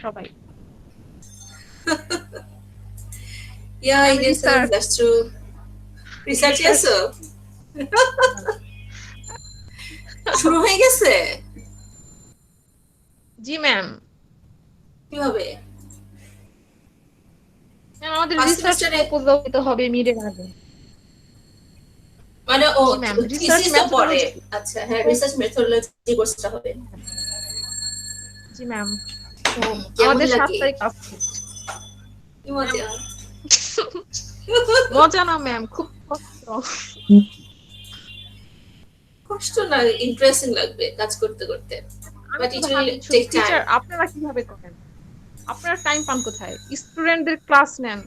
সবাই। Yeah, I guess that's true. Research আছে শুরু হয়ে গেছে জি ম্যাম। কিভাবে আমাদের ফার্স্ট রিসার্চ সেমিস্টারে প্রপোজাল দিতে হবে মিডের আগে। মানে ও জি ম্যাম, রিসার্চ থিসিস তো পরে মেথোডোলজি। আচ্ছা হ্যাঁ রিসার্চ মেথোডোলজি কোর্সটা হবে জি ম্যাম, তো কেমন আমাদের 7 লাগে তারিখ আছে। কি মজা মজা না ম্যাম, খুব কষ্ট। কষ্ট না ইন্টারেস্টিং লাগবে কাজ করতে করতে আমি বাট তো ইট উইল ভাবি টেক টাইম টিচার আপনারা কিভাবে করেন? আপনারা টাইম পান কোথায়? স্টুডেন্টদের ক্লাস নেন,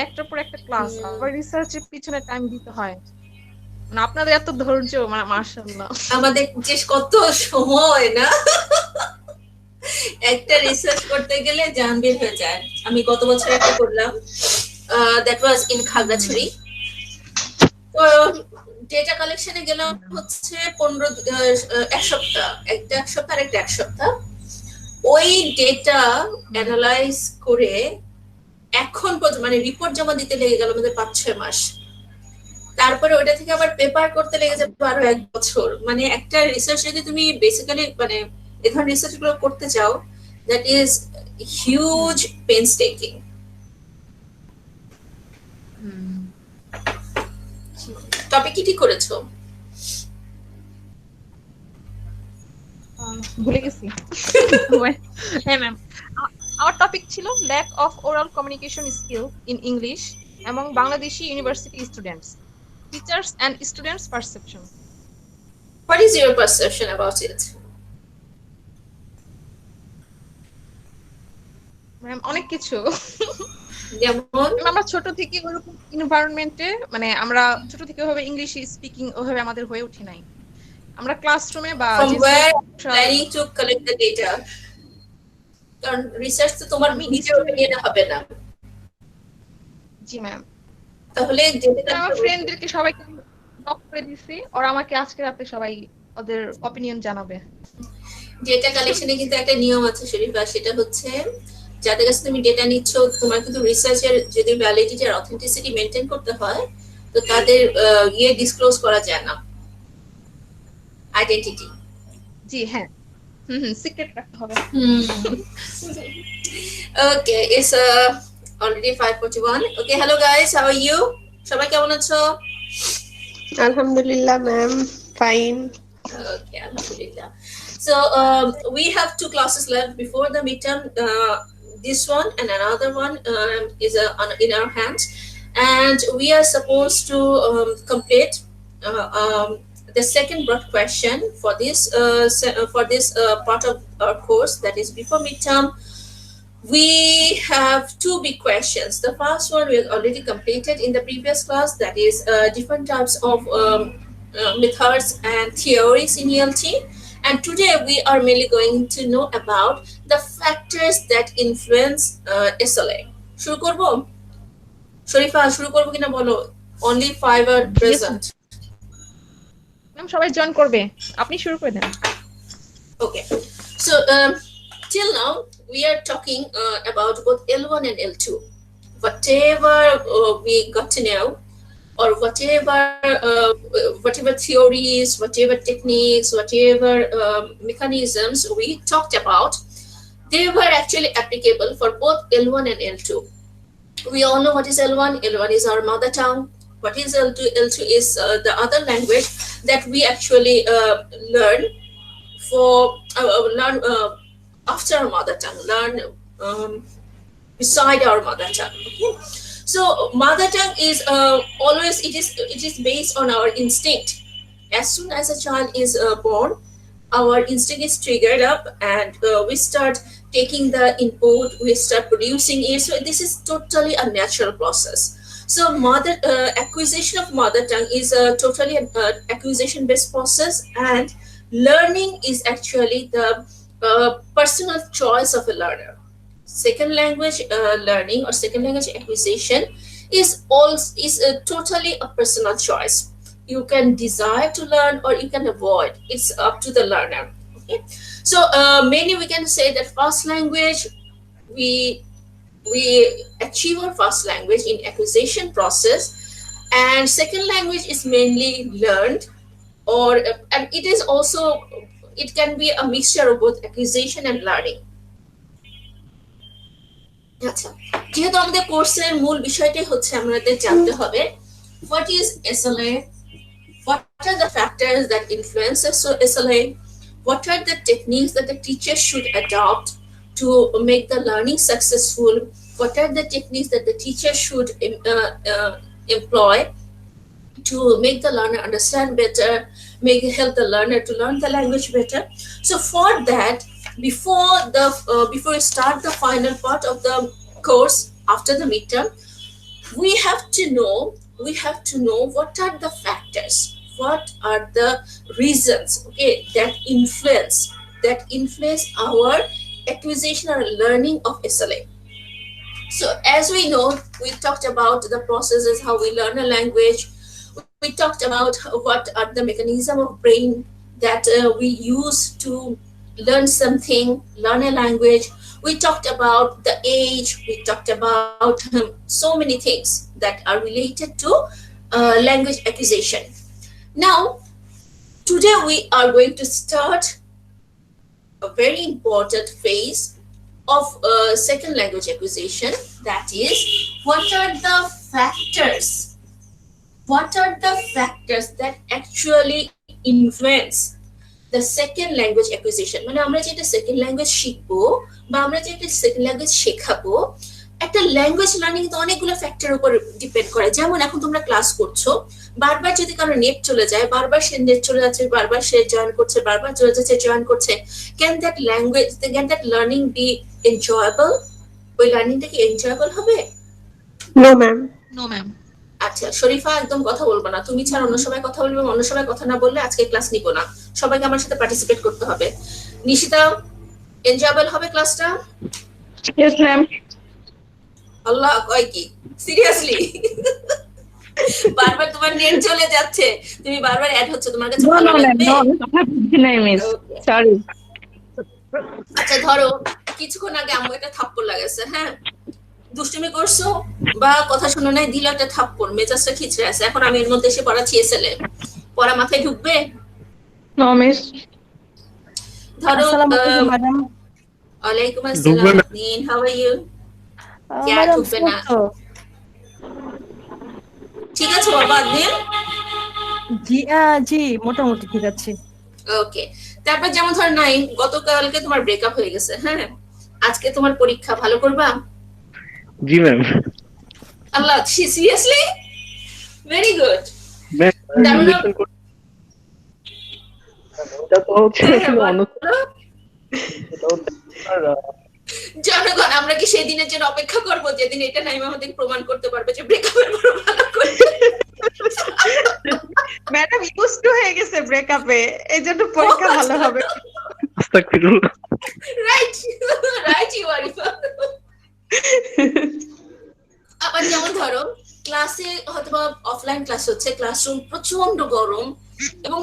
একটার পর একটা ক্লাস, আবার রিসার্চের পিছনে টাইম দিতে হয়। মানে আপনাদের এত ধৈর্য, মাশাআল্লাহ। আমাদের যে কত সময় না একটা রিসার্চ করতে গেলে জান বের হয়ে যায় আমি গত বছর একটা করলাম দ্যাট ওয়াজ ইন খাগড়াছড়ি তো ডেটা কালেকশনে গেলাম হচ্ছে 15 এক সপ্তাহ একটা সপ্তাহ আর একটা এক সপ্তাহ ওই ডেটা অ্যানালাইজ করে এখন পর্যন্ত মানে রিপোর্ট জমা দিতে লেগে গেল আমাদের 5-6 মাস তারপরে ওটা থেকে আবার পেপার করতে লেগে যাবে আরো 1 বছর মানে একটা রিসার্চ যদি তুমি বেসিক্যালি মানে এই ধরনের রিসার্চ গুলো করতে চাও দ্যাট ইজ হিউজ পেইনস্টেকিং টপিক কি ঠিক করেছো ভুলে গেছি। হ্যাঁ ম্যাম, আমার টপিক ছিল lack of oral communication skill in English এবং Bangladeshi university students, teachers and students perception. What is your perception about it? Ma'am অনেক কিছু। যেমন আমরা ছোট থেকে ওরকম এনভায়রনমেন্টে মানে আমরা ছোট থেকে ওইভাবে ইংলিশ স্পিকিং ওইভাবে আমাদের হয়ে ওঠে নাই। আমরা ক্লাসরুমে বা from যে where planning to collect the data কারণ রিসার্চ তো তোমার নিজের ওপিনিয়নে হবে না জি ম্যাম, তাহলে আমার ফ্রেন্ডদেরকে সবাইকে নক করে দিছি, ওরা আমাকে আজকে রাতে সবাই ওদের অপিনিয়ন জানাবে। ডেটা কালেকশনে কিন্তু একটা নিয়ম আছে শরীফা সেটা হচ্ছে যাদের কাছে তুমি ডেটা নিচ্ছ তোমার কিন্তু রিসার্চের যদি ভ্যালিডিটি আর অথেন্টিসিটি মেইনটেইন করতে হয় তো তাদের ইয়ে ডিসক্লোজ করা যায় না আইডেন্টিটি জি হ্যাঁ, সিক্রেট রাখতে হবে। Okay, it's already 5:41. Okay, hello guys, how are you? সবাই কেমন আছো? Alhamdulillah, ma'am. Fine. Okay, alhamdulillah. So we have 2 classes left before the midterm. This one and another one is in our hands, and we are supposed to complete the second broad question for this part of our course that is before midterm. We have 2 big questions. The first one we already completed in the previous class, that is different types of methods and theories in ELT. And today we are mainly going to know about the factors that influence SLA. শুরু করব শরীফা শুরু করব কিনা বলো only 5 are present ma'am সবাই join করবে, আপনি শুরু করে দেন। Okay, so till now we are talking about both L1 and L2. Whatever we got to know, or whatever theories, whatever techniques, whatever mechanisms we talked about, they were actually applicable for both L1 and L2. We all know what is L1. L1 is our mother tongue. What is L2? L2 is the other language that we actually learn after our mother tongue, learn beside our mother tongue. Okay? So mother tongue is always it is based on our instinct. As soon as a child is born, our instinct is triggered up, and we start taking the input, we start producing it. So this is totally a natural process. So acquisition of mother tongue is totally an acquisition based process, and learning is actually the personal choice of a learner. Second language learning or second language acquisition is totally a personal choice. You can desire to learn or you can avoid. It's up to the learner. Okay, so mainly we can say that first language we we achieve our first language in acquisition process, and second language is mainly learned, or and it is also, it can be a mixture of both acquisition and learning. আচ্ছা, যেহেতু আমাদের কোর্সের মূল বিষয়টাই হচ্ছে আমাদের জানতে হবে what is SLA, what are the factors that influence SLA, what are the techniques that the teacher should adopt to make the learning successful, what are the techniques that the teacher should employ to make the learner understand better, help the learner to learn the language better. So for that, before we start the final part of the course after the midterm, we have to know what are the factors, what are the reasons, okay, that influence our acquisition or learning of SLA. So as we know, we talked about the processes, how we learn a language. We talked about what are the mechanism of brain that we use to learn something, learn a language. We talked about the age. We talked about so many things that are related to language acquisition. Now, today we are going to start a very important phase of second language acquisition. That is, what are the factors that actually influence the second language acquisition? মানে আমরা যেটা second language শিখবো বা আমরা যেটা second language শেখাবো, একটা language learning তো অনেকগুলো ফ্যাক্টর উপর ডিপেন্ড করে। যেমন এখন তোমরা ক্লাস করছো, বারবার যদি কারো নেট চলে যায়, বারবার সে নেট চলে যাচ্ছে, বারবার সে জয়েন করছে, বারবার চলে যাচ্ছে, জয়েন করছে, can that learning be enjoyable? ওই লার্নিংটা কি এনজয়েবল হবে? No ma'am. No ma'am. আচ্ছা শরীফা, একদম কথা বলবো না, তুমি ছাড়া অন্য সবাই কথা বলবে, অন্য সবাই কথা না বললে আজকে ক্লাস নিব না, সবাইকে আমার সাথে পার্টিসিপেট করতে হবে। নিশিতা, এনজয়েবল হবে ক্লাসটা? Yes ma'am. আল্লাহ, কয় কি সিরিয়াসলি? বারবার তোমার নেট চলে যাচ্ছে, তুমি বারবার অ্যাড হচ্ছে, তোমার কাছে ভালো লাগবে? সরি। আচ্ছা ধরো কিছুক্ষণ আগে আম্মু একটা থাপ্পড় লাগাইছে, হ্যাঁ, দুষ্টুমি করছো বা কথা শুনো নাই, দিল একটা থাপ্পড়, মেজাজটা খিচড়ে আছে, এখন আমি এর মধ্যে এসে পড়াচ্ছি এসএলএ, পড়া মাথায় ঢুকবে? No miss. ধরো ম্যাডাম। ওয়ালাইকুম আসসালাম নিন, হাউ আর ইউ? क्या ঢুকবে না? ঠিক আছে বাবা দিন। জি মোটামুটি ঠিক আছে। ওকে, তারপর যেমন ধর নাই, গতকালকে তোমার ব্রেকআপ হয়ে গেছে, হ্যাঁ, আজকে তোমার পরীক্ষা, ভালো করবা? জি ম্যাম। আল্লাহ, সিরিয়াসলি? Very good. জনগণ, আমরা কি সেই দিনের জন্য অপেক্ষা করবো যেদিন এটা নাইম আমাদের প্রমাণ করতে পারবে যে ব্রেকআপের পর ভালো করবে? ম্যাডাম ইউজ টু হয়ে গেছে ব্রেকআপে, এইজন্য পরীক্ষা ভালো হবে। আস্তাগফিরুল্লাহ। Right you Arifa. আবার যেমন ধরো ক্লাসে হয়তোবা অফলাইন ক্লাস হচ্ছে, ক্লাসরুম প্রচন্ড গরম এবং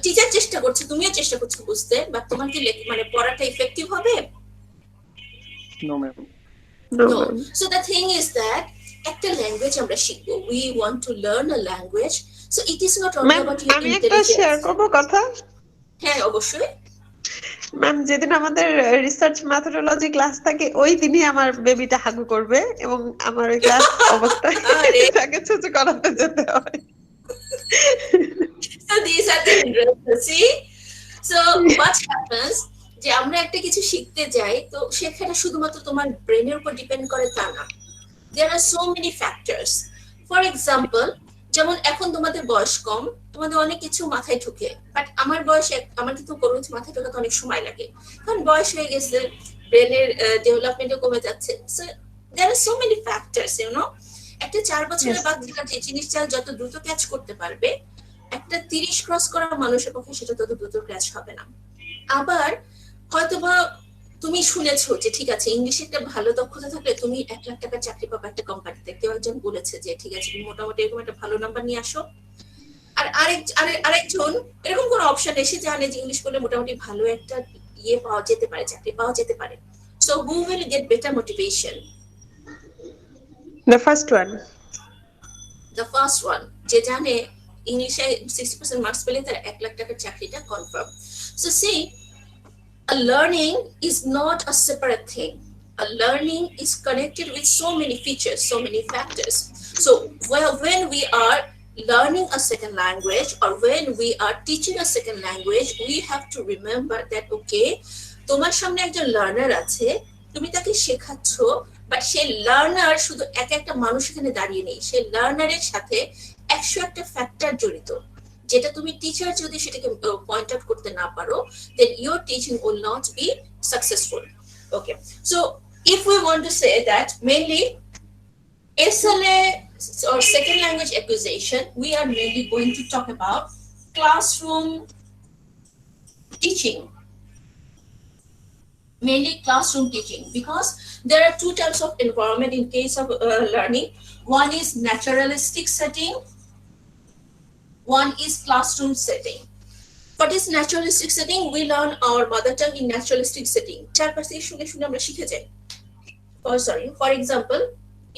টিচার চেষ্টা করছে, তুমিও চেষ্টা করছো বুঝতে, বাট তোমার কি মানে পড়াটা ইফেক্টিভ হবে? No ma'am. No. So the thing is that একটা ল্যাঙ্গুয়েজ আমরা শিখবো, we want to learn a language, so it is not only about your আমি একটা শেয়ার করব কথা। হ্যাঁ অবশ্যই ম্যাম, যেদিন আমাদের রিসার্চ মেথোডোলজি ক্লাস থাকে ওই দিনই আমার বেবিটা হাগু করবে এবং আমার ওই ক্লাস অবস্থায় তাকে চুচু করাতে যেতে হয়। So these are the interesting. See, so what happens, যে আমরা একটা কিছু শিখতে যাই তো সেখানে শুধুমাত্র তোমার ব্রেনের উপর ডিপেন্ড করে তা না, there are so many factors. For example, যেমন এখন তোমাদের বয়স কম, তোমাদের অনেক কিছু মাথায় ঢুকে, বাট আমার বয়স, আমার কিন্তু কোনো কিছু মাথায় ঢোকাতে অনেক সময় লাগে, কারণ বয়স হয়ে গেছে, ব্রেনের ডেভেলপমেন্টও কমে যাচ্ছে। So there are so many factors, you know. একটা 4 বছরের বাচ্চা যে জিনিসটা যত দ্রুত ক্যাচ করতে পারবে, একটা 30 ক্রস করা মানুষের পক্ষে সেটা তত দ্রুত ক্যাচ হবে না। আবার হয়তোবা তুমি শুনেছো যে ঠিক আছে ইংলিশে একটা ভালো দক্ষতা থাকলে তুমি 1 লাখ টাকার চাকরি পাবে একটা কোম্পানিতে, কেউ একজন বলেছে যে ঠিক আছে তুমি মোটামুটি এরকম একটা ভালো নাম্বার নিয়ে আসো, আর আরেকজন এরকম কোনো অপশন এসে জানে যে ইংলিশ বললে মোটামুটি ভালো একটা পাওয়া যেতে পারে, চাকরি পাওয়া যেতে পারে। So who will get better motivation? The first one. The first one, যে জানে ইংলিশে 60% মার্কস পেলে তার 1 লাখ টাকার চাকরিটা confirm. So see, a learning is not a separate thing. A learning is connected with so many features, so many factors. So when we are learning a second language or when we are teaching a second language, we have to remember that okay, তোমার সামনে একজন learner আছে, তুমি তাকে শেখাচ্ছো, but সেই learner শুধু একটা মানুষ এখানে দাঁড়িয়ে নেই, সেই লার্নারের সাথে 100টা ফ্যাক্টর জড়িত, যেটা তুমি টিচার যদি সেটাকে পয়েন্ট আউট করতে না পারো, then your teaching will not be successful. Okay, so if we want to say that mainly SLA or second language acquisition, we are mainly going to talk about classroom teaching, mainly classroom teaching, because there are two types of environment in case of learning. One is naturalistic setting, one is classroom setting. What is naturalistic setting? We learn our mother tongue in naturalistic setting. For example,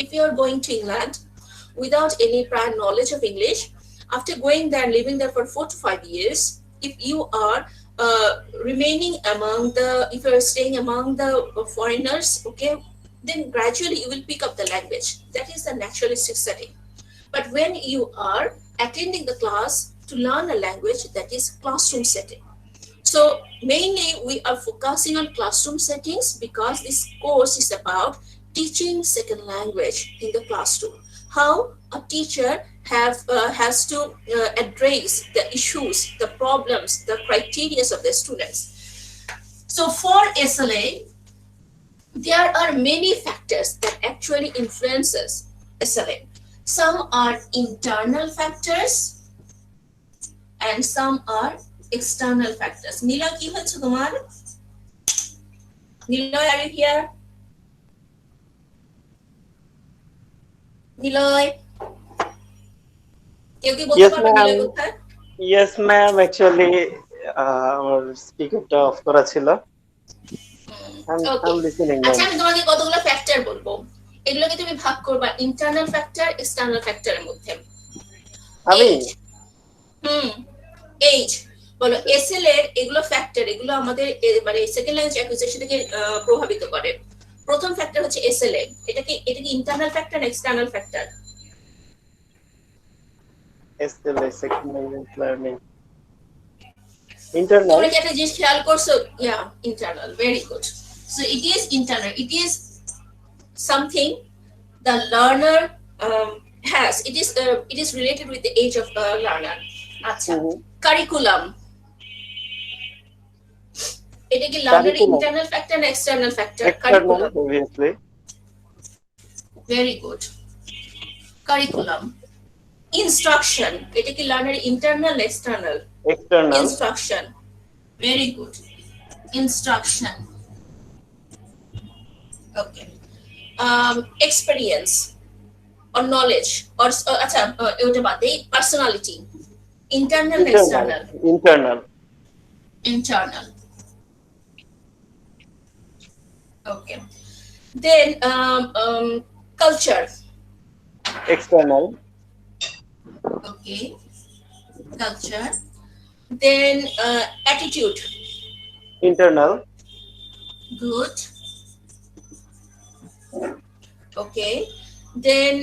if you are going to England without any prior knowledge of English, after going there and living there for 4 to 5 years, if you are remaining among if you are staying among the foreigners, okay, then gradually you will pick up the language. That is the naturalistic setting. But when you are attending the class to learn a language, that is classroom setting. So mainly we are focusing on classroom settings because this course is about teaching second language in the classroom. How a teacher has to address the issues, the problems, the criteria of the students. So for SLA, there are many factors that actually influences SLA. Some are internal factors and some are external factors. Nila, ki hoche tomar? Nila, are you here? Niloy, কেউ কি বলতে Yes, পারবে ma'am. Niloy কোথায়? Yes, ma'am. Actually, আমার স্পিকারটা of করা ছিল। Okay. I'm listening, আচ্ছা, ma'am. আমি তোমাকে কতগুলো ফ্যাক্টর বলবো, এগুলোকে তুমি ভাগ করবা ইন্টারনাল ফ্যাক্টর, এক্সটার্নাল ফ্যাক্টরের মধ্যে। আমি এইজ বলো, এসএল এর এগুলো ফ্যাক্টর, এগুলো আমাদের মানে সেকেন্ড ল্যাঙ্গুয়েজ অ্যাকুইজিশন থেকে প্রভাবিত করে। প্রথম ফ্যাক্টর হচ্ছে এসএলএ। এটা কি ইন্টারনাল ফ্যাক্টর না external factor? SLA, second language learning. Internal. তোমরা কি একটা জিনিস খেয়াল করছো? Yeah, internal, very good. So it is internal, it is something the learner has. It is related with the age of the learner. আচ্ছা, curriculum, এটা কি learner internal factor না external factor? External, obviously. Very good. Curriculum. Instruction, এটা কি learner internal না external? External. Instruction, very good. Instruction, okay. Experience or knowledge or acha eta bade personality, internal and external? Internal. Internal, okay. Then culture, External. okay. Culture. Then attitude, Internal. good, okay. Then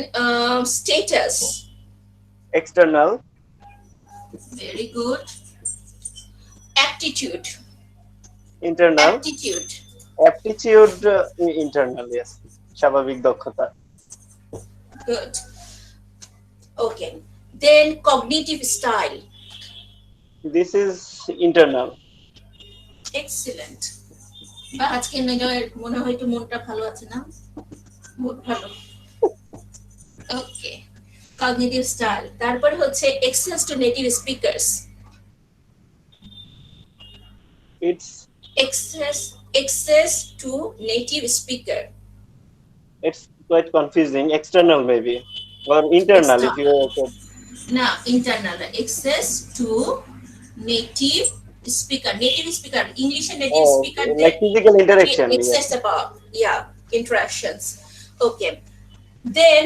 status, External. very good. Aptitude, Internal. aptitude, Aptitude, internal, yes. স্বাভাবিক দক্ষতা। good, okay. Then cognitive style, This is internal. excellent. বা আজকে মনে হয় একটু মনটা ভালো আছে না? বহুত ভালো, ওকে। কগনিটিভ স্টাইল, তারপরে হচ্ছে access to native speakers, It's access to native speaker, quite confusing. External maybe or internal if you না internal, access to native speaker, native speaker, English and native Oh, speaker, like physical interaction. it Yeah. says about, yeah, interactions. Okay. Then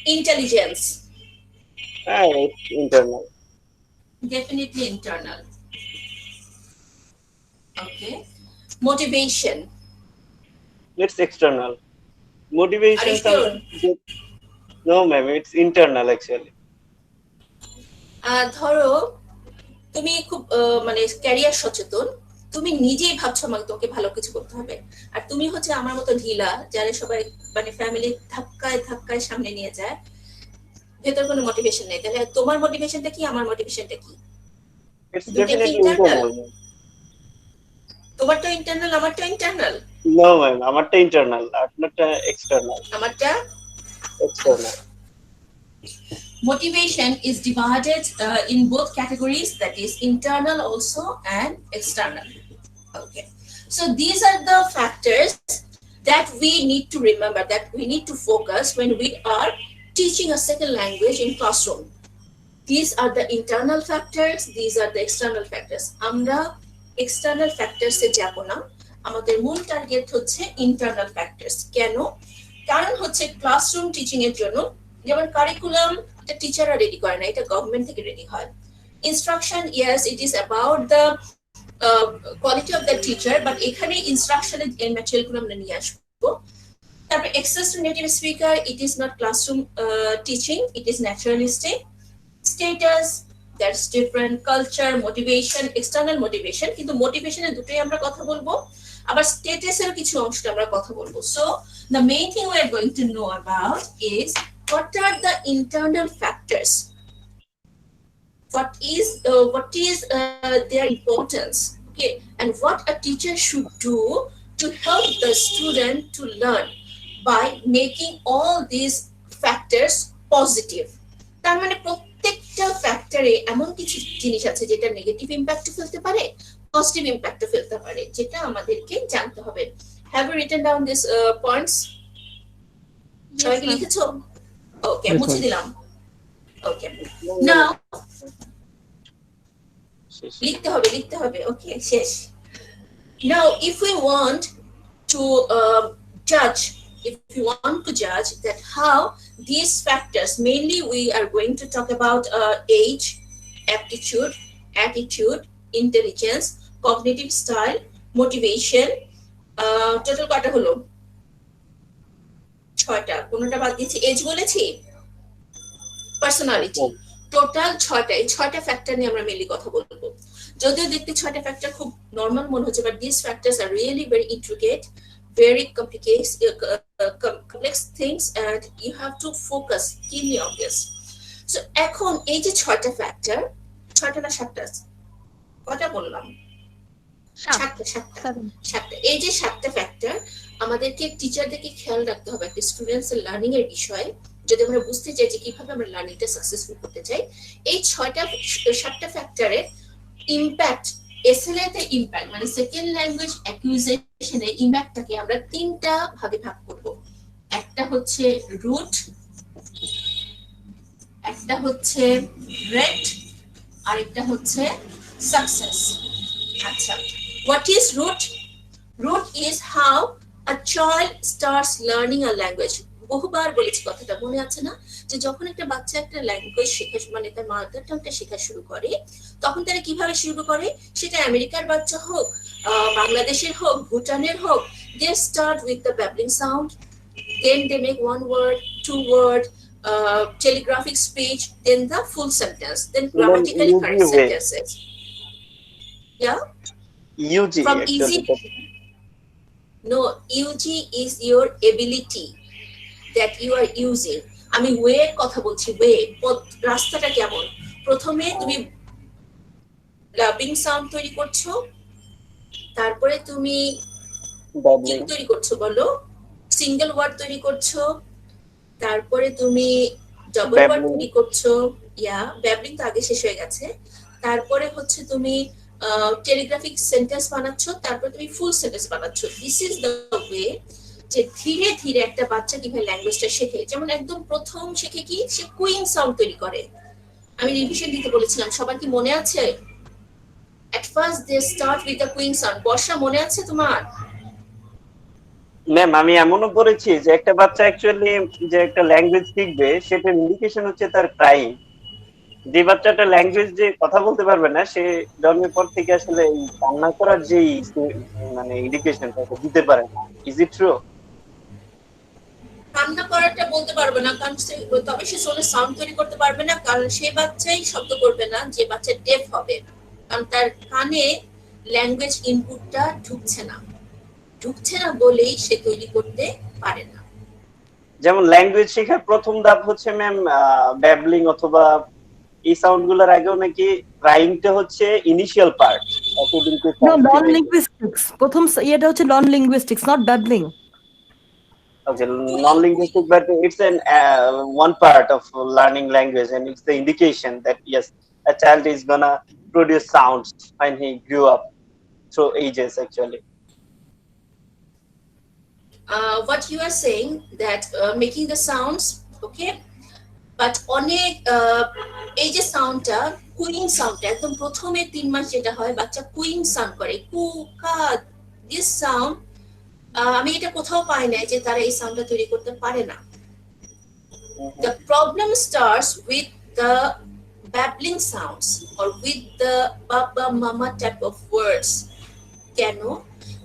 intelligence, It's internal. definitely internal. Okay. Motivation, It's external. are you Motivation sure? sometimes. No, ma'am. It's internal actually. ধরো তুমি খুব মানে career সচেতন, তুমি নিজেই ভাবছো আমাকে তোমাকে ভালো কিছু করতে হবে, আর তুমি হচ্ছে আমার মতো ঢিলা যারা সবাই মানে ফ্যামিলি ধাক্কায় ধাক্কায় সামনে নিয়ে যায়, ভেতর কোনো মোটিভেশন নেই, তাহলে তোমার মোটিভেশনটা কি, আমার মোটিভেশনটা কি? It's দুইটা কি definitely ইন্টারনাল? internal, ma'am. তোমারটা ইন্টারনাল, আমারটা ইন্টারনাল। No, ma'am. আমারটা internal. আপনারটা external. আমারটা External. motivation is divided in both categories, that is internal also and external. Okay, so these are the factors that we need to remember, that we need to focus when we are teaching a second language in classroom. These are the internal factors, these are the external factors. আমরা external factors এ যাব না, আমাদের মূল target হচ্ছে internal factors। কেন? কারণ হচ্ছে classroom teaching এর জন্য যেমন কারিকুলাম এটা টিচাররা রেডি করে না, এটা গভর্নমেন্ট থেকে রেডি হয়। Instruction, yes it is about the quality of the teacher, but এখানে ইনস্ট্রাকশনের এই ম্যাটেরিয়ালগুলো আমরা নিয়ে আসবো। তারপরে access to native speaker, it is not classroom teaching, it is naturalistic. Status, that's different. Culture, motivation, external motivation, কিন্তু মোটিভেশনের দুটোই আমরা কথা বলবো, আবার স্ট্যাটাসের কিছু অংশ আমরা কথা বলবো। So the main thing we are going to know about is what are the internal factors, what is their importance, okay, and what a teacher should do to help the student to learn by making all these factors positive. তার মানে প্রত্যেকটা ফ্যাক্টরে এমন কিছু জিনিস আছে যেটা negative impact ফেলতে পারে, পজিটিভ ইম্প্যাক্ট ফেলতে পারে, যেটা আমাদেরকে জানতে হবে। Have you written down this points? সবাই কি লিখেছো? ওকে, মুছে দিলাম। ওকে, নাও লিখতে হবে। ওকে, শেষ। Now if we want to judge, if you want to judge that how these factors, mainly we are going to talk about age, aptitude, attitude, intelligence, cognitive style, motivation, total কটা হলো? 6টা, কোনটা বাদ দিয়েছি? এজ বলেছি, personality, total 6টা। এই 6টা ফ্যাক্টর নিয়ে আমরা মেনলি কথা বলবো। যদিও দেখতে 6টা ফ্যাক্টর খুব নর্মাল মনে হচ্ছে, but this factors are really very intricate, very complex things, and you have to focus keenly on this. So এখন এই যে 6টা ফ্যাক্টর, 6টা না 7টা, কটা বললাম? 7টা। এই যে 7টা ফ্যাক্টর আমাদেরকে টিচারদেরকে খেয়াল রাখতে হবে একটা স্টুডেন্টস এর লার্নিং এর বিষয়ে, যদি আমরা বুঝতে চাই যে কিভাবে আমরা লার্নিংটা সাকসেসফুল করতে চাই। এই 7টা ফ্যাক্টরের ইম্প্যাক্ট, এসএলএ তে ইম্প্যাক্ট মানে সেকেন্ড ল্যাঙ্গুয়েজ অ্যাকুইজিশনে ইম্প্যাক্টটাকে আমরা 3টা ভাগে ভাগ করব। একটা হচ্ছে রুট, একটা হচ্ছে রেট, আর একটা হচ্ছে সাকসেস। আচ্ছা, what is root? Root is how a child starts learning a language. বহুবার বলেছি কথাটা, মনে আছে না? যে যখন একটা বাচ্চা একটা ল্যাঙ্গুয়েজ শেখা, মানে তার মাদার টাংটা শেখা শুরু করে, তখন তারা কিভাবে শুরু করে? সেটা আমেরিকার বাচ্চা হোক, বাংলাদেশের হোক, ভুটানের হোক, they start with the babbling sound, then they make one word, two word, telegraphic speech, then the full sentence, then grammatically correct sentences. Yeah? UG From actually. easy. No, UG is your ability that you are using. আমি way কথা বলছি, way, রাস্তাটা কেমন। প্রথমে তুমি লাবিং sound তৈরি করছো, তারপরে তুমি কি তৈরি করছো বলো, সিঙ্গেল ওয়ার্ড তৈরি করছো, তারপরে তুমি ডাবল ওয়ার্ড তৈরি করছো, ইয়া ব্যাবলিং তো আগে শেষ হয়ে গেছে। তারপরে হচ্ছে তুমি টেলিগ্রাফিক সেন্টেন্স বানাচ্ছ, তারপর তুমি ফুল সেন্টেন্স বানাচ্ছ। দিস ইজ দ্য ওয়ে যে ধীরে ধীরে একটা বাচ্চা কিভাবে ল্যাঙ্গুয়েজটা শেখে। যেমন একদম প্রথম শেখে কি, সে কুইং সাউন্ড তৈরি করে। আমি রিভিশন দিতে বলেছিলাম, সবার কি মনে আছে? At first they start with the queen sound. বর্ষা মনে আছে তোমার? ম্যাম আমি এমনও পড়েছি যে একটা বাচ্চা অ্যাকচুয়ালি যে একটা ল্যাঙ্গুয়েজ শিখবে সেটার ইন্ডিকেশন হচ্ছে তার ক্রাইং। যে বাচ্চাটা ল্যাঙ্গুয়েজ যে কথা বলতে পারবে না সে জন্মের পর থেকে আসলে এই কান্না করার যে মানে ইন্ডিকেশনটা দিতে পারে না। Is it true? কান্না করাটা বলতে পারবে না, কারণ তবে সে সোলে সাউন্ড তৈরি করতে পারবে না, কারণ সে বাচ্চাই শব্দ করবে না যে বাচ্চা ডেফ হবে, কারণ তার কানে ল্যাঙ্গুয়েজ ইনপুটটা ঢুকছে না বলেই সে তৈরি করতে পারে না। যেমন ল্যাঙ্গুয়েজ শেখার প্রথম ধাপ হচ্ছে ম্যাম ব্যাবলিং অথবা এই সাউন্ড গুলোর আগেও নাকি রাইমটা হচ্ছে ইনিশিয়াল পার্ট। No, non-linguistics. প্রথম এটা হচ্ছে non-linguistics, not babbling. Okay, non-linguistic, but it's an one part of learning language, and it's the indication that yes, a child is gonna produce sounds when he grew up through ages actually. What you are saying that making the sounds, okay, but অনেক এই যে সাউন্ডটা cooing sound একদম প্রথমে 3 মাস যেটা হয় বাচ্চা cooing sound করে, কু কা, দিস সাউন্ড আমি এটা কোথাও পাই না যে তারা এই সাউন্ডটা তৈরি করতে পারে না। The problem starts with the babbling sounds or with the baba mama type of words. কেন?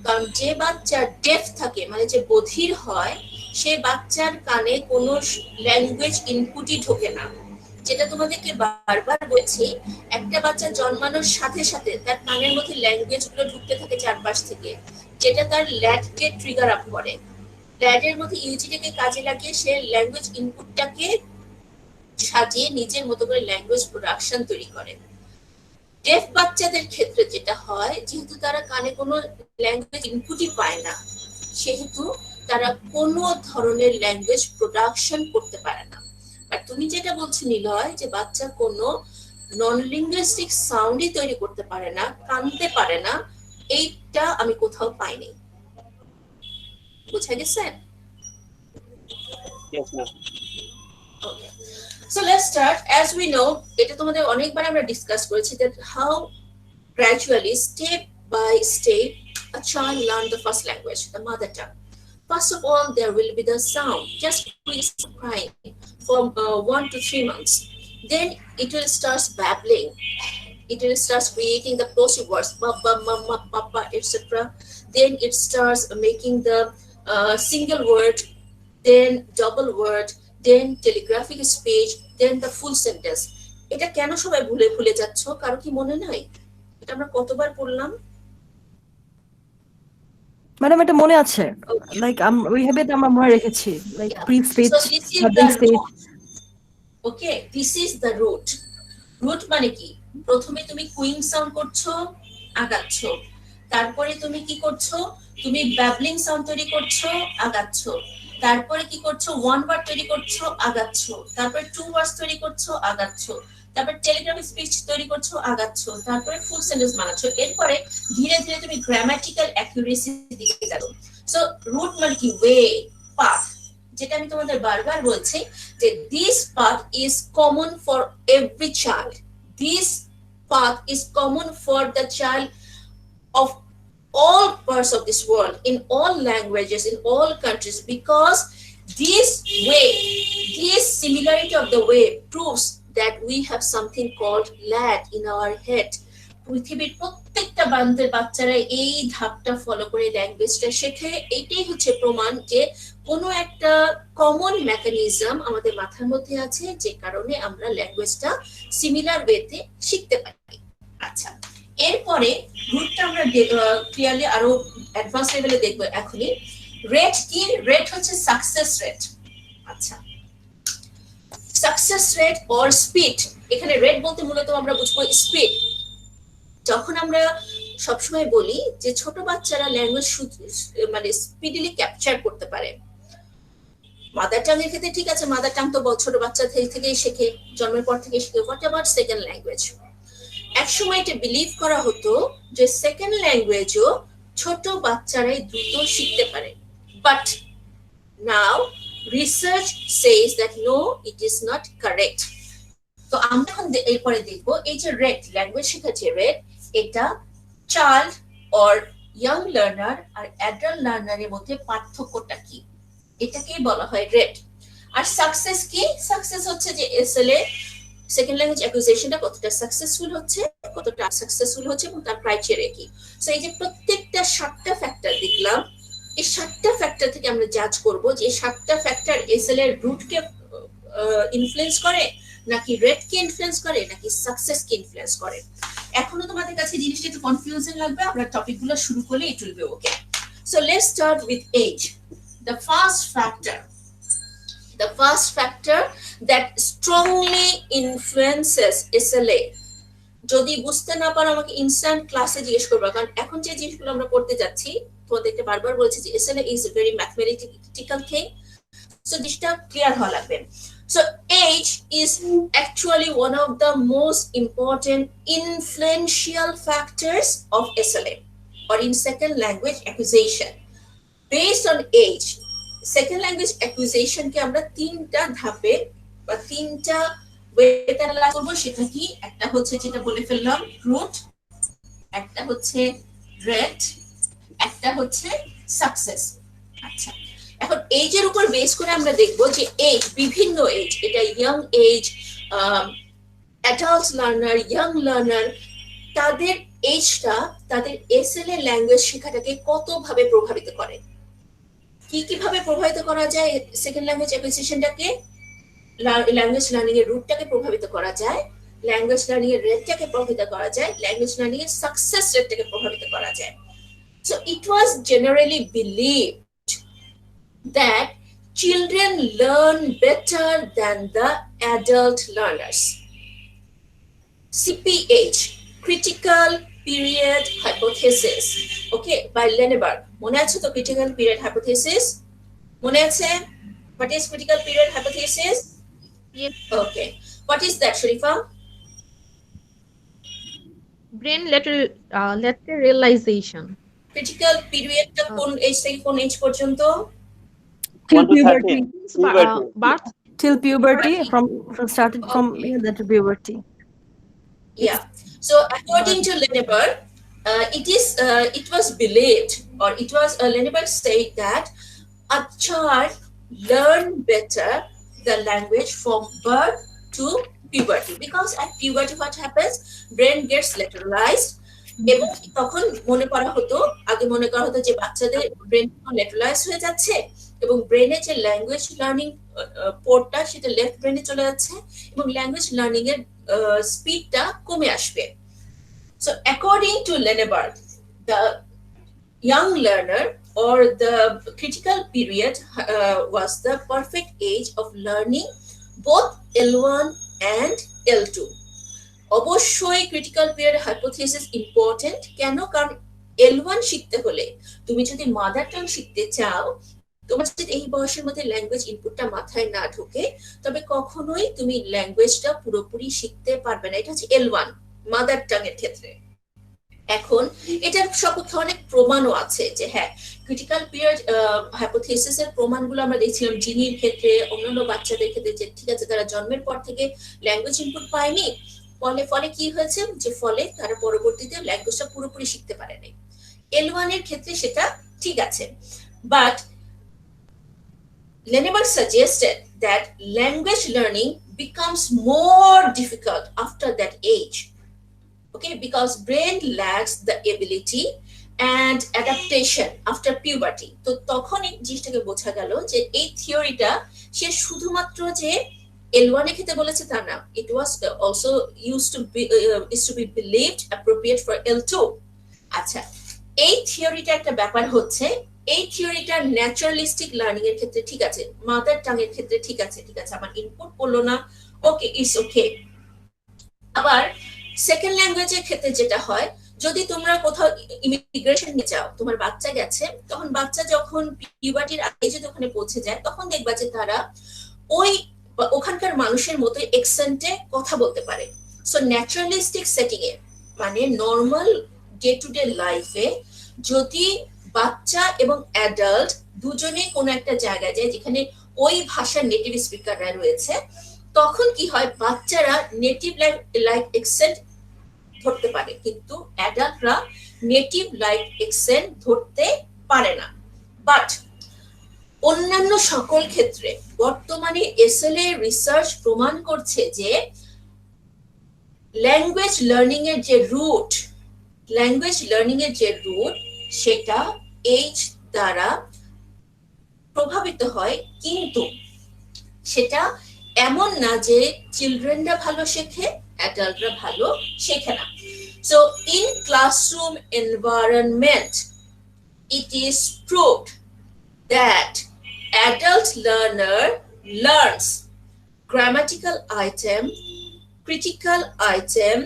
কারণ যে বাচ্চা ডেফ থাকে মানে যে বধির হয় সে বাচ্চার কানে কোনো ল্যাঙ্গুয়েজ ইনপুটই ঢোকে না। যেটা তোমাদেরকে বারবার বলছি, একটা বাচ্চা জন্মানোর সাথে সাথে তার কানের মধ্যে ল্যাঙ্গুয়েজ গুলো ঢুকতে থাকে চারপাশ থেকে, যেটা তার ল্যাডকে ট্রিগার আপ করে। ল্যাডের মধ্যে ইউজিটাকে কাজে লাগিয়ে সে ল্যাঙ্গুয়েজ ইনপুটটাকে সাজিয়ে নিজের মতো করে ল্যাঙ্গুয়েজ প্রোডাকশন তৈরি করে। ডেফ বাচ্চাদের ক্ষেত্রে যেটা হয়, যেহেতু তারা কানে কোনো ল্যাঙ্গুয়েজ ইনপুটই পায় না, সেহেতু তারা কোনো ধরনের ল্যাঙ্গুয়েজ প্রোডাকশন করতে পারে না। আর তুমি যেটা বলছো নিলয়, যে বাচ্চা কোনো নন লিঙ্গুইস্টিক সাউন্ডই তৈরি করতে পারে না, কানতে পারে না, এইটা আমি কোথাও পাইনি। বুঝা গেছে? Yes, ma'am. Okay. So let's start. As we know, এটা তোমাদের অনেকবার আমরা ডিসকাস করেছি that how gradually, step by step, a child learn the first language, the mother tongue. First of all, there will be the sound, just crying from 1 to 3 months. Then it will start babbling. It will start creating the plosive words, baba, mama, papa, etc. Then it starts making the single word, then double word, then telegraphic speech, then the full sentence. এটা কেন সবাই ভুলে যাচ্ছ? কারো কি মনে নাই? এটা আমরা কতবার পড়লাম? ম্যাডাম এটা মনে আছে, লাইক we have it আমরা মনে রেখেছি, like pre speech, So this is dubbing the stage. root. Okay, this is the root. Root মানে কি? প্রথমে তুমি কুইং সাউন্ড করছো, আগাচ্ছ। তারপরে তুমি কি করছো? তুমি ব্যাবলিং সাউন্ড তৈরি করছো, আগাচ্ছ। তারপরে কি করছো? ওয়ান ওয়ার্ড তৈরি করছো, আগাচ্ছ। তারপরে টু ওয়ার্ডস তৈরি করছো, আগাচ্ছ। তারপরে টেলিগ্রাফিক স্পিচ তৈরি করছো, আগাচ্ছ। তারপরে ফুল সেন্টেন্স বানাচ্ছ। এরপরে ধীরে ধীরে তুমি গ্রামাটিক্যাল অ্যাকুরেসি দিকে যাও। সো রুট মানে কি? Way, path. যেটা আমি তোমাদের বারবার বলছি যে this path is common for every child. This path is common for the child of all parts of this world, in all languages, in all countries, because this way, this similarity of the way proves that we have something called lad in our head. পৃথিবীর প্রত্যেকটা বাচ্চারা এই ধাপটা follow করে ল্যাঙ্গুয়েজটা শেখে। এটাই হচ্ছে প্রমাণ যে কোনো একটা কমন মেকানিজম আমাদের মাথার মধ্যে আছে, যে কারণে আমরা ল্যাঙ্গুয়েজটা সিমিলার ওয়েতে শিখতে পারি। আচ্ছা, এরপরে রুটটা আমরা ক্লিয়ারলি আরো অ্যাডভান্স লেভেলে দেখব এখনই। রেট কি? রেট হচ্ছে সাকসেস রেট। আচ্ছা, সাকসেস রেট অর স্পিড। এখানে রেট বলতে মূলত আমরা বুঝবো স্পিড। যখন আমরা সবসময় বলি যে ছোট বাচ্চারা ল্যাঙ্গুয়েজ মানে স্পিডিলি ক্যাপচার করতে পারে, মাদার টাং এর ক্ষেত্রে ঠিক আছে, মাদার টাং তো ছোট বাচ্চা থেকেই শেখে, জন্মের পর থেকে শেখে। What about second language? একসময় এটা বিলিভ করা হতো যে সেকেন্ড ল্যাঙ্গুয়েজও ছোট বাচ্চারাই দ্রুত শিখতে পারে, but now research says that no, it is not correct. তো আমরা এখন এরপরে দেখবো এই যে রেট, ল্যাঙ্গুয়েজ শেখার যে রেট, এটা চাইল্ড অর ইয়াং লার্নার আর অ্যাডাল্ট লার্নারের মধ্যে পার্থক্যটা কি, এটাকেই বলা হয় রেট। আর সাকসেস কি? সাকসেস হচ্ছে যে এসএলএ সেকেন্ড ল্যাঙ্গুয়েজ অ্যাকুইজিশনটা কতটা সাকসেসফুল হচ্ছে, কতটা আনসাকসেসফুল হচ্ছে এবং তার ক্রাইটেরিয়া কি। সো এই যে প্রত্যেকটা 7টা ফ্যাক্টর দেখলাম, এই 7টা ফ্যাক্টর থেকে আমরা জাজ করব যে 7টা ফ্যাক্টর এসএল এর রুটকে ইনফ্লুয়েন্স করে নাকি রেটকে ইনফ্লুয়েন্স করে নাকি সাকসেসকে ইনফ্লুয়েন্স করে। এখনো তোমাদের কাছে জিনিসটা একটু কনফিউজিং লাগবে, আমরা টপিকগুলো শুরু করলে it will be okay. So let's start with age. The first factor that strongly influences SLA, যদি বুঝতে না পারো আমাকে ইনস্ট্যান্ট ক্লাসে জিজ্ঞেস করবে, কারণ এখন যে জিনিসগুলো আমরা পড়তে যাচ্ছি তোমাদেরকে বারবার বলেছি যে SLA is a very mathematical thing, so জিনিসটা ক্লিয়ার হওয়া লাগবে। So age is actually one of the most important influential factors of SLA or in second language acquisition. Based on age, second language acquisition কে আমরা 3টা ধাপে বা 3টা ওয়েতে অ্যানালাইজ করব। সেটা কি? একটা হচ্ছে যেটা বলে ফেললাম রুট, একটা হচ্ছে রেট, একটা হচ্ছে সাকসেস। আচ্ছা, এখন এজের উপর বেস করে আমরা দেখব যে এজ, বিভিন্ন এজ, এটা young age, adult learner, young learner, তাদের এজটা তাদের এসএলএ ল্যাঙ্গুয়েজ শেখাটাকে কতভাবে প্রভাবিত করে। কিভাবে প্রভাবিত করা যায় সেকেন্ড ল্যাঙ্গুয়েজ অ্যাকুইজিশনটাকে? ল্যাঙ্গুয়েজ লার্নিং এর রুটটাকে প্রভাবিত করা যায়, ল্যাঙ্গুয়েজ লার্নিং এর রেটটাকে প্রভাবিত করা যায়, ল্যাঙ্গুয়েজ লার্নিং এর সাকসেস রেটটাকে প্রভাবিত করা যায়। So it was generally believed that children learn better than the adult learners. CPH, critical period hypothesis, okay, by Lenneberg. মনে আছে তো critical period hypothesis? মনে আছে? What is critical period hypothesis? Yes. Okay. What is that, Sharifa? Brain lateralization. Critical period টা কোন age থেকে কোন age পর্যন্ত? Till 1 to puberty. 13. Birth. Till puberty, from started from Okay. that puberty. Yeah. So according to Lenneberg, it was believed, or it was Lenneberg said that a child learn better the language from birth to puberty, because at puberty what happens, brain gets lateralized, এবং তখন মনে করা হতো, আগে মনে করা হতো যে বাচ্চাদের ব্রেন ল্যাটারালাইজ হয়ে যাচ্ছে এবং ব্রেনে যে ল্যাঙ্গুয়েজ লার্নিং পোর্টটা সেটা লেফট ব্রেনে চলে যাচ্ছে এবং ল্যাঙ্গুয়েজ লার্নিং এর স্পিডটা কমে আসবে। So according to Lenneberg, the young learner or the critical period was the perfect age of learning both L1 and L2. অবশ্যই ক্রিটিক্যাল পিরিয়ড হাইপোথিসিস ইম্পর্টেন্ট। কেন? কারণ L1 শিখতে হলে, তুমি যদি মাদার টাং শিখতে চাও, তোমার যদি এই বয়সের মধ্যে ল্যাঙ্গুয়েজ ইনপুটটা মাথায় না ঢোকে, তবে কখনোই তুমি ল্যাঙ্গুয়েজটা পুরোপুরি শিখতে পারবে না। এটা হচ্ছে L1 মাদার টাং এর ক্ষেত্রে। এখন এটার সপক্ষে অনেক প্রমাণও আছে যে হ্যাঁ, ক্রিটিক্যাল পিরিয়ড হাইপোথিসিস এর প্রমাণগুলো আমরা দেখছিলাম জিনির ক্ষেত্রে, অন্যান্য বাচ্চাদের ক্ষেত্রে, যে ঠিক আছে তারা জন্মের পর থেকে ল্যাঙ্গুয়েজ ইনপুট পায়নি, ফলে কি হয়েছে যে ফলে তারা পরবর্তীতে ল্যাঙ্গুয়েজটা পুরোপুরি শিখতে পারেনি। L1 এর ক্ষেত্রে সেটা ঠিক আছে, but Lenneberg suggested that language learning becomes more difficult after that age, okay, because brain lacks the ability and adaptation after puberty. তো তখন এই জিনিসটাকে বোঝা গেল যে এই থিওরিটা সে শুধুমাত্র যে L1 এর ক্ষেত্রে বলেছে তা না, it was also is to be believed appropriate for L2. আচ্ছা, এই থিওরিটা একটা ব্যাপার হচ্ছে, এই থিওরিটা ন্যাচারালিস্টিক লার্নিং এর ক্ষেত্রে ঠিক আছে, মাদার টাং এর ক্ষেত্রে ঠিক আছে, আমার ইনপুট করলো না, ওকে, ইটস ওকে। আবার সেকেন্ড ল্যাঙ্গুয়েজের ক্ষেত্রে যেটা হয়, যদি তোমরা কোথাও ইমিগ্রেশন নিয়ে যাও, তোমার বাচ্চা গেছে, তখন বাচ্চা যখন পিউবার্টির আগে যদি ওখানে পৌঁছে যায়, তখন দেখবা যে তারা ওই ওখানকার মানুষের মতো এক্সেন্টে কথা বলতে পারে। সো ন্যাচারালিস্টিক সেটিং এ, মানে নর্মাল ডে টু ডে লাইফে, যদি বাচ্চা এবং অ্যাডাল্ট দুজনে কোনো একটা জায়গায় যায় যেখানে ওই ভাষার নেটিভ স্পিকাররা রয়েছে, তখন কি হয়, বাচ্চারা নেটিভ লাইক এক্সেন্ট ধরতে পারে, কিন্তু অ্যাডাল্টরা নেটিভ লাইক অ্যাকসেন্ট ধরতে পারে না। বাট অন্যান্য সকল ক্ষেত্রে বর্তমানে এসএলএ রিসার্চ প্রমাণ করছে যে ল্যাঙ্গুয়েজ লার্নিং এর যে রুট সেটা এজ দ্বারা প্রভাবিত হয়, কিন্তু সেটা এমন না যে চিলড্রেনরা ভালো শেখে, অ্যাডাল্টরা ভালো শেখে না। So in classroom environment it is proved that adult learner learns grammatical item, critical item,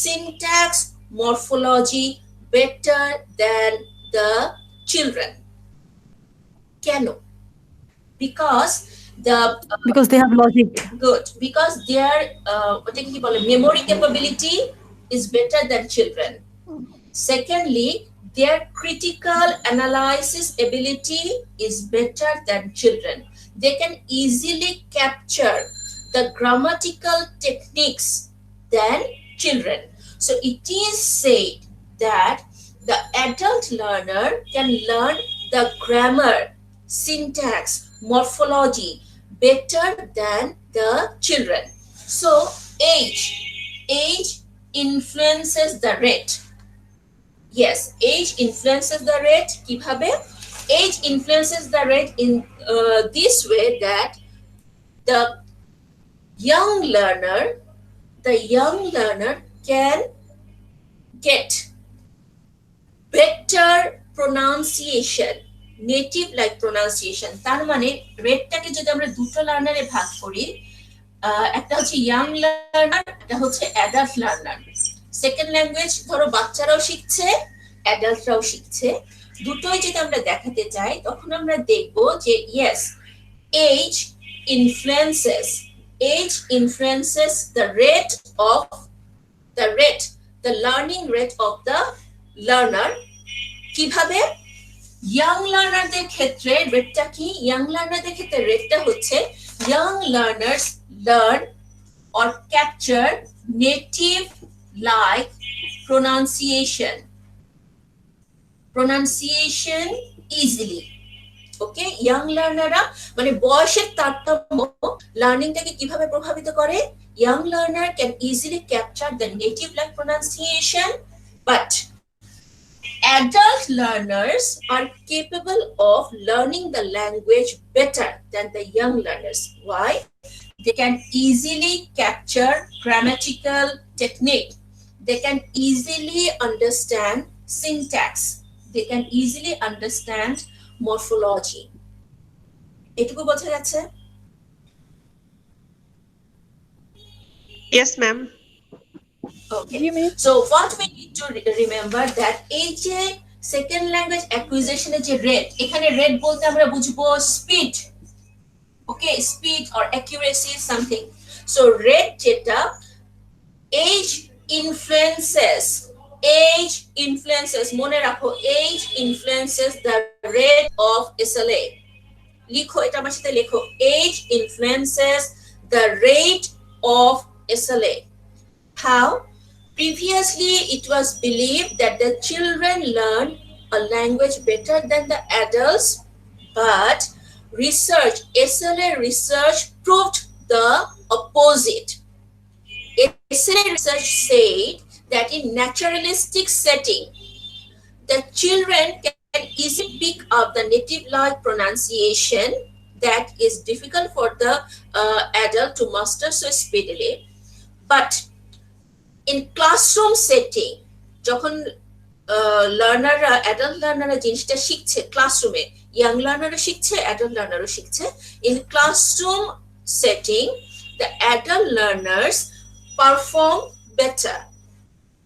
syntax, morphology better than the children. Keno? Because because they have logic. good, because their memory capability is better than children. Secondly, their critical analysis ability is better than children. They can easily capture the grammatical techniques than children. So it is said that the adult learner can learn the grammar, syntax, morphology better than the children. So age influences the rate. Yes, age influences the rate. Kibhabe? Age influences the rate in this way that the young learner can get better pronunciation, native like pronunciation. তার মানে রেটটাকে যদি আমরা দুটো লার্নারে ভাগ করি, একটা হচ্ছে young learner, একটা হচ্ছে অ্যাডাল্ট লার্নার। সেকেন্ড ল্যাঙ্গুয়েজ ধরো বাচ্চারাও শিখছে, অ্যাডাল্টরাও শিখছে, দুটোই যদি আমরা দেখাতে চাই তখন আমরা দেখব যে yes, age influences the learning rate of the learner. কিভাবে? ইয়াং লার্নারদের ক্ষেত্রে রেটটা কি? ইয়াং লার্নারদের ক্ষেত্রে রেটটা হচ্ছে young learners learn or capture native like pronunciation easily. Okay, young লার্নাররা মানে বয়সের তারতম্য লার্নিংটাকে কিভাবে প্রভাবিত করে? Young learner can easily capture the native like pronunciation, but adult learners are capable of learning the language better than the young learners. Why? They can easily capture grammatical technique. They can easily understand syntax. They can easily understand morphology. এটুকু বোঝা যাচ্ছে? Yes, ma'am. Okay. So what we need to remember that এই যে second language অ্যাকুইজিশনের যে rate, এখানে rate বলতে আমরা বুঝবো speed, okay, speed or accuracy something. So rate যেটা age influences, মনে রাখো, age influences the rate of SLA. লিখো, এটা আমার সাথে লেখো, age influences the rate of SLA. How? Previously, it was believed that the children learn a language better than the adults, but SLA research proved the opposite. SLA research said that in naturalistic setting, the children can easily pick up the native-like pronunciation that is difficult for the adult to master so speedily. But in classroom setting, যখন লার্নাররা, adult লার্নাররা জিনিসটা শিখছে ক্লাসরুমে, young লার্নারও শিখছে, adult লার্নারও শিখছে, in classroom setting, the adult learners perform better.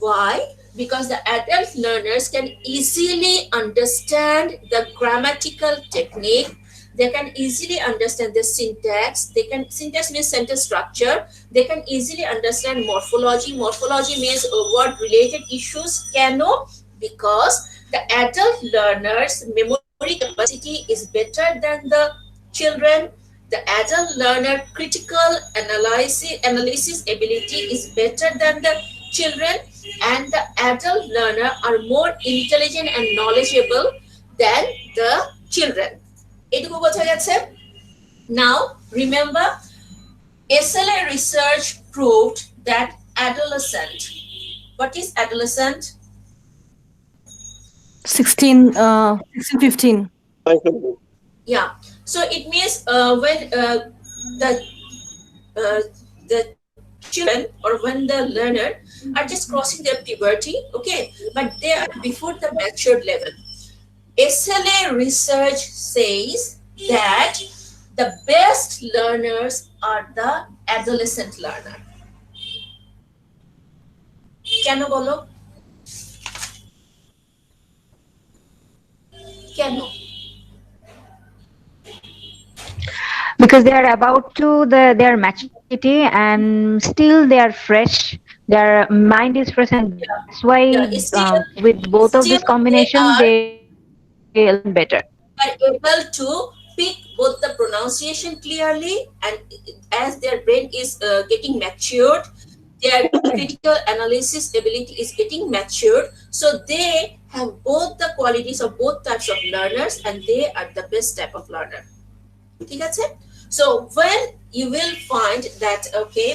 Why? Because the adult learners can easily understand the grammatical technique. They can easily understand the syntax. Syntax means sentence structure. They can easily understand morphology. Morphology means word-related issues. Cano? Because the adult learners' memory capacity is better than the children. The adult learner critical analysis ability is better than the children. and the adult learner are more intelligent and knowledgeable than the children. এটুকু বোঝা গেছে? Now remember, SLA research proved that adolescent. What is adolescent? 16, 16, 15. Yeah. So it means when the children or when the learner are just crossing their puberty, okay, but they are before the matured level. SLA research says that the best learners are the adolescent learner. কেন বলো? কেন? Because they are about to their maturity and still they are fresh, their mind is fresh, and that's why with both of this combination they learn better. Are able to pick both the pronunciation clearly, and as their brain is getting matured, their critical analysis ability is getting matured, so they have both the qualities of both types of learners, and they are the best type of learner. ঠিক আছে? So when you will find that, okay,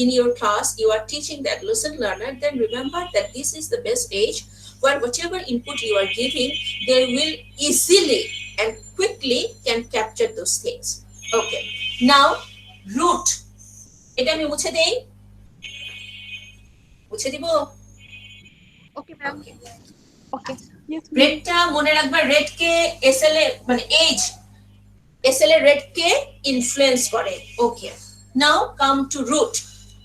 in your class you are teaching the adolescent learner, then remember that this is the best age where whatever input you are giving, they will easily and quickly can capture those things. Okay, now root. এটা আমি মুছে দেই? মুছে দিব? Okay ma'am. ওকে। রেডটা মনে রাখবা, rate কে এসএলএ মানে এজ, এসএলএ রেড কে ইনফ্লুয়েন্স করে। Okay, now come to root.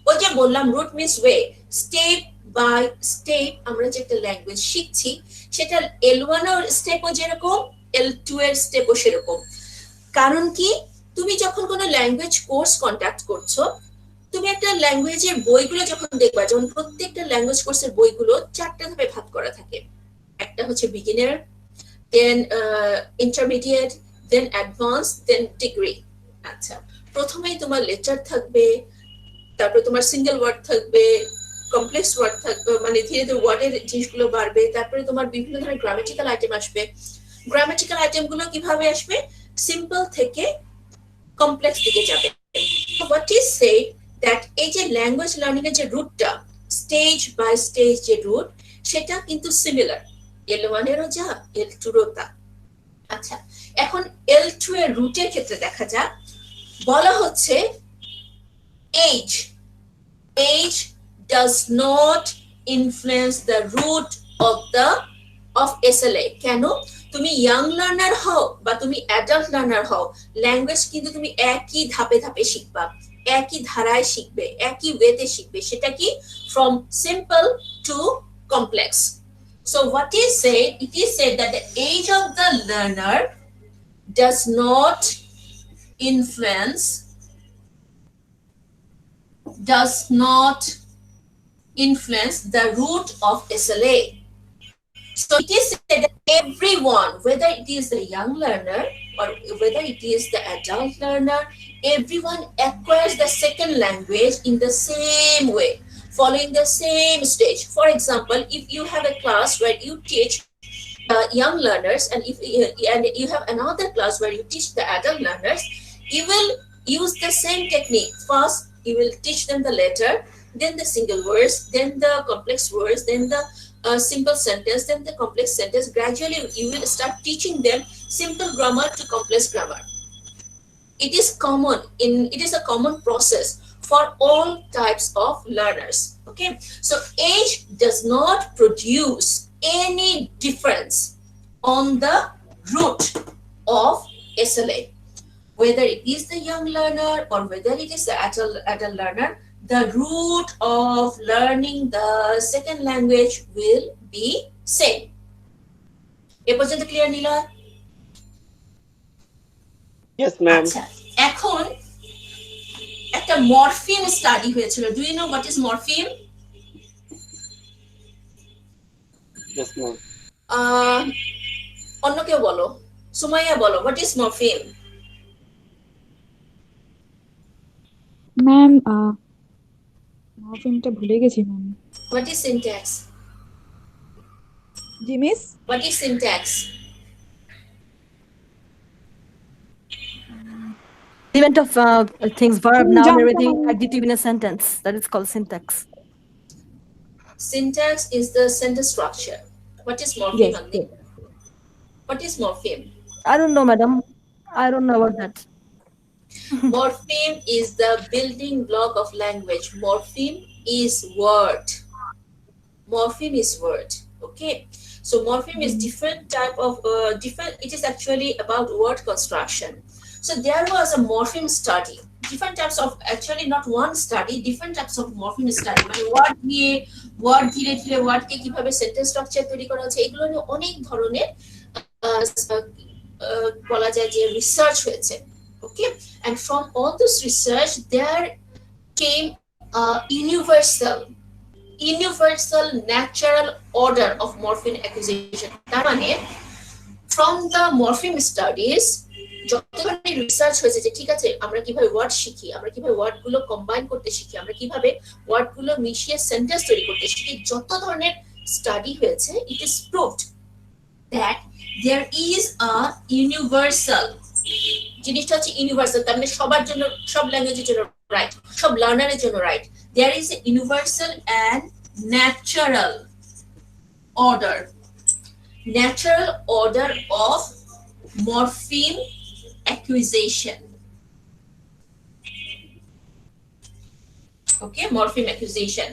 ওই যে বললাম root means way, step by step আমরা যে একটা ল্যাঙ্গুয়েজ শিখছি সেটা L1 এর স্টেপও যেরকম L2 এর স্টেপও সেরকম। কারণ কি, তুমি যখন কোনো ল্যাঙ্গুয়েজ কোর্স কন্ডাক্ট করছো, তুমি একটা ল্যাঙ্গুয়েজের বইগুলো যখন দেখবা, যেমন প্রত্যেকটা ল্যাঙ্গুয়েজ কোর্সের বইগুলো 4টা ধাপে ভাগ করা থাকে। একটা হচ্ছে বিগিনার, দেন ইন্টারমিডিয়েট, দেন অ্যাডভান্স, দেন ডিগ্রি। আচ্ছা, প্রথমেই তোমার লেটার থাকবে, তারপর তোমার সিঙ্গেল ওয়ার্ড থাকবে, কমপ্লেক্স ওয়ার্ড থাকবে, মানে ধীরে ধীরে ওয়ার্ডের জিনিসগুলো বাড়বে, তারপরে তোমার বিভিন্ন ধরনের গ্রামাটিক্যাল আইটেম আসবে। গ্রামাটিক্যাল আইটেমগুলো কিভাবে আসবে? সিম্পল থেকে কমপ্লেক্স দিকে যাবে। হোয়াট ইজ সে দ্যাট এই যে ল্যাঙ্গুয়েজ লার্নিং এর যে রুটটা, স্টেজ বাই স্টেজ যে রুট, সেটা কিন্তু সিমিলার, L1 এরও যা, L2 এরও তা। আচ্ছা, এখন L2 এর রুটের ক্ষেত্রে দেখা যাক, বলা হচ্ছে age, age does not influence the root of SLA. কেন? তুমি ইয়াং লার্নার হও বা তুমি অ্যাডাল্ট লার্নার হও, ল্যাঙ্গুয়েজ কিন্তু তুমি একই ধাপে ধাপে শিখবা, একই ধারায় শিখবে, একই ওয়েতে শিখবে। সেটা কি? From simple to complex. So what is said? It is said that the age of the learner does not influence the root of SLA. So it is said that everyone, whether it is the young learner or whether it is the adult learner, everyone acquires the second language in the same way, following the same stage. For example, if you have a class where you teach young learners, and if you have another class where you teach the adult learners, you will use the same technique. First, you will teach them the letter, then the single words, then the complex words, then the simple sentence, then the complex sentence. Gradually, you will start teaching them simple grammar to complex grammar. It is a common process for all types of learners. Okay, so age does not produce any difference on the root of SLA. Whether it is the young learner or whether it is the adult learner, the root of learning the second language will be same. এ পর্যন্ত clear Nila? Yes, ma'am. আচ্ছা, এখন একটা morpheme study হয়েছিল। Do you know what is morpheme? Yes, ma'am. অন্য কেউ বলো, সুমাইয়া বলো, হোয়াট ইজ মরফিম? Ma'am, মরফিমটা ভুলে গেছি ma'am. What is syntax? G miss. What is syntax? Element of things, verb, noun, জানতাম everything, আমি। adjective in a sentence. That is called syntax. Syntax is the sentence structure. What is morpheme, Yes, Andi? yes. What is morpheme? I don't know, madam. I don't know about that. Morpheme is the building block of language. Morpheme is word. Morpheme is word. Okay, so morpheme is different type of different. It is actually about word construction. So there was a morpheme study. Different types of, actually not one study, different types of morpheme study. মানে word দিয়ে word ধীরে ধীরে ওয়ার্ডকে কিভাবে sentence structure তৈরি করা হচ্ছে, এগুলো নিয়ে অনেক ধরনের বলা যায় যে রিসার্চ হয়েছে। Okay, and from all this research there came a universal natural order of morpheme acquisition. তার মানে from the morpheme studies যতবারই রিসার্চ হয়েছে যে ঠিক আছে আমরা কিভাবে ওয়ার্ড শিখি, আমরা কিভাবে ওয়ার্ডগুলো কম্বাইন করতে শিখি, আমরা কিভাবে ওয়ার্ডগুলো মিশিয়ে সেন্টেন্স তৈরি করতে শিখি, যত ধরনের স্টাডি হয়েছে, it is proved that there is a universal, জিনিসটা হচ্ছে ইউনিভার্সাল, তার মানে সবার জন্য, সব ল্যাঙ্গুয়েজের জন্য রাইট, সব লার্নারের জন্য right. There is a universal and natural order of morpheme acquisition. Okay, morpheme acquisition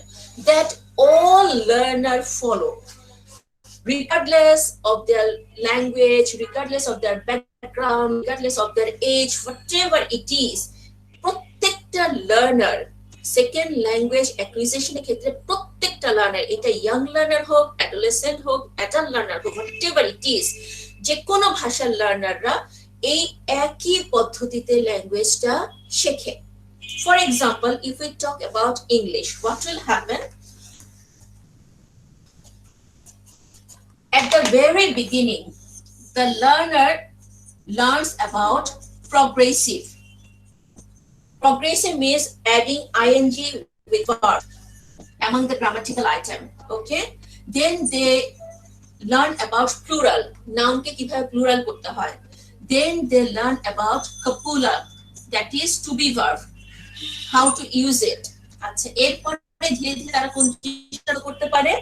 that all learners follow, regardless of their language, regardless of their background, regardless of their age, whatever it is, প্রত্যেকটা learner second language অ্যাকুইজিশনের ক্ষেত্রে প্রত্যেকটা learner, এটা young learner হোক, adolescent হোক, adult learner হোক, whatever it is, যে কোনো ভাষার লার্নাররা এই একই পদ্ধতিতে ল্যাঙ্গুয়েজটা শেখে। For example, if we talk about English, what will happen? At the very beginning, the learner learns about progressive. Progressive means adding ing with verb among the grammatical item. Okay, then they learn about plural, noun ke kibhabe plural korte hoy. Then they learn about copula, that is to be verb, how to use it. আচ্ছা, এরপরে ধীরে ধীরে তারা কোন জিনিসটা করতে পারে?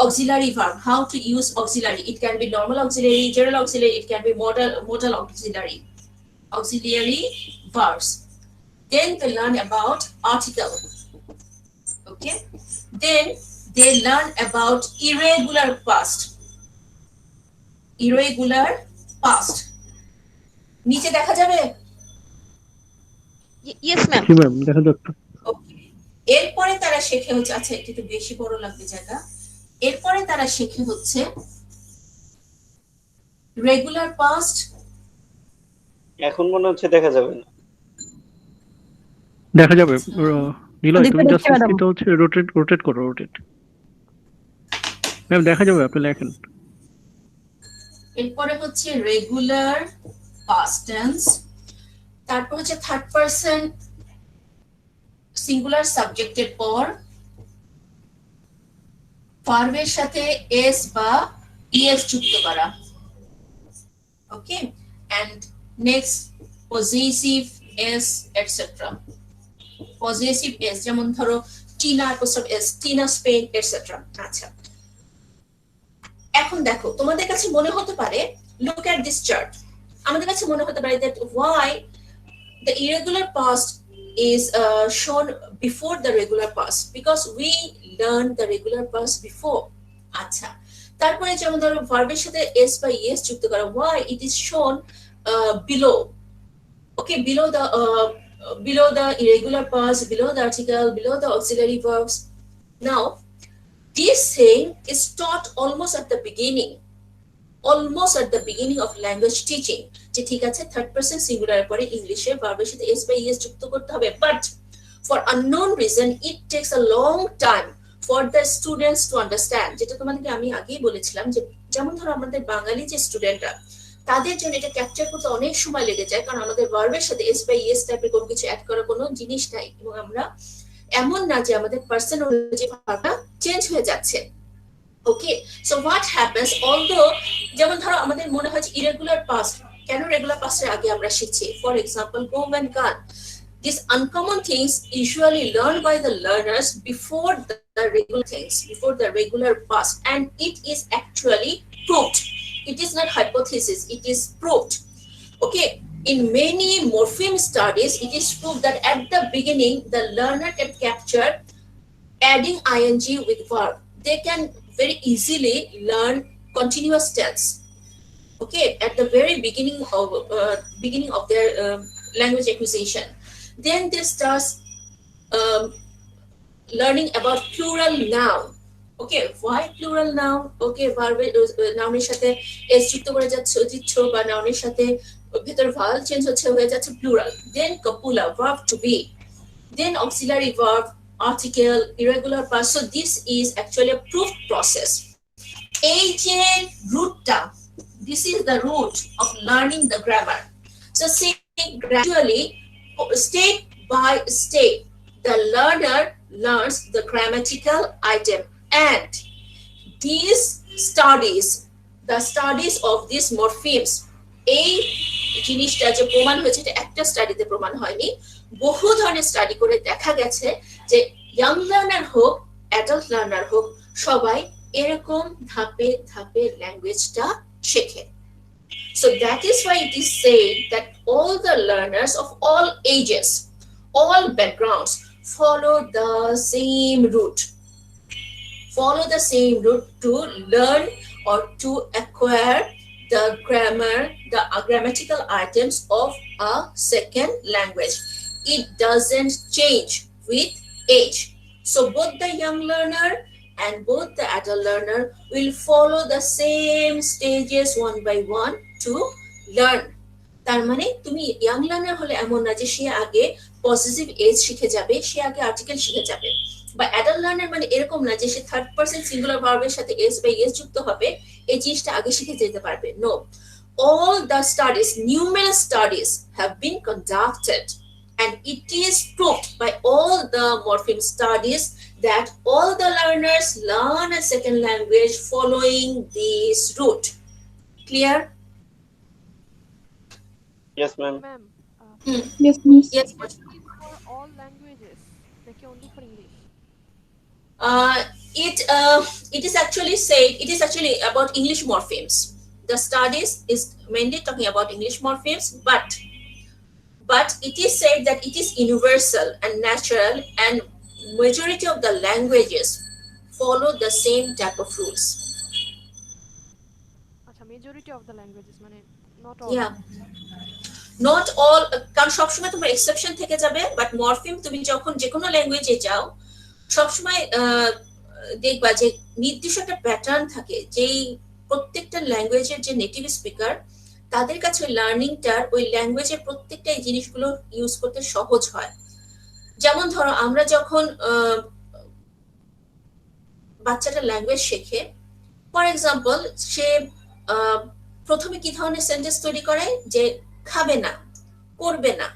Auxiliary verb, how to use auxiliary. It can be normal auxiliary, general auxiliary, it can be modal auxiliary verbs. Then they learn about article. Okay, then they learn about irregular past. নিচে দেখা যাবে? Yes, ma'am. জি ma'am, দেখা যাচ্ছে। Okay, এরপরে তারা শেখে হচ্ছে, আচ্ছা একটু বেশি বড় লাগবে জায়গা, এরপরে তারা শেখে হচ্ছে রেগুলার পাস্ট। এখন মনে হচ্ছে দেখা যাবে না। দেখা যাবে। নীলা, তুমি দেখতে জাস্ট পাচ্ছি, ম্যাডাম। এটা হচ্ছে রোটেট করো, রোটেট। ম্যাম দেখা যাবে, আপনি লেখেন। এরপরে হচ্ছে রেগুলার পাস্ট টেন্স, তারপর হচ্ছে থার্ড পারসন সিঙ্গুলার সাবজেক্টের পর ভার্বের সাথে এস বা ইএস যুক্ত করা। Okay, and next positive s etcetera. Positive s যেমন ধরো Tina apostrophe s, Tina's pen etcetera. আচ্ছা, এখন দেখো তোমাদের কাছে মনে হতে পারে, লুক এট দিস চার্ট, আমাদের কাছে মনে হতে পারে that why the irregular past is shown before the regular past, because we learned the regular past before. আচ্ছা, তারপরে যেমন ধরো ভার্বের সাথে এস বা ইএস যুক্ত করা, why it is shown below. Okay, below the irregular past, below the article, below the auxiliary verbs. Now this thing is taught almost at the beginning of language teaching, যে ঠিক আছে third person singular পরে ইংলিশে ভার্বের সাথে S বা es যুক্ত করতে হবে, but for unknown reason it takes a long time for the students to understand. যেটা তোমাদেরকে আমি আগেই বলেছিলাম, যে যেমন ধরো আমাদের বাঙালি যে স্টুডেন্টরা, তাদের জন্য এটা ক্যাপচার করতে অনেক সময় লেগে যায়, কারণ আমাদের ভার্বের সাথে এস বা ইএস টাইপের কোনো কিছু অ্যাড করার কোনো জিনিস নাই, এবং আমরা এমন না যে আমাদের পার্সন অনুযায়ী ভার্বটা চেঞ্জ হয়ে যাচ্ছে। ওকে, সো হোয়াট হ্যাপেন্স, অলদো যেমন ধরো আমাদের মনে হয় যে ইরেগুলার পাস্ট, কেন রেগুলার পাস্টের আগে আমরা শিখছি? For example go and gone, these uncommon things usually learned by the learners before the regular things, before the regular past, and it is actually proved. It is not hypothesis, it is proved. Okay, in many morpheme studies it is proved that at the beginning the learner can capture adding ing with verb. They can very easily learn continuous tense, okay, at the very beginning of their language acquisition. Then they start um, learning about plural noun. Okay, why plural noun? Okay, verb নাউনের সাথে s যুক্ত করে দিচ্ছ বা নাউনের সাথে ভেতর vowel change হয়ে যাচ্ছে plural. Then copula, verb to be. Then auxiliary verb, article, irregular past. So this is actually a proof process. এই যে rootটা, this is the root of learning the grammar. So say gradually, step by step, the learner learns the grammatical item, and these studies, the studies of these morphemes, এই জিনিসটা যে প্রমাণ হয়েছে এটা একটা স্টাডিতে প্রমাণ হয়নি, বহু ধরনের স্টাডি করে দেখা গেছে যে ইয়াং লার্নার হোক অ্যাডাল্ট লার্নার হোক সবাই এরকম ধাপে ধাপে ল্যাঙ্গুয়েজটা শেখে। So that is why it is said that all the learners of all ages, all backgrounds follow the same route to learn or to acquire the grammar, the grammatical items of a second language. It doesn't change with age. So both the young learner and both the adult learner will follow the same stages one by one to learn. তার মানে তুমি young learner হলে এমন না যে সে আগে positive age শিখে যাবে, সে আগে আর্টিকেল শিখে যাবে, বা অ্যাডাল্ট লার্নার মানে এরকম না যে সে থার্ড পারসন সিঙ্গুলার ভার্বের সাথে এস বা এস যুক্ত হবে, এই জিনিসটা আগে শিখে যেতে পারবে। No, all the studies, numerous studies have been conducted, and it is proved by all the morpheme studies that all the learners learn a second language following this route. Clear? Yes, ma'am. Ma'am, Yes, miss. Yes. for all languages, like only for English? It is actually about English morphemes. The studies is mainly talking about English morphemes, but it is said that it is universal and natural, and majority of the languages follow the same type of rules. আচ্ছা, majority of the languages মানে not all. Yeah. Not all, কারণ সবসময় তোমার exception থেকে যাবে, but morpheme তুমি যখন যে কোনো ল্যাঙ্গুয়েজে যাও সবসময় দেখবা যে নির্দিষ্ট একটা প্যাটার্ন থাকে, যেই প্রত্যেকটা ল্যাঙ্গুয়েজের যে নেটিভ স্পিকার তাদের কাছে ওই লার্নিংটার ওই ল্যাঙ্গুয়েজের প্রত্যেকটা এই জিনিসগুলো ইউজ করতে সহজ হয়। যেমন ধরো আমরা যখন বাচ্চাটা ল্যাঙ্গুয়েজ শেখে, ফর এক্সাম্পল সে প্রথমে কি ধরনের সেন্টেন্স তৈরি করে, যে খাবে না, করবে না,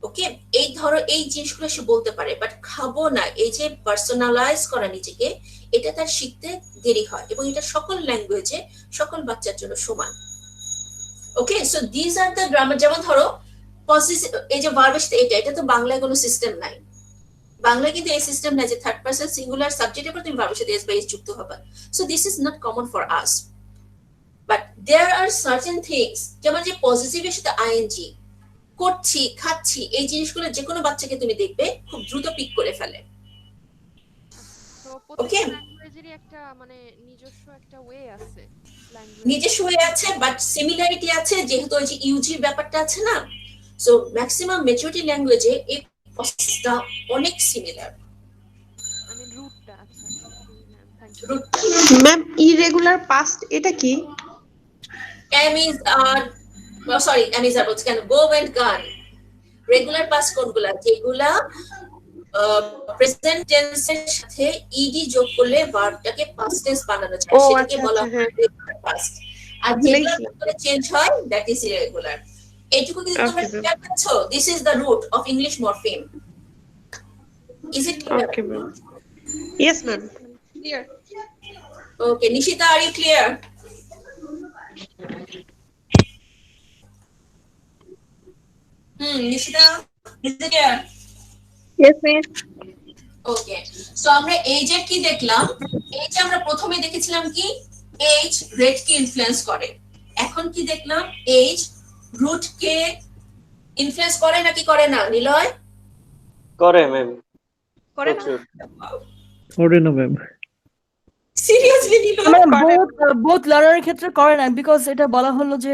ওকে, এই ধরো এই জিনিসগুলো সে বলতে পারে, বাট খাবো না এই যে পার্সোনালাইজ করা নিজেকে, এটা তার শিখতে দেরি হয়, এবং এটা সকল ল্যাঙ্গুয়েজে সকল বাচ্চার জন্য সমান। Okay, so this are the grammar. যেমন ধরো পসেসিভ, এই যে ভার্বের সাথে এটা তো বাংলায় কোনো সিস্টেম নাই, বাংলায় কিন্তু এই সিস্টেম নাই যে থার্ড পারসন সিঙ্গুলার সাবজেক্টের পর তুমি ভার্বের সাথে এস বা এস যুক্ত হবে। So this is not common for us, but there are certain things, যেমন যে পজিটিভের সাথে আইএনজি, করছি, খাচ্ছি, এই জিনিসগুলো যে কোনো বাচ্চাকে তুমি দেখবে খুব দ্রুত পিক করে ফেলে। তো প্রত্যেকটা ল্যাঙ্গুয়েজেরই একটা মানে নিজস্ব একটা ওয়ে আছে, নিজস্ব ওয়ে আছে, বাট সিমিলারিটি আছে, যেহেতু ওই যে ইউজির ব্যাপারটা আছে না, সো ম্যাক্সিমাম মেজরিটি ল্যাঙ্গুয়েজে এই প্রসেসটা অনেক সিমিলার। আমি রুটটা। আচ্ছা, ma'am thank you. Root ma'am irregular past এটা কি? বলছি কেন, go and gone. Regular past কোনগুলা? যেগুলা প্রেজেন্ট টেন্সের সাথে ইডি যোগ করলে ভার্বটাকে পাস্ট টেন্স বানানো যায়, সেটাকে বলা হয় রেগুলার পাস্ট। আর যেগুলা চেঞ্জ হয় দ্যাট ইজ ইরেগুলার। এইটুকু কিন্তু তোমরা ক্লিয়ার করছো? This is the root of English morpheme. Is it clear? Okay, ma'am. Yes, ma'am. Clear. Okay, Nishita, are you clear? Nishita, is it clear? Yes, miss. Okay so আমরা age এর কি দেখলাম age আমরা প্রথমে দেখেছিলাম কি age rate কে influence করে এখন কি দেখলাম এজ রুট কে ইনফ্লুয়েন্স করে নাকি করে না নিলয় করে ম্যাম করে না? প্রচুর করে না ম্যাম। সিরিয়াসলি নিলয় মানে বোথ লার্নারের ক্ষেত্রে করে না, বিকজ এটা বলা হলো যে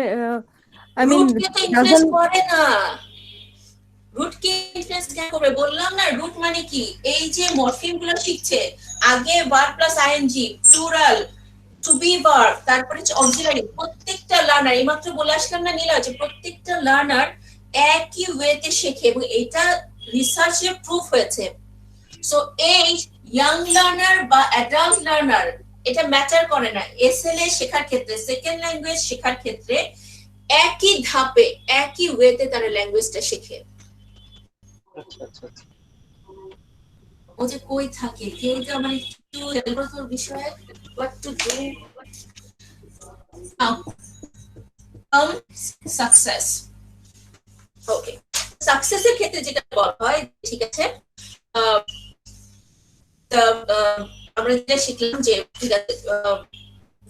আই মিন রুট কে তো ইনফ্লুয়েন্স করে না রুট কে ইনফ্লুয়েন্স কেন করবে বললাম না রুট মানে কি এই যে মরফিম গুলো শিখছে আগে verb plus ING plural to be verb তারপরে হচ্ছে অক্সিলারি প্রত্যেকটা লার্নার এইমাত্র বলে আসলাম না নীলা যে প্রত্যেকটা লার্নার একই ওয়েতে শেখে এবং এটা রিসার্চে প্রুফ হয়েছে সো এজ ইয়াং লার্নার বা অ্যাডাল্ট লার্নার এটা ম্যাটার করে না এসএলএ শেখার ক্ষেত্রে সেকেন্ড ল্যাঙ্গুয়েজ শেখার ক্ষেত্রে একই ধাপে একই ওয়েতে তারা ল্যাঙ্গুয়েজটা শেখে আচ্ছা আচ্ছা আচ্ছা ও যে কই থাকে কেউ যে আমার একটু এলগোর বিষয়ে what to do now success okay success এর ক্ষেত্রে যেটা বলা হয় ঠিক আছে আমরা যেটা শিখলাম যে ঠিক আছে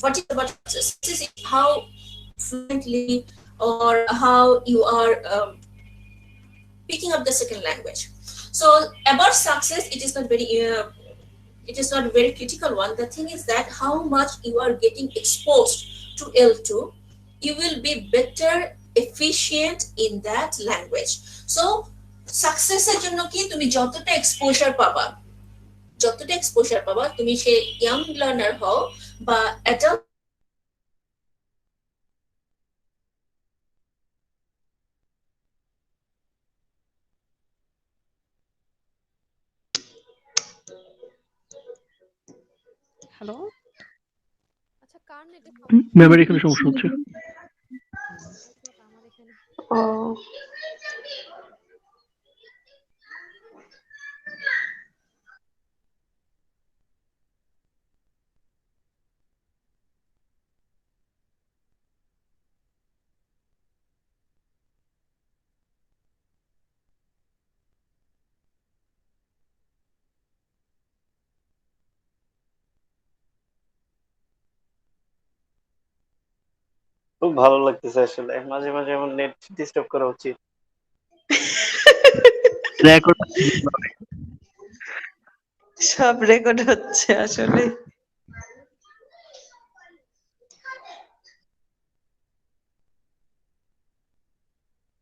what is about success this is how fluently or how you are picking up the second language so about success it is not very critical one the thing is that how much you are getting exposed to L2 you will be better efficient in that language so success এর জন্য কি তুমি যতটা exposure পাবা তুমি সে young learner হও বা adult hello, আচ্ছা কার নেটে ম্যামের এখানে সমস্যা হচ্ছে। আমার এখানে ও খুব ভালো লাগতেছে আসলে মাঝে মাঝে আমার নেট ডিস্টার্ব করা উচিত রেকর্ড সব রেকর্ড হচ্ছে আসলে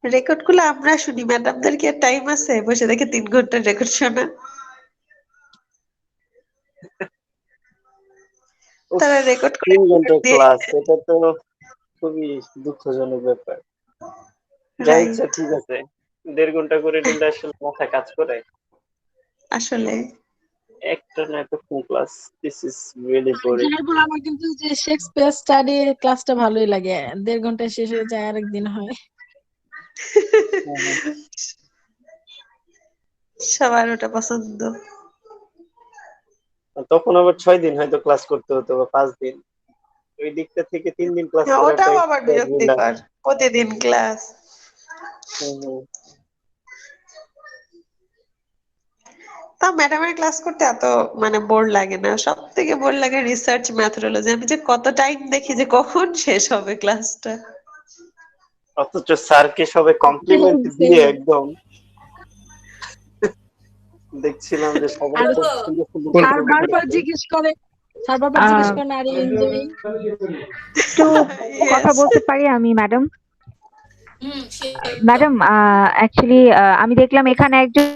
রেকর্ড গুলো আমরা শুনি ম্যাডামদের কি টাইম আছে বসে দেখে 3 ঘন্টার রেকর্ড শোনা তারা রেকর্ড করে 3 ঘন্টার দিয়ে ক্লাস এটা তো খুবই দুঃখজনক ব্যাপার যাই রাইট ইচ্ছা ঠিক আছে 1.5 ঘন্টা করে নিলে আসলে মাথা কাজ করে আসলে একটা না এতক্ষণ class this is really boring যারপর আমার কিন্তু যে শেক্সপিয়ার স্টাডি ক্লাসটা ভালোই লাগে 1.5 ঘন্টায় শেষ হয়ে যায় আরেকদিন হয় সবার ওটা পছন্দ তখন আবার 6 দিন হয়তো ক্লাস করতে হতো বা 5 দিন ওই দিকটা থেকে 3 দিন ক্লাস হ্যাঁ, করাটা ওটাও আবার একটা relax। বিরক্তিকর প্রতিদিন ক্লাস হুম। তা ম্যাডামের ক্লাস করতে এত মানে বোর লাগে না সব থেকে বোর লাগে রিসার্চ ম্যাথোডোলজি আমি যে কত টাইম দেখি যে কখন শেষ হবে ক্লাসটা অথচ স্যারকে সবাই কমপ্লিমেন্ট দিয়ে একদম দেখছিলাম যে সবাই আর খুব সুন্দর সুন্দর আর করে বারবার লিখেছে। জিজ্ঞেস করে স্যার বারবার জিজ্ঞেস করে আর এনজয় একটু কথা বলতে পারি আমি ম্যাডাম? ম্যাডাম অ্যাকচুয়ালি আমি দেখলাম এখানে একজন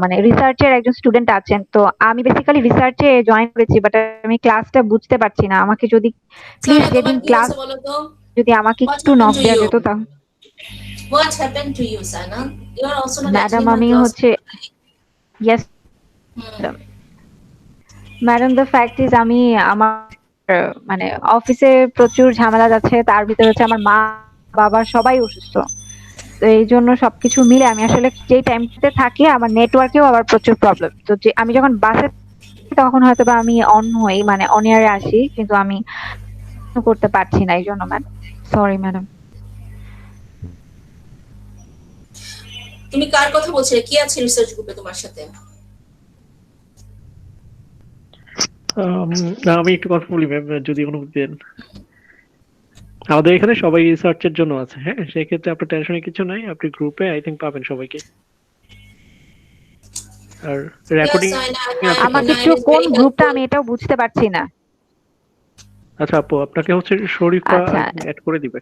মানে রিসার্চের একজন স্টুডেন্ট আছেন, তো আমি বেসিক্যালি রিসার্চে জয়েন করেছি, বাট আমি ক্লাসটা বুঝতে পারছি না। আমাকে যদি প্লিজ সানা, যেদিন তোমার কি ক্লাস হয়েছে বলো তো? যদি আমাকে What একটু happened নক to দেওয়া you? যেত তা। What happened to you, Sana? You are also not madam attending my আমি class. হচ্ছে yes madam, the fact is আমি আমার মানে অফিসে প্রচুর ঝামেলা যাচ্ছে, তার ভিতরে হচ্ছে আমার মা বাবা সবাই অসুস্থ। এই জন্য সবকিছু মিলে আমি আসলে যেই টাইমটাতে থাকি আমার নেটওয়ার্কেও আবার প্রচুর প্রবলেম। তো যে আমি যখন বাসে তখন হয়তো বা আমি অন হই, মানে অন এয়ারে আসি, কিন্তু আমি করতে পারছি না, এই জন্য ম্যাডাম, সরি ম্যাডাম। তুমি কার কথা বলছিলে, কি আছে রিসার্চ গ্রুপে তোমার সাথে? না, আমি একটু কথা বলি ম্যাম, যদি অনুমতি দেন। আমাদের এখানে সবাই রিসার্চের জন্য আছে, হ্যাঁ, সেক্ষেত্রে আপনার টেনশনের কিছু নাই, আপনি গ্রুপে আই থিঙ্ক পাবেন সবাইকে। আর রেকর্ডিং আমাকে একটু কোন গ্রুপটা, আমি এটাও বুঝতে পারছি না। আচ্ছা আপু, আপনাকে হচ্ছে শরীফা আচ্ছা। অ্যাড করে দিবে।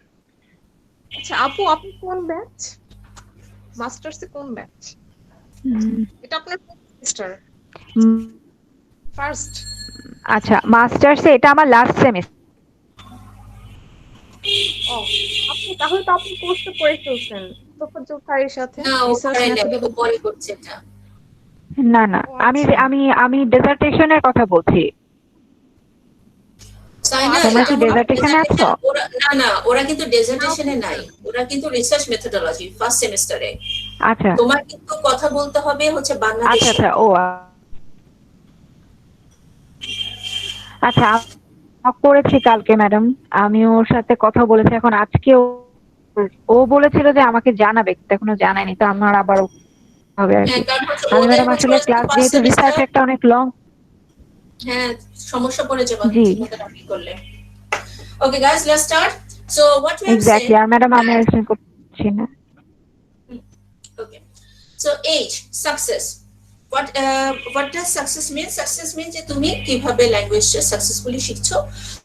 আচ্ছা আপু, আপনি কোন ব্যাচ? মাস্টার্সে কোন ব্যাচ? এটা আপনার সেমিস্টার? ফার্স্ট? আচ্ছা, মাস্টার্সে এটা আমার লাস্ট সেমিস্টার। ও, আপনি তাহলে তো আপনি কোর্সটা করে ফেলছেন তোফাজ্জল ভাইয়ের সাথে, না, ও রিসার্চ করে না, ও মেথডোলজি। পরে করছে এটা। না না, আমি আমি আমি ডেজার্টেশনের কথা বলছি। তোমরা কি ডেজার্টেশনে আছো? না না, ওরা কিন্তু ডেজার্টেশনে নাই, ওরা কিন্তু রিসার্চ মেথডোলজি ফার্স্ট সেমিস্টারে। আচ্ছা তোমার কিন্তু কথা বলতে হবে হচ্ছে আচ্ছা বাংলাদেশে। আচ্ছা, ও আচ্ছা, করেছি কালকে ম্যাডাম, আমি ওর সাথে কথা বলেছি, এখন আজকে ও বলেছিল যে আমাকে জানাবে, কিন্তু এখনো জানায়নি, তো আমার আবার হবে আর কি। আমি ম্যাডাম আসলে ক্লাস যেহেতু রিসার্চ একটা অনেক লং, হ্যাঁ সমস্যা পড়ে যাবে জি ঠিকমতো করলে। Okay guys, let's start. So what we have exactly. Said, আর ম্যাডাম আমি এক্সপ্লেন করছি না। okay, so age success, what does success mean? Success means যে তুমি কিভাবে ল্যাঙ্গুয়েজটা সাকসেসফুলি শিখছো।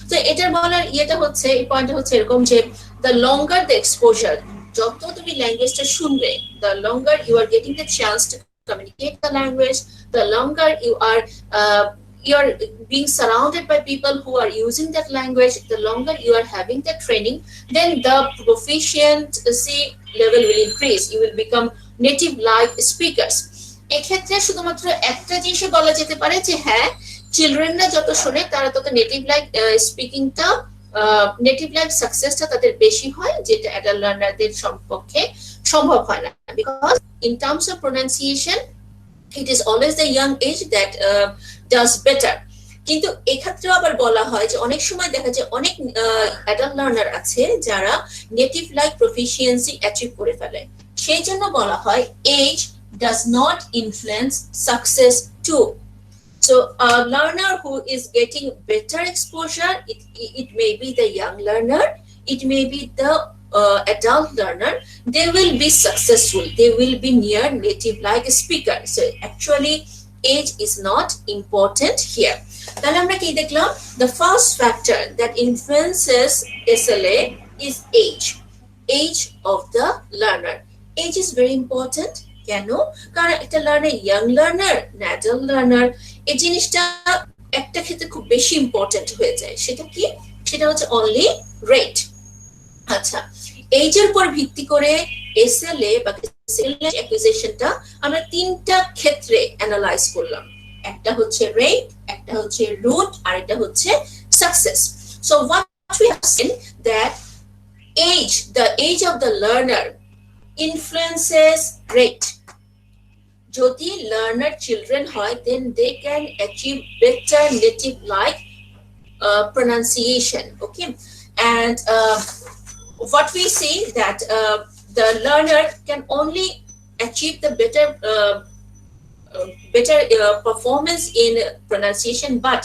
তো এটার বলার ইয়েটা হচ্ছে, এই পয়েন্টটা হচ্ছে এরকম যে the longer the exposure, যত তুমি ল্যাঙ্গুয়েজটা শুনবে, the longer you are getting the chance to communicate the language, the longer you are being surrounded by people who are using that language, the longer you are having the training, then the proficiency level will increase, you will become native like speakers. এক্ষেত্রে শুধুমাত্র একটা জিনিস বলা যেতে পারে যে হ্যাঁ, চিলড্রেনরা যত শোনে তারা তত নেটিভ লাইক স্পিকিংটা, নেটিভ লাইক সাকসেসটা তাদের বেশি হয়, যেটা অ্যাডাল্ট লার্নারদের সম্পর্কে সম্ভব হয় না, because in terms of pronunciation it is always the young age that does better. কিন্তু এক্ষেত্রেও আবার বলা হয় যে অনেক সময় দেখা যায় অনেক অ্যাডাল্ট লার্নার আছে যারা নেটিভ লাইক প্রফিসিয়েন্সি অ্যাচিভ করে ফেলে, সেই জন্য বলা হয় age does not influence success too. So a learner who is getting better exposure, it may be the young learner, it may be the adult learner, they will be successful, they will be near native like speaker. So actually age is not important here. Then আমরা কি দেখলাম, the first factor that influences SLA is age of the learner. Age is very important. কেন? কারণ একটা learner young learner না adult learner, এই জিনিসটা একটা ক্ষেত্রে খুব বেশি ইম্পর্টেন্ট হয়ে যায়। সেটা কি? সেটা হচ্ছে অনলি রেট। আচ্ছা, এইজের উপর ভিত্তি করে এসএলএ বা অ্যাকুইজিশনটা আমরা তিনটা ক্ষেত্রে অ্যানালাইজ করলাম, একটা হচ্ছে রেট, একটা হচ্ছে রুট, আর এটা হচ্ছে success. So what we have seen that the age of the learner influences rate. যদি learner children হয়, then they can achieve better native like pronunciation. Okay, and what we see that the learner can only achieve the better performance in pronunciation, but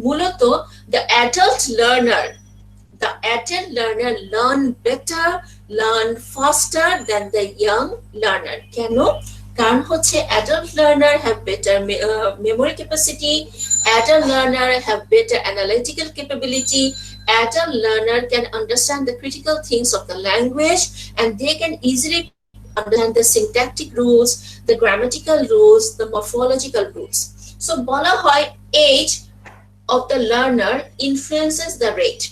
মূলত the adult learner learn better, learn faster than the young learner. কেন? কারণ হচ্ছে adult learner have better memory capacity, adult learner have better analytical capability, adult learner can understand the critical things of the language, and they can easily understand the syntactic rules, the grammatical rules, the morphological rules. So বলা হয় age of the learner influences the rate.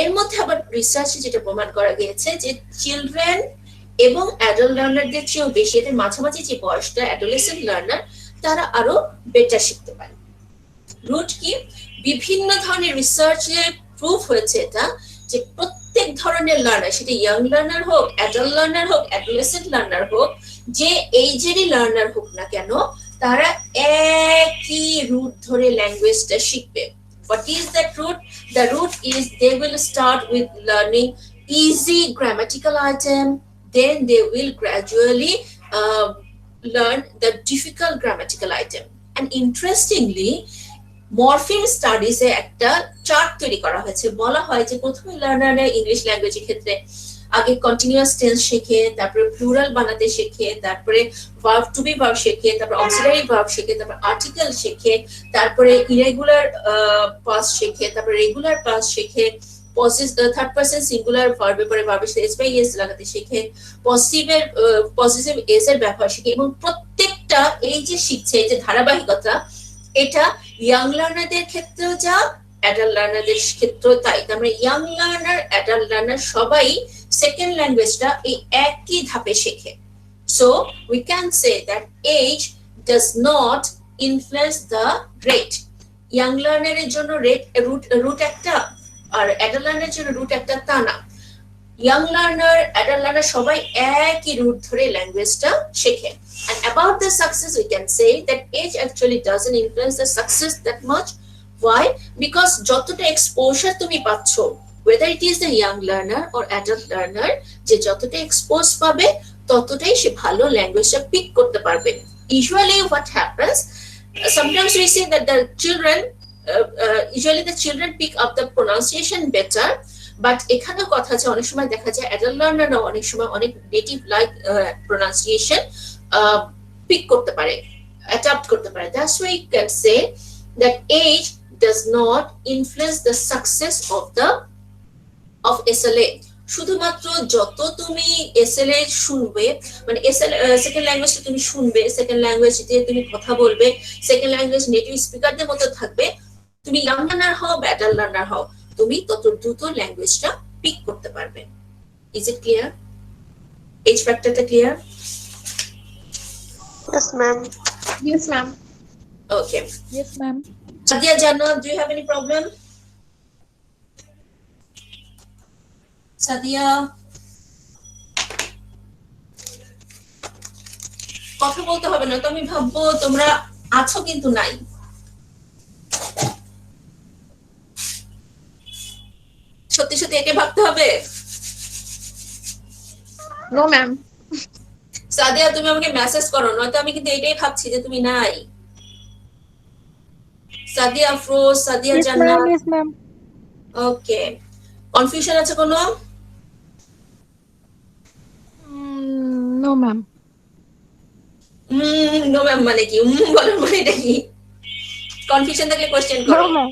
এর মধ্যে আবার রিসার্চে যেটা প্রমাণ করা গিয়েছে যে চিলড্রেন এবং অ্যাডাল্ট লার্নারদের চেয়েও বেশি, এদের মাঝামাঝি যে বয়সটা অ্যাডোলেসেন্ট লার্নার, তারা আরো বেটার শিখতে পারে। রুট কি? বিভিন্ন ধরনের রিসার্চে প্রুফ হয়েছে এটা যে প্রত্যেক ধরনের লার্নার, সেটা ইয়াং লার্নার হোক, অ্যাডাল্ট লার্নার হোক, অ্যাডোলেসেন্ট লার্নার হোক, যে এইজেরই লার্নার হোক না কেন, তারা একই রুট ধরে ল্যাঙ্গুয়েজটা শিখবে। What is that root? The root is they will start with learning easy grammatical item, then they will gradually learn the difficult grammatical item. And interestingly, morpheme স্টাডিজে একটা চার্ট তৈরি করা হয়েছে। বলা হয় যে প্রথমে লার্নাররা ইংলিশ ল্যাঙ্গুয়েজের ক্ষেত্রে আগে কন্টিনিউয়াস টেন্স শেখে, তারপরে প্লুরাল বানাতে শেখে, তারপরে ভার্ব টু বি ভার্ব শেখে, তারপরে অক্সিলারি ভার্ব শেখে, তারপরে আর্টিকেল শেখে, তারপরে ইরেগুলার পাস্ট শেখে, তারপরে রেগুলার পাস্ট শেখে, থার্ড পারসন সিঙ্গুলার ভার্বের পরে ভার্বের সাথে এস বাই এস লাগাতে শেখে, পজিটিভ এস এর ব্যবহার শেখে। এবং প্রত্যেকটা এই যে শিখছে, এই যে ধারাবাহিকতা, এটা ইয়াং লার্নারদের ক্ষেত্রেও যা, অ্যাডাল্ট লার্নারদের ক্ষেত্রেও তাই। তার মানে ইয়াং লার্নার, অ্যাডাল্ট লার্নার সবাই সেকেন্ড ল্যাঙ্গুয়েজটা এই একই ধাপে শেখে। So we can say that age does not influence the rate. Young লার্নারের জন্য রুট একটা, আর অ্যাডাল্ট লার্নারের জন্য রুট একটা, তা না। ইয়াং লার্নার, অ্যাডাল্ট লার্নার সবাই একই রুট ধরে ল্যাঙ্গুয়েজটা শেখে। And about the success, we can say that age actually doesn't influence the success that much. Why? Because যতটা exposure তুমি পাচ্ছ, whether it is the young learner or adult learner, যে যতটা expose পাবে ততটাই সে ভালো ল্যাঙ্গুয়েজটা পিক করতে পারবে। Usually what happens, sometimes we see that the children, usually the children pick up the pronunciation better, but এখানেও কথা আছে, অনেক সময় দেখা যায় অ্যাডাল্ট লার্নাররা অনেক সময় অনেক নেটিভ লাইক প্রোনাউন্সিয়েশন পিক করতে পারে, অ্যাডাপ্ট করতে পারে। That's why you can say that age does not influence the success of SLA. শুধুমাত্র যত তুমি এসএলএ শুনবে, মানে সেকেন্ড ল্যাঙ্গুয়েজটা তুমি শুনবে, সেকেন্ড ল্যাঙ্গুয়েজ দিয়ে তুমি কথা বলবে, সেকেন্ড ল্যাঙ্গুয়েজ নেটিভ স্পিকারদের মতো থাকবে, তুমি ইয়াং লার্নার হও বা অ্যাডাল্ট লার্নার হও, তুমি তত দ্রুত ল্যাঙ্গুয়েজটা পিক করতে পারবে। Is it clear? এজ ফ্যাক্টরটা clear? Yes, ma'am. Yes, ma'am. Okay. Yes, ma'am. Sadia, Jana, do you have any problem? Sadia? কথা বলতে হবে না, তুমি ভাববো তোমরা আছো কিন্তু নাই। সত্যি সত্যি একে ভাবতে হবে? No, ma'am. সাদিয়া, তুমি আমাকে মেসেজ করো, নয়তো আমি কিন্তু এটাই ভাবছি যে তুমি নাই। সাদিয়া ফ্রোজ, সাদিয়া জান্নাত। Yes, ma'am. ওকে, কনফিউশন আছে কোনো? No, ma'am. নো ম্যাম মানে কি? বলার মানে এটা কি? কনফিউশন থাকলে কোশ্চেন করো। No, ma'am.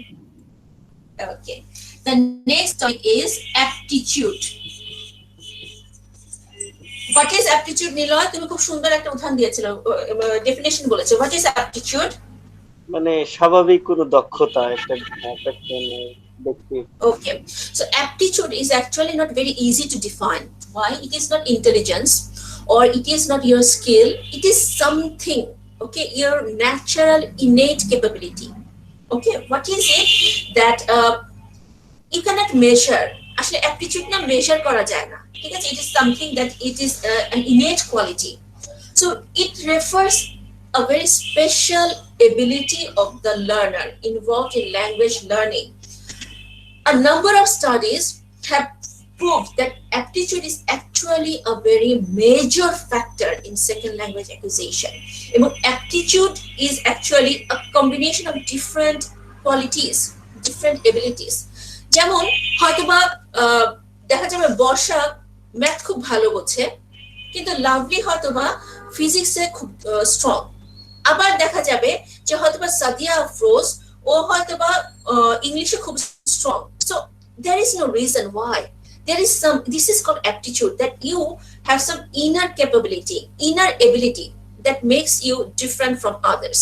Okay, the next topic is aptitude. What is aptitude, Niloy? তুমি খুব সুন্দর একটা উদাহরণ দিয়েছিলে, ডেফিনিশন বলেছো। What is aptitude? মানে স্বাভাবিক কোনো দক্ষতা একটা ব্যক্তি। Okay, so aptitude is actually not very easy to define. Why? It is not intelligence or it is not your skill. It is something, okay, your natural innate capability. Okay, what is it that you cannot measure? Actually, aptitude na measure kora jay na. Because it is something that it is an innate quality. So it refers a very special ability of the learner involved in language learning. A number of studies have proved that aptitude is actually a very major factor in second language acquisition. Aptitude is actually a combination of different qualities, different abilities. যেমন হয়তোবা দেখা যাবে বর্ষা math খুব ভালো বোঝে, কিন্তু lovely হয়তোবা ফিজিক্সে খুব স্ট্রং। আবার দেখা যাবে যে হয়তোবা সাদিয়া আফরোজ, ও হয়তোবা ইংলিশে খুব strong. So there is no reason why. This is called aptitude, that you have some inner capability, inner ability that makes you different from others.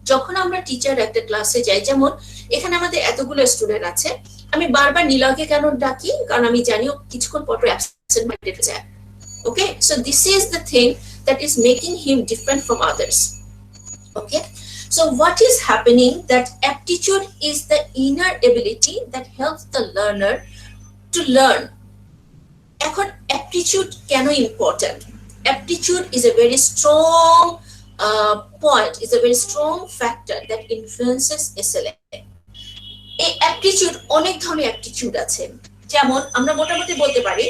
যখন আমরা টিচার একটা ক্লাসে যাই, যেমন এখানে আমাদের এতগুলো স্টুডেন্ট আছে, আমি বারবার নীলয়কে কেন ডাকি? কারণ আমি জানি ও কিছুক্ষণ পর অ্যাবসেন্ট হয়ে যায়। Okay, so this is the thing that is making him different from others. Okay, so what is happening, that aptitude is the inner ability that helps the learner to learn এখন aptitude কেন important? Aptitude is a very strong point, is a very strong factor that influences SLA. এই aptitude অনেক ধরনের aptitude আছে, যেমন আমরা মোটামুটি বলতে পারি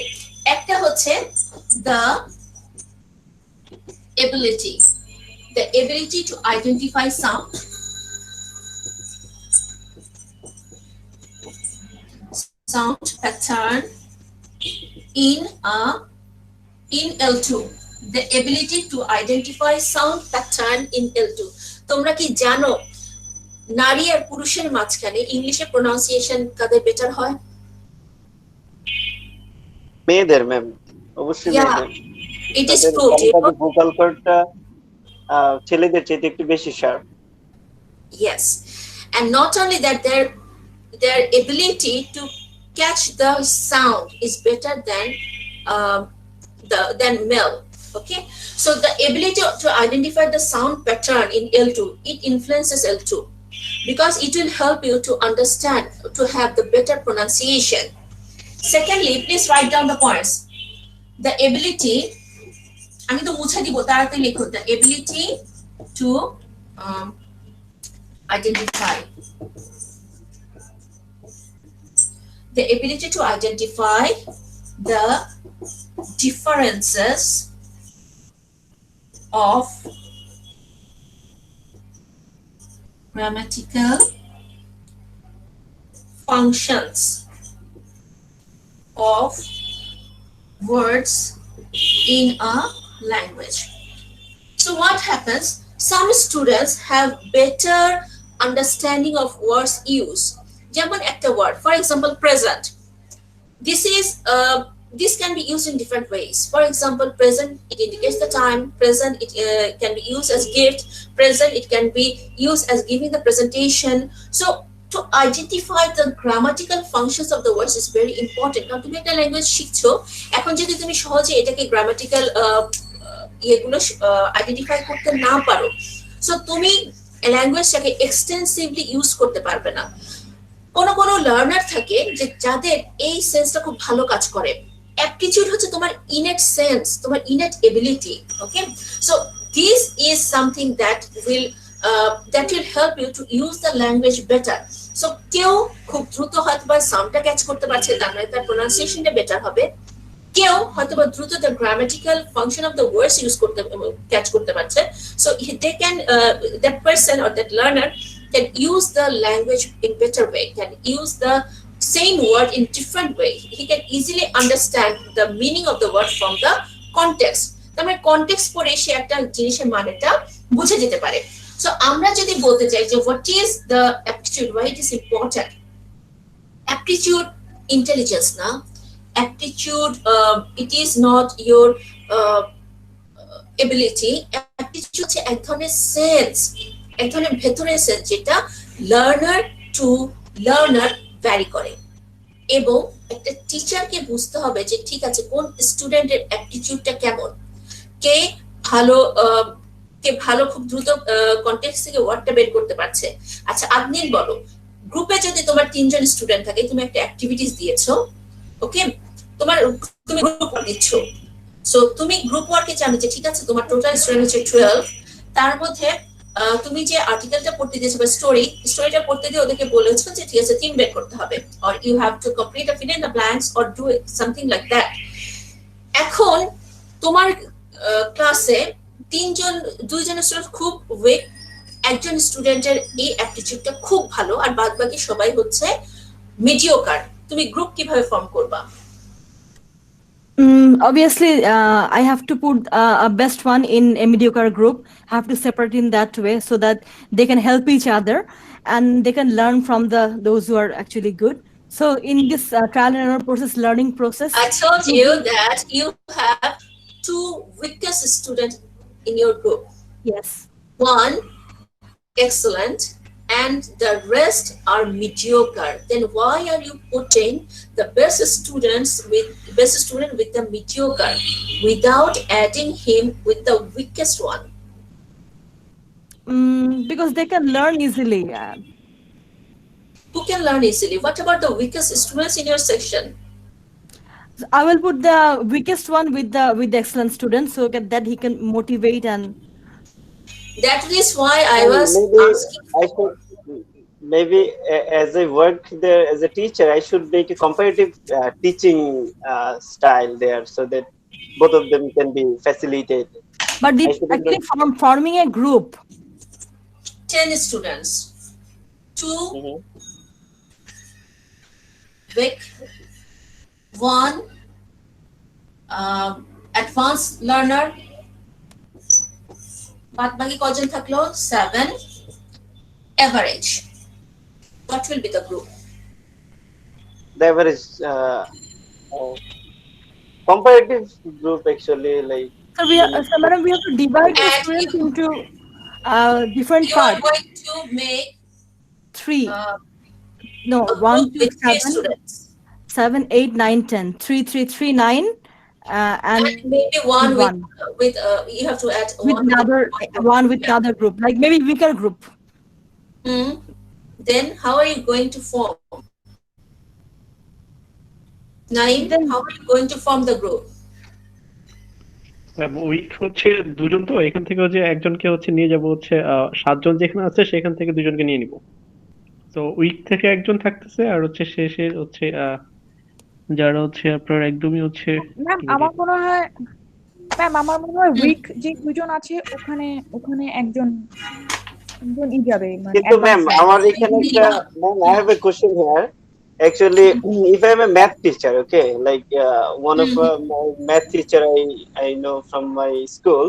একটা হচ্ছে the ability to identify sound pattern in L2, the ability to identify sound pattern in L2. তোমরা কি জানো নারী আর পুরুষের মাঝখানে ইংলিশে প্রোনাউন্সিয়েশন কাদের বেটার হয়? মেয়েদের ম্যাম, অবশ্যই Yeah, মেয়েদের। it is তাদের proved. তাদের ভোকাল কর্ডটা ছেলেদের চেয়ে একটু বেশি sharp. Yes, and not only that, their ability to catch the sound is better than male. Okay, so the ability to identify the sound pattern in L2, it influences L2 because it will help you to understand, to have the better pronunciation. Secondly, please write down the points. The ability, আমি তো মুছে দিব, তাড়াতাড়ি লিখো, the ability to identify, the ability to identify the differences of grammatical functions of words in a language. So what happens? Some students have better understanding of words use. যেমন একটা word, for example, present. This can be used in different ways. For example, present, it indicates the time. Present, it can be used as gift. Present, it can be used as giving the presentation. So to identify the grammatical functions of the words is very important. Now, তুমি একটা language শিখছো, এখন যদি তুমি সহজে এটাকে grammatical এগুলো identify করতে না পারো, সো তুমি ল্যাঙ্গুয়েজটাকে এক্সটেন্সিভলি ইউজ করতে পারবে না। কোনো লার্নার থাকে যে যাদের এই সেন্সটা খুব ভালো কাজ করে। অ্যাপটিটিউড হচ্ছে তোমার ইনেট সেন্স, তোমার innate ability. Okay, so this is something that will help you to use the language better. So কেউ খুব দ্রুত হয়তোবা সাউন্ডটা ক্যাচ করতে পারছে, তার মানে তার প্রোনাউন্সিয়েশনটা বেটার হবে। কেউ হয়তোবা দ্রুত the grammatical function of the words use করতে ক্যাচ করতে পারছে। So they can that person or that learner can use the language in better way, can use the same word in different way. He can easily understand the meaning of the word from the context. তার মানে context পড়ে সে একটা জিনিসের মানেটা বুঝে যেতে পারে। So আমরা যদি বলতে চাই যে what is the aptitude, why it is important? Aptitude intelligence না, aptitude it is not your ability. Aptitude হচ্ছে এক ধরনের সেন্স, এক ধরনের ভেতরের সেন্স যেটা লার্নার টু লার্নার ভ্যারি করে। এবং একটা টিচারকে বুঝতে হবে যে ঠিক আছে কোন স্টুডেন্টের অ্যাপটিটিউডটা কেমন, কে ভালো খুব দ্রুত কনটেক্সট থেকে ওয়ার্ডটা বের করতে পারছে। আচ্ছা আদনিন বলো, গ্রুপে যদি তোমার 3 জন স্টুডেন্ট থাকে, তুমি একটা অ্যাক্টিভিটিস দিয়েছো, ওকে, তুমি গ্রুপ ওয়ার্ক দিচ্ছ। সো তুমি গ্রুপ ওয়ার্কে জানো যে ঠিক আছে তোমার টোটাল স্টুডেন্ট হচ্ছে 12, তার মধ্যে তুমি যে আর্টিকেলটা পড়তে দিয়েছো বা স্টোরিটা পড়তে দিয়ে ওদেরকে বলেছো যে ঠিক আছে থিম বের করতে হবে, or you have to complete a fill in the blanks or do something like that. এখন তোমার ক্লাসে 2 জন স্টুডেন্ট খুব উইক, একজন স্টুডেন্টের এই অ্যাপটিটিউডটা খুব ভালো, আর বাদবাকি সবাই হচ্ছে মিডিওকার। তুমি গ্রুপ কিভাবে ফর্ম করবা? Obviously, I have to put a best one in a mediocre group. I have to separate in that way so that they can help each other and they can learn from those who are actually good. So in this trial and error process, learning process, I told you that you have 2 weakest students in your group. Yes. 1 excellent and the rest are mediocre. Then why are you putting the best student with the mediocre without adding him with the weakest one? Because they can learn easily. Who can learn easily? What about the weakest students in your section? I will put the weakest one with the excellent student, so that he can motivate and. That is why I And was maybe asking. I should, maybe as I work there as a teacher, I should make a comparative teaching style there so that both of them can be facilitated. But I it shouldn't actually do. forming a group. 10 students, 2 Mhm. weak, 1 advanced learner, বাদ বাকি কজন থাকলো 7 average. What will be the group? The average comparative group actually, like So when it, so madam, we have to divide the And students into different you are parts. going to make 3. No, a 1 group to with 3 7, students 7, 8, 9, 10. 3, 3, 3, 9, and and maybe one with one you have to add with one another one with yeah. another group, like maybe weaker group. Then how are you going to form 9? Then How are you going to form the group? Weak হচ্ছে দুজন, তো এখান থেকে হচ্ছে একজনকে হচ্ছে নিয়ে যাব হচ্ছে 7 জন যেখানে আছে সেখান থেকে 2জনকে নিয়ে নিব। তো উইক থেকে একজন থাকতেছে আর হচ্ছে শেষে হচ্ছে যারা হচ্ছে আপনার একদমই হচ্ছে ম্যাম কি বলে, আমার মনে হয় উইক যে দুজন আছে ওখানে ওখানে একজন একজন যাবে মানে কিন্তু ম্যাম অ্যাডভান্স আমার এখানে একটা ma'am I have a question here. Actually, if I'm a math teacher, okay, like one of my math teacher I know from my school,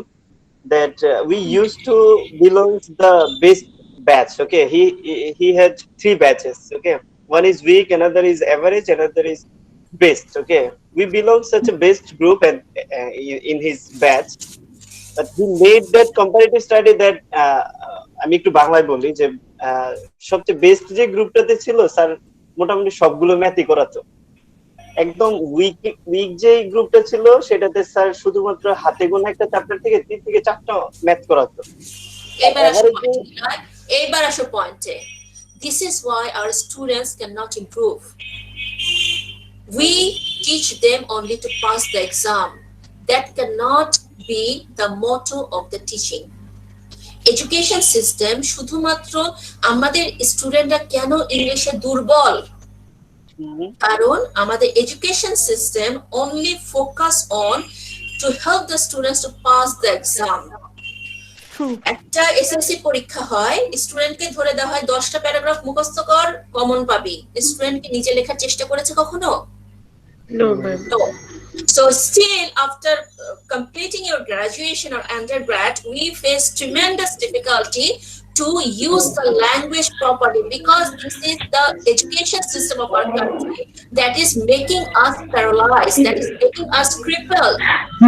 that we used to belong to the best batch. Okay, he had 3 batches. Okay, one is weak, another is average, another is best. Okay, we belong such a best group and in his batch. But he made that comparative study that আমি একটু বাংলায় বলি যে সবচেয়ে best যে গ্রুপটাতে ছিল sir মোটামুটি সবগুলো ম্যাথই করাতো। একদম উইক যে গ্রুপটা ছিল সেটাতে স্যার শুধুমাত্র হাতে গোনা একটা চ্যাপ্টার থেকে 3 থেকে 4টা ম্যাথ করাতো। এইবার আসো পয়েন্টে। This is why our students cannot improve. We teach them only to pass the exam. That cannot be the motto of the teaching. Education system শুধুমাত্র আমাদের স্টুডেন্টরা কেন ইংলিশে দুর্বল, কারণ আমাদের education system only focus on to help the students to pass the exam. একটা SSC পরীক্ষা হয়, স্টুডেন্টকে ধরে দেওয়া হয় 10টা প্যারাগ্রাফ মুখস্থ কর, কমন পাবি। স্টুডেন্টকে নিজে লেখার চেষ্টা করেছে কখনো? No, ma'am. No. So still after completing your graduation or undergrad, we face tremendous difficulty to use the language properly because this is the education system of our country that is making us paralyzed, that is making us crippled.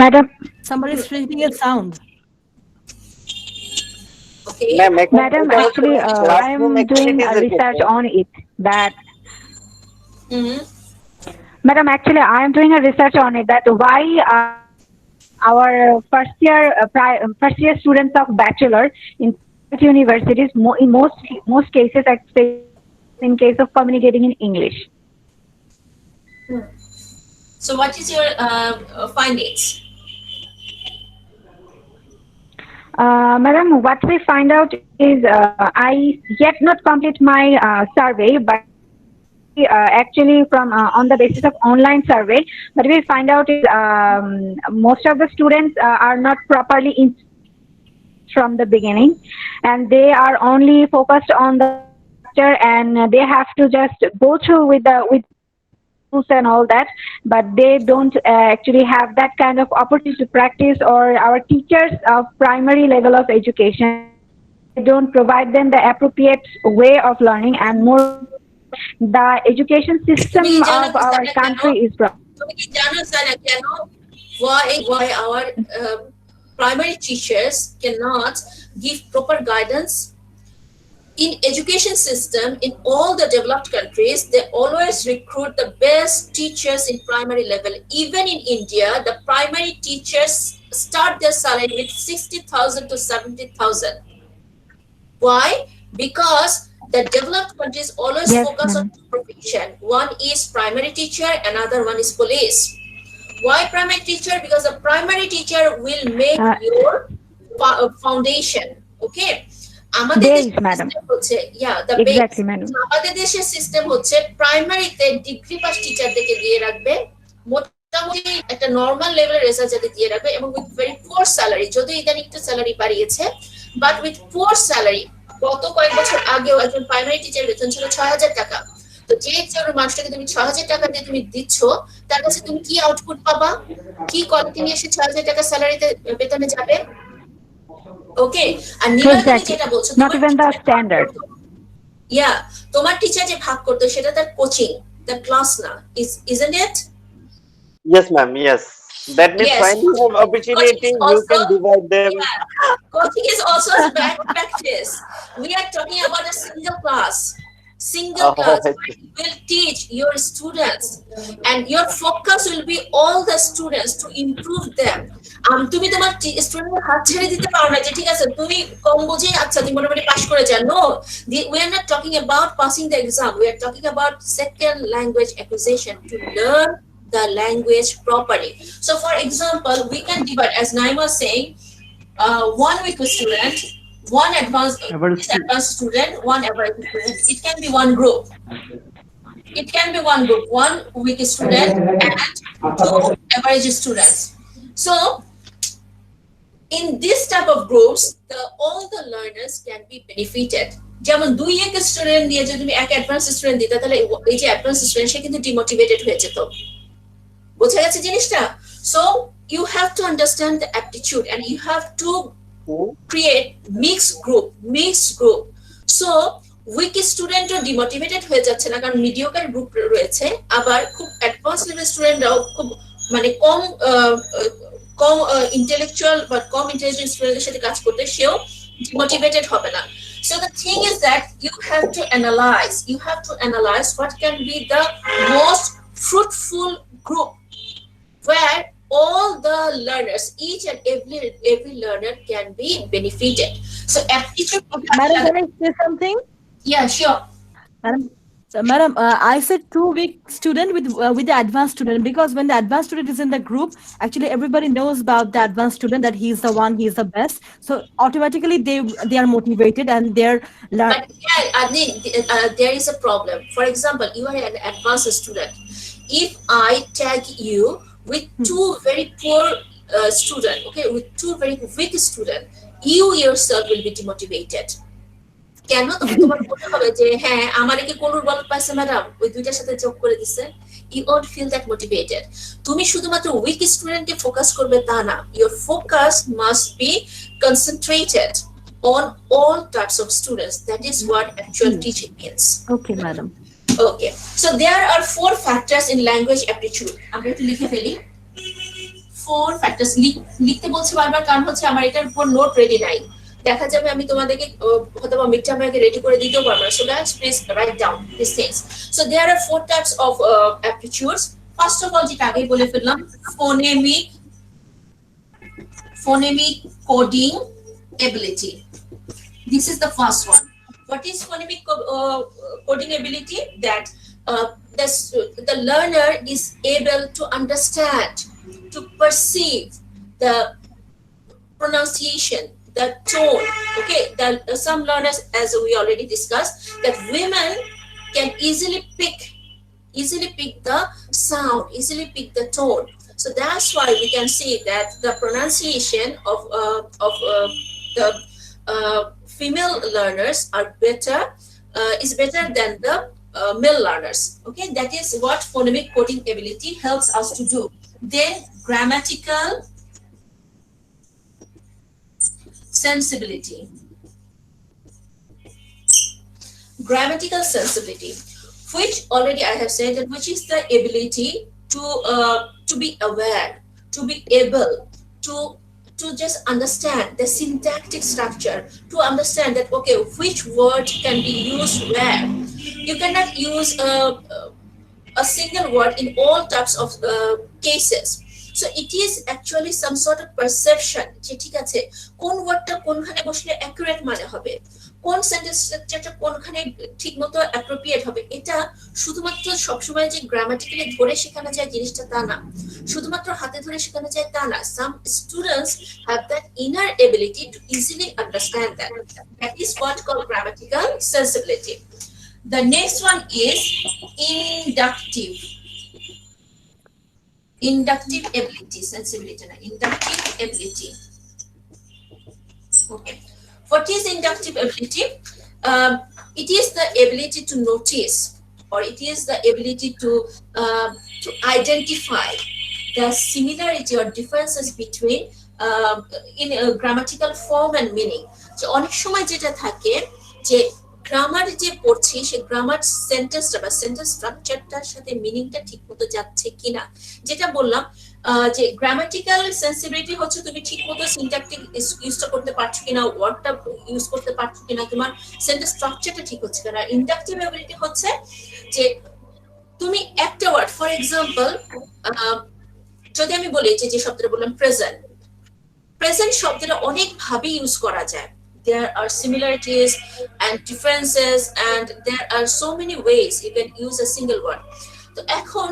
Madam, somebody is creating a sound. Okay. Madam, actually, I am doing a research on it. That. Madam, actually, I am doing a research on it. That why our first year students of bachelor in universities, in most cases, in case of communicating in English. So, what is your findings? Madam, what we find out is I yet not complete my survey, but actually from on the basis of online survey, but we find out is most of the students are not properly in from the beginning, and they are only focused on the structure, and they have to just go through with and all that, but they don't actually have that kind of opportunity to practice, or our teachers of primary level of education, they don't provide them the appropriate way of learning, and more the education system of our country is wrong. Why our primary teachers cannot give proper guidance? In education system in all the developed countries, they always recruit the best teachers in primary level. Even in India, the primary teachers start their salary with 60,000 to 70,000. Why? Because the developed countries always focus on profession. One is primary teacher, another one is police. Why primary teacher? Because the primary teacher will make your foundation. Okay, আমাদের Base, দেশের madam. System হচ্ছে the base. Exactly, madam. আমাদের দেশের system হচ্ছে প্রাইমারিতে degree pass টিচারদেরকে দিয়ে রাখবে, মোটামুটি একটা নরমাল লেভেলের রিসার্চারদের দিয়ে রাখবে, এবং উইথ ভেরি পুয়ার স্যালারি। যদিও ইদানিং একটু স্যালারি বাড়িয়েছে, বাট উইথ পুয়ার স্যালারি। গত কয়েক বছর আগেও একজন প্রাইমারি টিচার বেতন ছিল 6,000 টাকা। তো যে মানুষটাকে তুমি 6,000 টাকা দিয়ে তুমি দিচ্ছ, তার কাছে তুমি কি আউটপুট পাবা? কি কোয়ালিটি নিয়ে সে 6,000 টাকা স্যালারিতে বেতনে যাবে? ওকে, আর নীলা তুমি যেটা বলছো, not even the standard. তোমার টিচার যে ভাগ করতো সেটা তার কোচিং, তার ক্লাস না, isn't it? Yes, ma'am. Yes. That means when you have opportunity, you can divide them. Coaching is also a bad practice. We are talking about a single class. Single class will teach your students, and your focus will be all the students to improve them. তুমি তোমার স্টুডেন্টের হাত ছেড়ে দিতে পারো না যে ঠিক আছে তুমি কম বুঝে আচ্ছা তুমি মোটামুটি পাস করে যাও। No, we are not talking about passing the exam. We are talking about second language acquisition, to learn the language properly. So for example, we can divide, as Naima was saying, one week student, one advanced student, one average student. It can be one group. It can be one group, one weak student and two average students. So in this type of groups, all the learners can be benefited. যেমন 2 student নিয়ে যদি তুমি এক advance student দিতে, তাহলে এই যে advance student সে কিন্তু ডিমোটিভেটেড হয়ে যেত। বোঝা গেছে জিনিসটা? So you have to understand the aptitude, and you have to create mixed group. So weak student demotivated হয়ে যাচ্ছে না, কারণ মিডিওকার গ্রুপ রয়েছে, আবার খুব অ্যাডভান্স লেভেল স্টুডেন্টরাও খুব মানে কম ইন্টেলেকচুয়াল বা কম ইন্টেলিজেন্ট স্টুডেন্টের সাথে কাজ করতে সেও ডিমোটিভেটেড হবে না। So the thing is that you have to analyze what can be the most fruitful group where all the learners, each and every learner can be benefited. So aptitude. Madam, can I say something? Yeah, sure. Madam, I said 2 week student with the advanced student, because when the advanced student is in the group, actually everybody knows about the advanced student, that he's the one, he's the best. So automatically they are motivated and they're learning. But there is a problem. For example, you are an advanced student. If I tag you with 2 very poor student, okay, with 2 very weak student, you yourself will be demotivated. কেন? তোমার মনে হবে যে হ্যাঁ আমারে কি কোন বল পাইছে ম্যাডাম, ওই দুইটার সাথে যোগ করে দিছে। You won't feel that motivated. তুমি শুধুমাত্র weak studentকে ফোকাস করবে তা না, your focus must be concentrated on all types of students. That is what actual teaching means. Okay, madam. Okay, so there are 4 factors in language aptitude. আমরা একটু লিখে ফেলি। 4 factors লিখতে বলছি বারবার, কারণ হচ্ছে আমার এটার উপর নোট রেডি নাই। দেখা যাবে আমি তোমাদেরকে হয়তো বা মিড টার্মে রেডি করে দিতেও পারবো না। So guys, please write down these things. So there are 4 types of aptitudes. First of all, যেটা আগেই বলে ফেললাম, phonemic coding ability. This is the first one. What is phonemic coding ability? That the learner is able to understand, to perceive the pronunciation, the tone. Okay, some learners, as we already discussed, that women can easily pick the sound, easily pick the tone. So that's why we can see that the pronunciation of the female learners is better than the male learners. Okay, that is what phonemic coding ability helps us to do. Then grammatical sensibility. Grammatical sensibility, which already I have said, that which is the ability to be aware, to be able to just understand the syntactic structure, to understand that okay, which word can be used where. You cannot use a single word in all types of cases. So it is actually some sort of perception যে ঠিক আছে কোন ওয়ার্ডটা কোনখানে বসলে accurate মানে হবে, কোন সেন্টেন্স স্ট্রাকচারটা কোনখানে ঠিকমতো অ্যাপ্রোপ্রিয়েট হবে। এটা শুধুমাত্র সবসময় যে গ্রামাটিক্যালি ধরে শেখানো যায় জিনিসটা তা না, শুধুমাত্র হাতে ধরে শেখানো যায় তা না। Some students have that inner ability to easily understand that. That is what called grammatical sensibility. The next one is inductive ability, sensibility na inductive ability. Okay, what is inductive ability? It is the ability to notice, or it is the ability to identify the similarity or differences between in a grammatical form and meaning. So অনেক সময় যেটা থাকে যে grammar যে পড়ছি সে grammar সেন্টেন্সটা বা sentence স্ট্রাকচারটার সাথে মিনিংটা ঠিকমতো যাচ্ছে কিনা। যেটা বললাম যে গ্রামাটিক্যাল সেন্সিবিলিটি হচ্ছে তুমি ঠিকমতো সিনট্যাকটিক ইউজটা করতে পারছো কিনা, ওয়ার্ডটা ইউজ করতে পারছো কিনা, তোমার সেন্টেন্স স্ট্রাকচারটা ঠিক হচ্ছে কিনা। ইন্ডাকটিভ এবিলিটি হচ্ছে যে তুমি একটা ওয়ার্ড, ফর এক্সাম্পল যদি আমি বলি যে শব্দটা বললাম প্রেজেন্ট শব্দটা অনেক ভাবে ইউজ করা যায়। There are similarities and differences and there are so many ways you can use a single word. তো এখন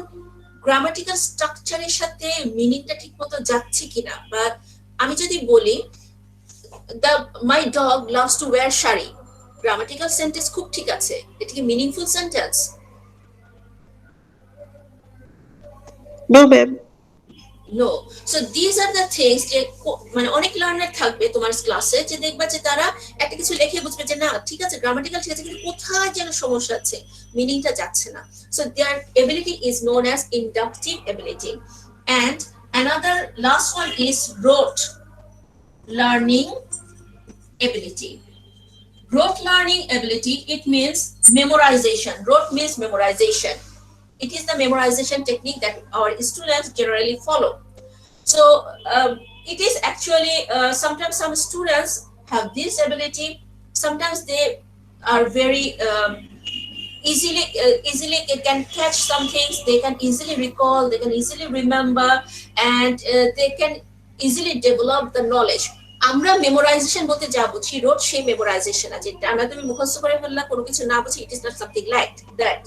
গ্রামাটিক্যাল স্ট্রাকচারের সাথে মিনিংটা ঠিকমতো যাচ্ছে কিনা, বা আমি যদি বলি my dog loves to wear sari, grammatical sentence খুব ঠিক আছে, এটা কি meaningful sentence? No ma'am. No. So these are the things যে মানে অনেক লার্নার থাকবে তোমার ক্লাসে যে দেখবা যে তারা একটা কিছু লিখে বুঝবে যে না ঠিক আছে গ্রামাটিক্যাল ঠিক আছে কিন্তু কোথায় যেন সমস্যা আছে, মিনিংটা যাচ্ছে না। So their ability is known as inductive ability. And another last one is rote learning ability. Rote learning ability, it means memorization. Rote means memorization. It is the memorization technique that our students generally follow. So it is actually sometimes some students have this ability, sometimes they are very easily can catch some things, they can easily recall, they can easily remember, and they can easily develop the knowledge. আমরা memorisation বলতে যা বুঝি রোট সেই memorisation আছে, টানা তুমি মুখস্থ করে ফেললা কোনো কিছু না বুঝি, it is not something like that.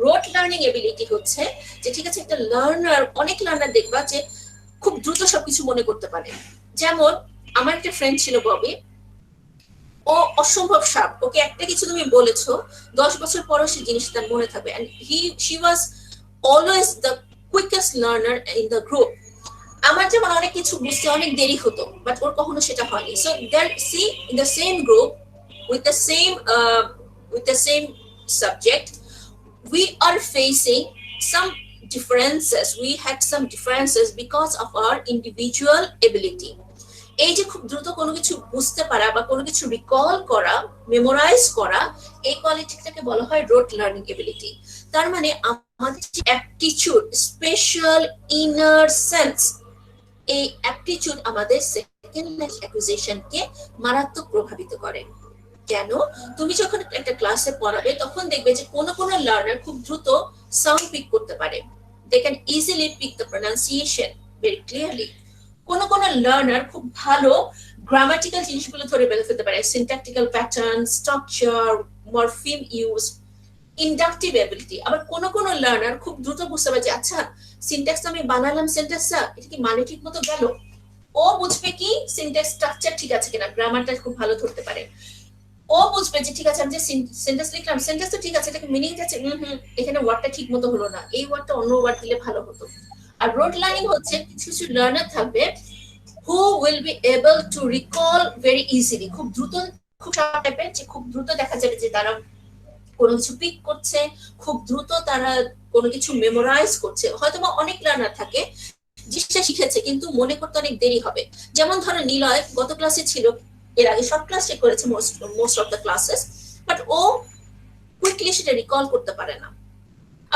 Rote learning ability হচ্ছে যে ঠিক আছে একটা লার্নার, অনেক লার্নার দেখবা যে খুব দ্রুত সবকিছু মনে করতে পারে। যেমন আমার একটা ফ্রেন্ড ছিল ববি, ও অসম্ভব শার্প, ওকে একটা কিছু তুমি বলেছো 10 বছর পরও সেই জিনিসটা তার মনে থাকবে। And she was always the quickest learner in the group. আমার যেমন অনেক কিছু বুঝতে অনেক দেরি হতো, বাট ওর কখনো সেটা হয়নি। So that she in the same group with the same subject we are facing some differences, we had some differences because of our individual ability. এই যে খুব দ্রুত কোনো কিছু বুঝতে পারা বা কোনো কিছু রিকল করা, মেমোরাইজ করা, এই কোয়ালিটিটাকে বলা হয় রোট লার্নিং এবিলিটি। তার মানে আমাদের যে অ্যাপটিটিউড, স্পেশাল ইনার সেন্স, এই অ্যাপটিটিউড আমাদের সেকেন্ড ল্যাঙ্গুয়েজ অ্যাকুইজিশনকে মারাত্মক প্রভাবিত করে। কেন? তুমি যখন একটা ক্লাসে পড়াবে তখন দেখবে যে কোন লার্নার খুব দ্রুত সাউন্ড পিক করতে পারে, they can easily pick the pronunciation very clearly. কোন লার্নার খুব ভালো গ্রামাটিক্যাল জিনিসগুলো ধরে ফেলতে পারে, syntactical pattern, structure, morpheme use, inductive ability. আবার কোন লার্নার খুব দ্রুত বুঝতে পারে যে আচ্ছা সিনট্যাক্স আমি বানালাম সেন্টেন্সটা, এটা কি মানে ঠিক মতো গেল। ও বুঝবে কি সিনট্যাক্স স্ট্রাকচার ঠিক আছে কিনা, গ্রামারটা খুব ভালো ধরতে পারে। ও বুঝবে যে ঠিক আছে আমি যে সেন্টেন্স লিখলাম সেন্টেন্স তো ঠিক আছে, এটাকে মিনিং আছে, এখানে ওয়ার্ডটা ঠিক মতো হলো না, এই ওয়ার্ডটা অন্য ওয়ার্ড দিলে ভালো হতো। আর রোট লার্নিং হচ্ছে কিছু লার্নার থাকবে who will be able to recall very easily, খুব দ্রুত, খুব শার্প টাইপের, যে খুব দ্রুত দেখা যাবে যে তারা কোনো কিছু পিক করছে, খুব দ্রুত তারা কোনো কিছু মেমোরাইজ করছে। হয়তো বা অনেক লার্নার থাকে জিনিসটা শিখেছে কিন্তু মনে করতে অনেক দেরি হবে। যেমন ধরো নিলয় গত ক্লাসে ছিল, এর আগে সব ক্লাস চেক করেছে most of the classes, but ও কুইকলি সেটা রিকল করতে পারে না।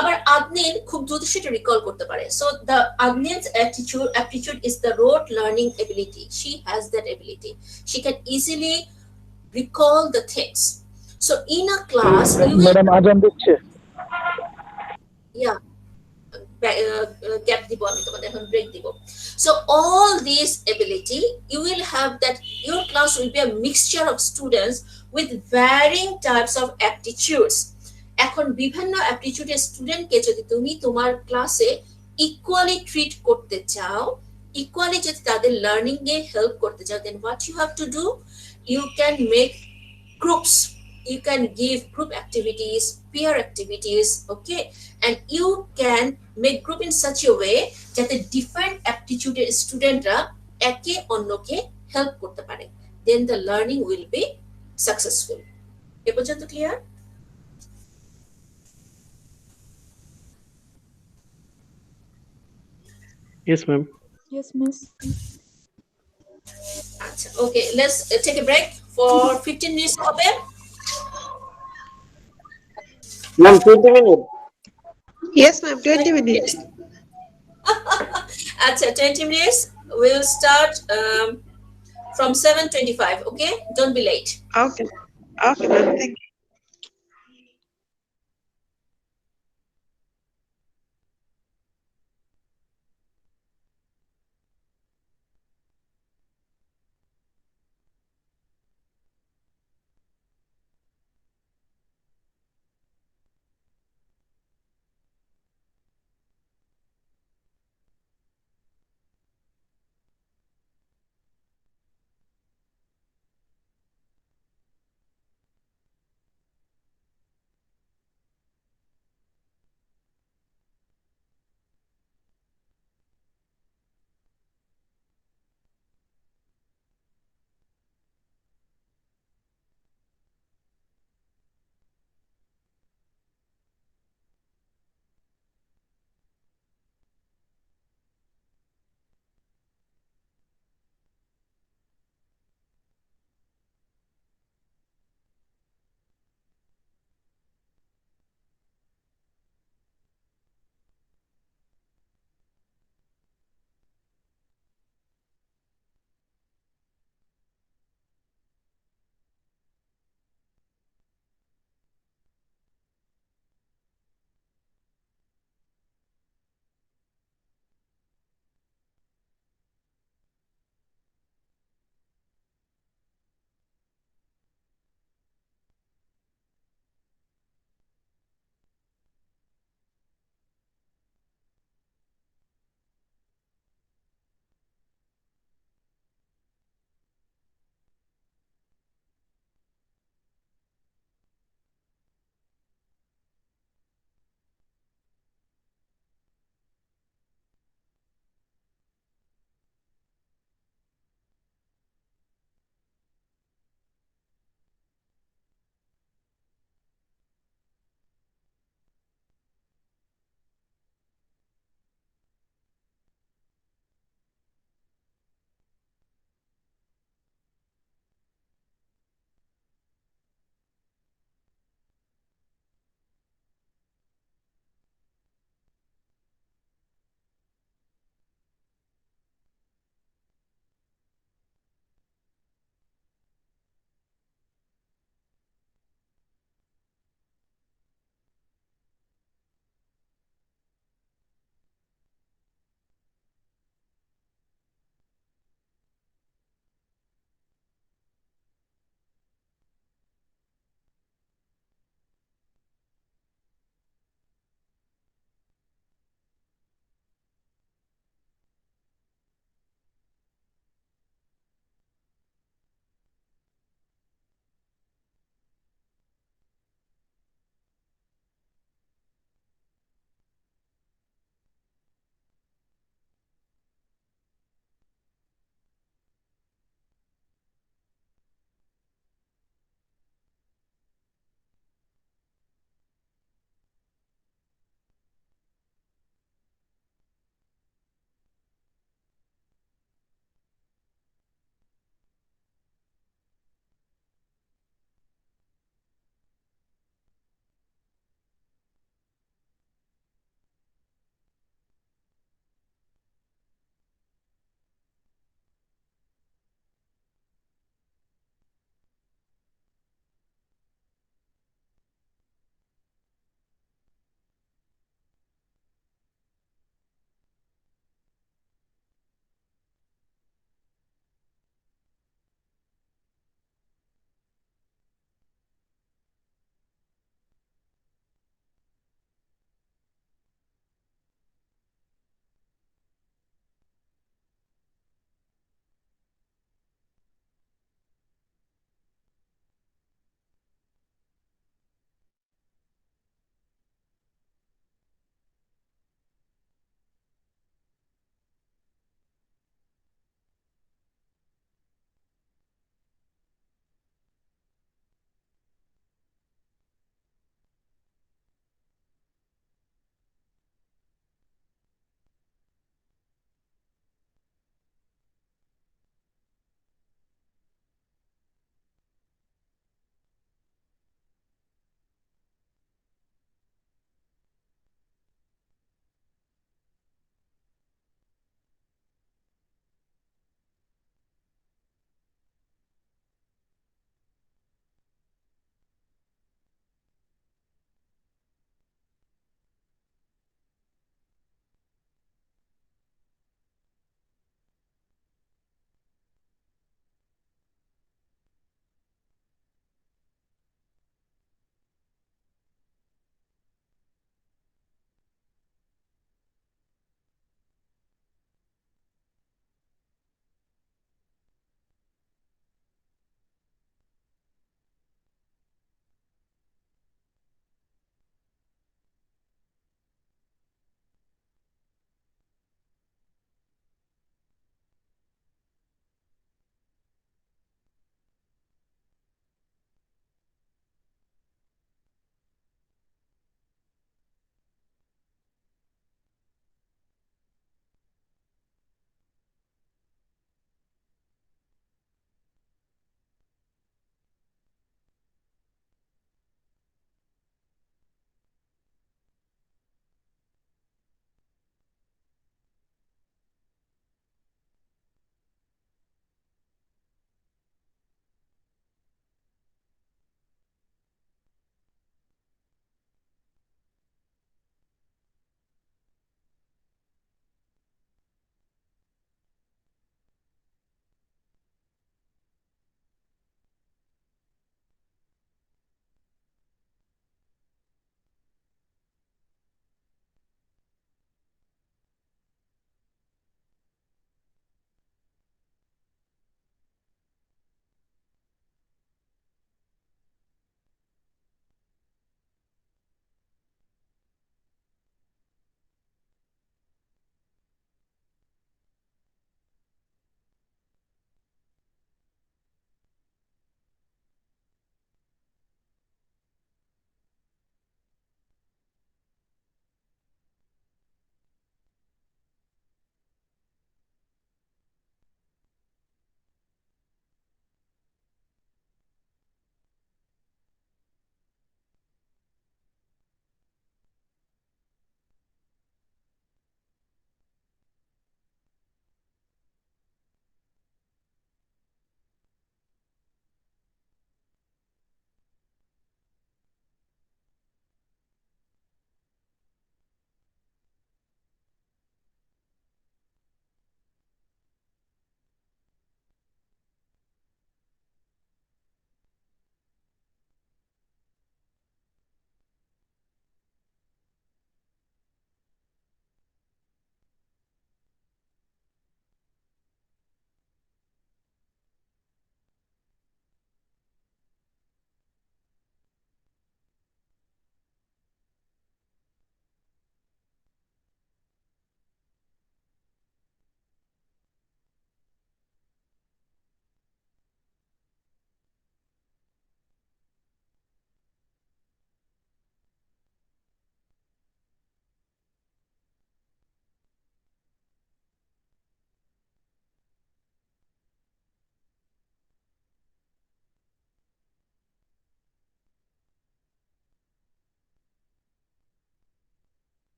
আবার আদনিন খুব দ্রুত সেটা রিকল করতে পারে। সো দ্য আদনিনস aptitude is the rote learning ability. She has that ability. She can easily recall the things. So in a class, you will... Madam, azan দিচ্ছে। Yeah. গ্যাপ দিব, আমি তোমাদের এখন ব্রেক দিব। So all this ability you will have that, your class will be a mixture of students with varying types of aptitudes. এখন বিভিন্ন অ্যাপটিটিউডের স্টুডেন্টকে যদি তুমি তোমার ক্লাসে ইকুয়ালি ট্রিট করতে চাও, ইকুয়ালি যদি তাদের লার্নিং এ হেল্প করতে চাও, then what you have to do, you can make groups, you can give group activities, peer activities, okay, and you can make group in such a way যাতে different aptitude স্টুডেন্টরা একে অন্যকে help করতে পারে, then the learning will be successful. এ পর্যন্ত clear? Yes, ma'am. Yes, miss. আচ্ছা, okay, let's take a break for 15 minutes হবে। Ma'am 20 minute? Yes, ma'am, 20 minutes. আচ্ছা, 20 minutes, we'll start from 7:25, okay, don't be late. Okay. Okay, ma'am, thank you.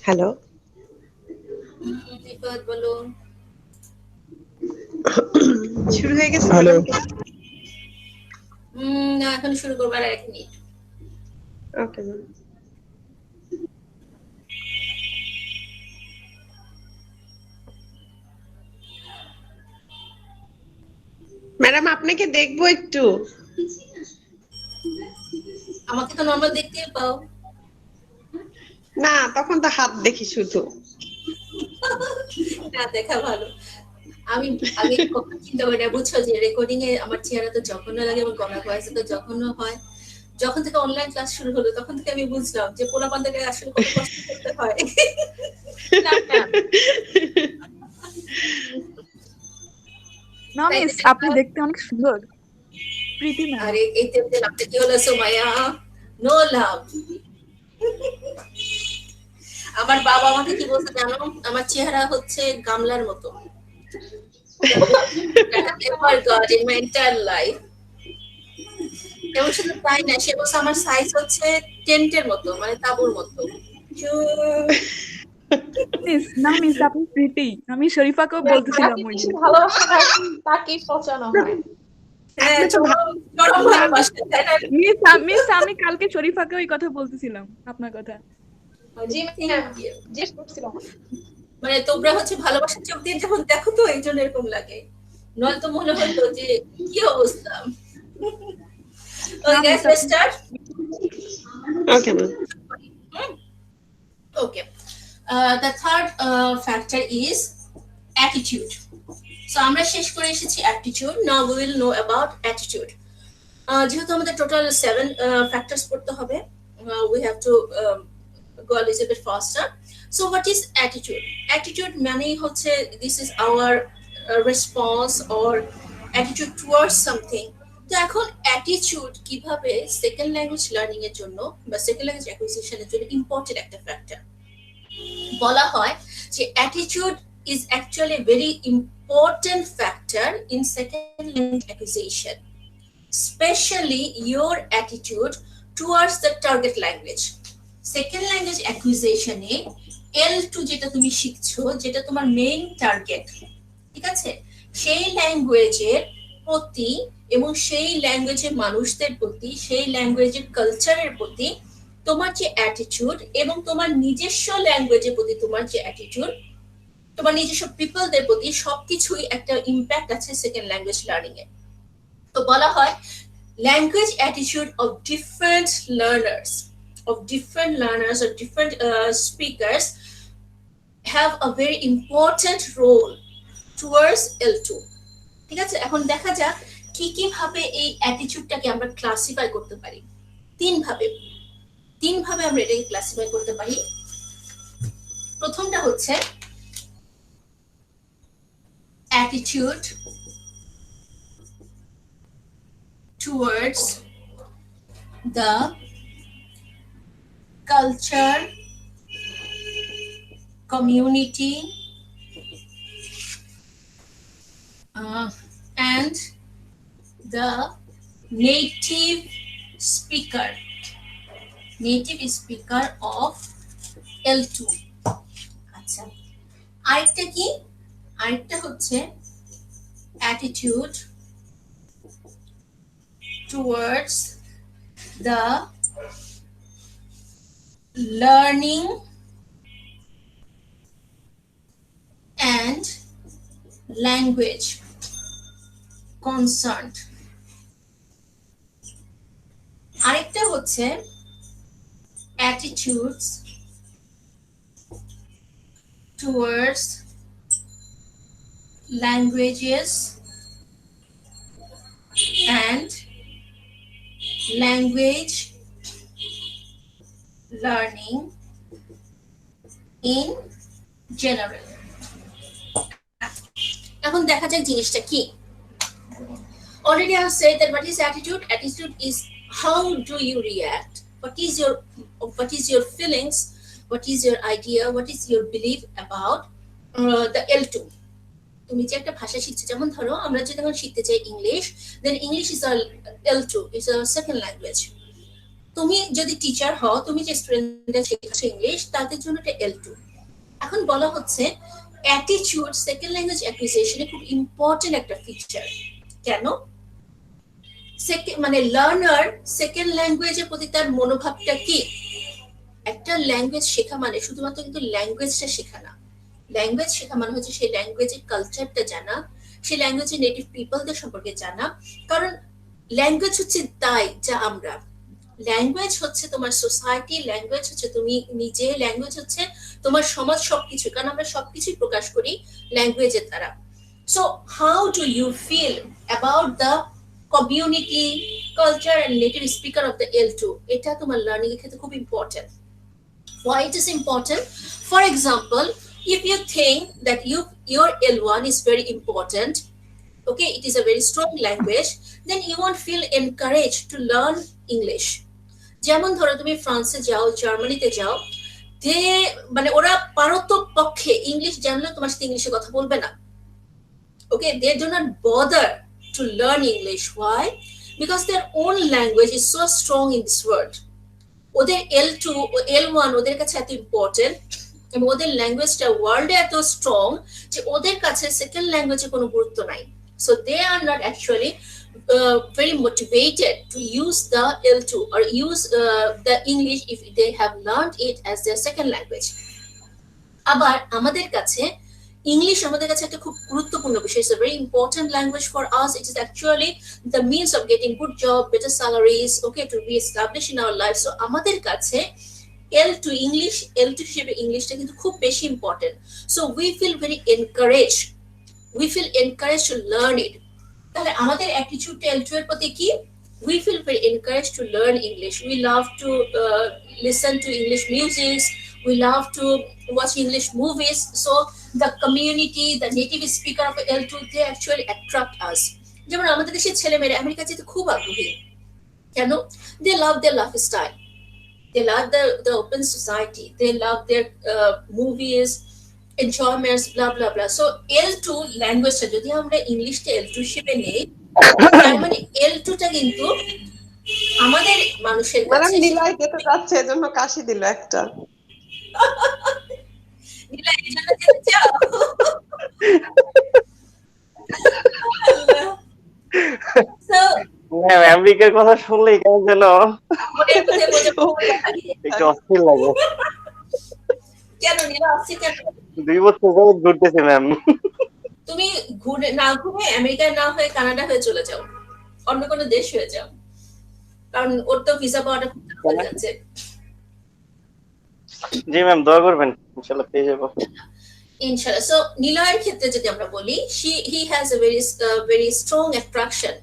Hello, Rifat বলো। শুরু হয়ে গেছে hello. Madam? না, এখন শুরু করবার 1 মিনিট। Okay ma'am. ম্যাডাম আপনাকে দেখবো একটু। আমাকে তো নরমাল দেখতে পাও। না, তখন তো হাত দেখি শুধু। না, দেখা ভালো। আমি আমি কখন চিন্তা করি না, বুঝছো, যে রেকর্ডিং এ আমার চেহারা তো জঘন্য লাগে এবং গলা ভয়েস তো জঘন্য হয়। যখন থেকে অনলাইন ক্লাস শুরু হলো তখন থেকে আমি বুঝলাম যে পোলাপানদেরকে আসলে কত কষ্ট করতে হয়। না মিস, আপনি দেখতে অনেক সুন্দর, প্রীতি ম্যাম। আরে এইতে নামটা কি হলো সুমাইয়া? No love. আমার বাবা আমাকে কি বলতে জানো? আমার চেহারা হচ্ছে গামলার মতো। Ever got in my entire life. এবং শুধু তাই না, সে বলছে আমার সাইজ হচ্ছে টেন্টের মতো, মানে তাঁবুর মতো। মিস, না মিস, আপনি প্রীতি। আমি শরীফাকেও বলতেছিলাম ওই দিন। ভালোবাসা হয় তাকেই পচানো হয়। হ্যাঁ, চরম ভালোবাসা, তাই না? মিস, আমি কালকে শরীফাকে ওই কথা বলতেছিলাম, আপনার কথা। জি ম্যাম, জিজ্ঞেস করছিলাম। মানে তোমরা হচ্ছে ভালোবাসার চোখ দিয়ে যখন দেখো তো এই জন্য এরকম লাগে, নয়তো মনে হতো যে কি অবস্থা। Okay guys, let's start. Okay ma'am. Okay. The third factor is attitude. So আমরা শেষ করে এসেছি attitude. Now we will know about attitude. যেহেতু আমাদের total 7 factors পড়তে হবে, we have to go a little bit faster. So what is attitude? Attitude meaning হচ্ছে this is our response or attitude towards something. তো এখন attitude কিভাবে second language learning এর জন্য বা সেকেন্ড ল্যাঙ্গুয়েজ অ্যাকুইজিশনের জন্য ইম্পর্টেন্ট একটা ফ্যাক্টর। বলা হয় যে attitude is actually very important factor in second language acquisition, specially your attitude towards the target language. Second language অ্যাকুইজিশনে L2 যেটা তুমি শিখছো, যেটা তোমার মেইন টার্গেট, ঠিক আছে, সেই ল্যাঙ্গুয়েজের প্রতি এবং সেই ল্যাঙ্গুয়েজের মানুষদের প্রতি, সেই ল্যাঙ্গুয়েজের কালচারের প্রতি তোমার যে অ্যাটিটিউড এবং তোমার নিজস্ব ল্যাঙ্গুয়েজের প্রতি তোমার যে অ্যাটিটিউড, তোমার নিজস্ব পিপলদের প্রতি, সবকিছুই একটা ইম্প্যাক্ট আছে সেকেন্ড ল্যাঙ্গুয়েজ লার্নিং এ। তো বলা হয় language attitude of different learners or different speakers have a very important role towards L2. ঠিক আছে, এখন দেখা যাক কি কি ভাবে এই অ্যাটিটিউডটাকে আমরা ক্লাসিফাই করতে পারি। তিন ভাবে আমরা এটাকে ক্লাসিফাই করতে পারি। প্রথমটা হচ্ছে attitude towards the culture, community, and the native speaker of L2. আচ্ছা, আরেকটা কি? আরেকটা হচ্ছে attitude towards the learning and language concerned. আরেকটা হচ্ছে attitudes towards languages and language learning in general. এখন দেখা যাক জিনিসটা কি। Already I have said that what is attitude? Attitude is how do you react? What is your feelings? What is your idea? What is your belief about the L2? তুমি যে একটা ভাষা শিখছো, যেমন ধরো আমরা যদি এখন শিখতে চাই English, then English is a L2, is a second language. তুমি যদি টিচার হও, তুমি যে স্টুডেন্টদের শেখাচ্ছ ইংলিশ, তাদের জন্য এটা L2। এখন বলা হচ্ছে অ্যাটিটিউড সেকেন্ড ল্যাঙ্গুয়েজ অ্যাকুইজিশনে খুব ইম্পর্টেন্ট একটা ফিচার। কেন? মানে লার্নার সেকেন্ড ল্যাঙ্গুয়েজের প্রতি তার মনোভাবটা কি? একটা ল্যাঙ্গুয়েজ শেখা মানে শুধুমাত্র কিন্তু ল্যাঙ্গুয়েজটা শেখা না। ল্যাঙ্গুয়েজ শেখা মানে হচ্ছে সেই ল্যাঙ্গুয়েজের কালচারটা জানা, সেই ল্যাঙ্গুয়েজের নেটিভ পিপলদের সম্পর্কে জানা। কারণ ল্যাঙ্গুয়েজ হচ্ছে তাই যা আমরা, ল্যাঙ্গুয়েজ হচ্ছে তোমার সোসাইটি, ল্যাঙ্গুয়েজ হচ্ছে তুমি নিজে, ল্যাঙ্গুয়েজ হচ্ছে তোমার সমাজ, সবকিছু। কারণ আমরা সবকিছুই প্রকাশ করি ল্যাঙ্গুয়েজের দ্বারা। So how do you feel about the community, culture and native speaker of the L2? এটা তোমার লার্নিং এর ক্ষেত্রে খুব important. Why it is important? For example, if you think that your L1 is very important, okay, it is a very strong language, then you won't feel encouraged to learn English. যেমন ধরো তুমি ফ্রান্সে যাও, জার্মানিতে যাও, মানে ওরা পারত পক্ষে ইংলিশ জানলে তোমার সাথে ইংলিশে কথা বলবে না। ওকে, they do not bother to learn English. Why? Because their own language is so strong in this world. ওদের L2 L1 ওদের কাছে এত ইম্পর্টেন্ট, এবং ওদের ল্যাঙ্গুয়েজটা ওয়ার্ল্ডে এত স্ট্রং যে ওদের কাছে সেকেন্ড ল্যাঙ্গুয়েজে কোনো গুরুত্ব নাই। So they are not actually very motivated to use the L2 or use the English if they have learned it as their second language. আবার আমাদের কাছে ইংলিশ আমাদের কাছে একটা খুব গুরুত্বপূর্ণ বিষয়। It's a very important language for us. It is actually the means of getting good job, better salaries, okay, to be established in our lives. So আমাদের কাছে L2 ইংলিশ, L2 হিসেবে ইংলিশটা কিন্তু খুব বেশি important. So we feel very encouraged. We feel encouraged to learn it. তাহলে আমাদের অ্যাটিটিউডটা L2 এর প্রতি কি? We feel very encouraged to learn English. We love to listen to English music. We love to watch English movies. So the community, the native speaker of L2, they actually attract us. যেমন আমাদের দেশের ছেলেমেয়েরা America যেতে খুব আগ্রহী। কেন? They love their lifestyle. They love the open society. They love their movies, enjoyments, blah blah blah. So L2 ল্যাঙ্গুয়েজটা যদি আমরা ইংলিশটা L2 হিসেবে নেই, তার মানে L2 টা কিন্তু আমাদের মানুষের কাছে নিলয় যেতে যাচ্ছে, এজন্য কাশি দিল একটা। নিলয় এজন্য যেতে চাও? So আমেরিকার কথা শুনলেই কেমন যেন একটু অস্থির লাগে। কেন নিলয় আসছে কেন? 2 বছর যাবত ঘুরতেছি ম্যাম। তুমি ঘুরে না ঘুরে আমেরিকায় না হয়ে কানাডা হয়ে চলে যাও, অন্য কোনো দেশ হয়ে যাও, কারণ ওর তো ভিসা পাওয়াটা হয়ে যাচ্ছে। জি ম্যাম, দোয়া করবেন, ইনশাআল্লাহ পেয়ে যাব ইনশাআল্লাহ। সো নিলয়ের ক্ষেত্রে যদি আমরা বলি, he has a very strong attraction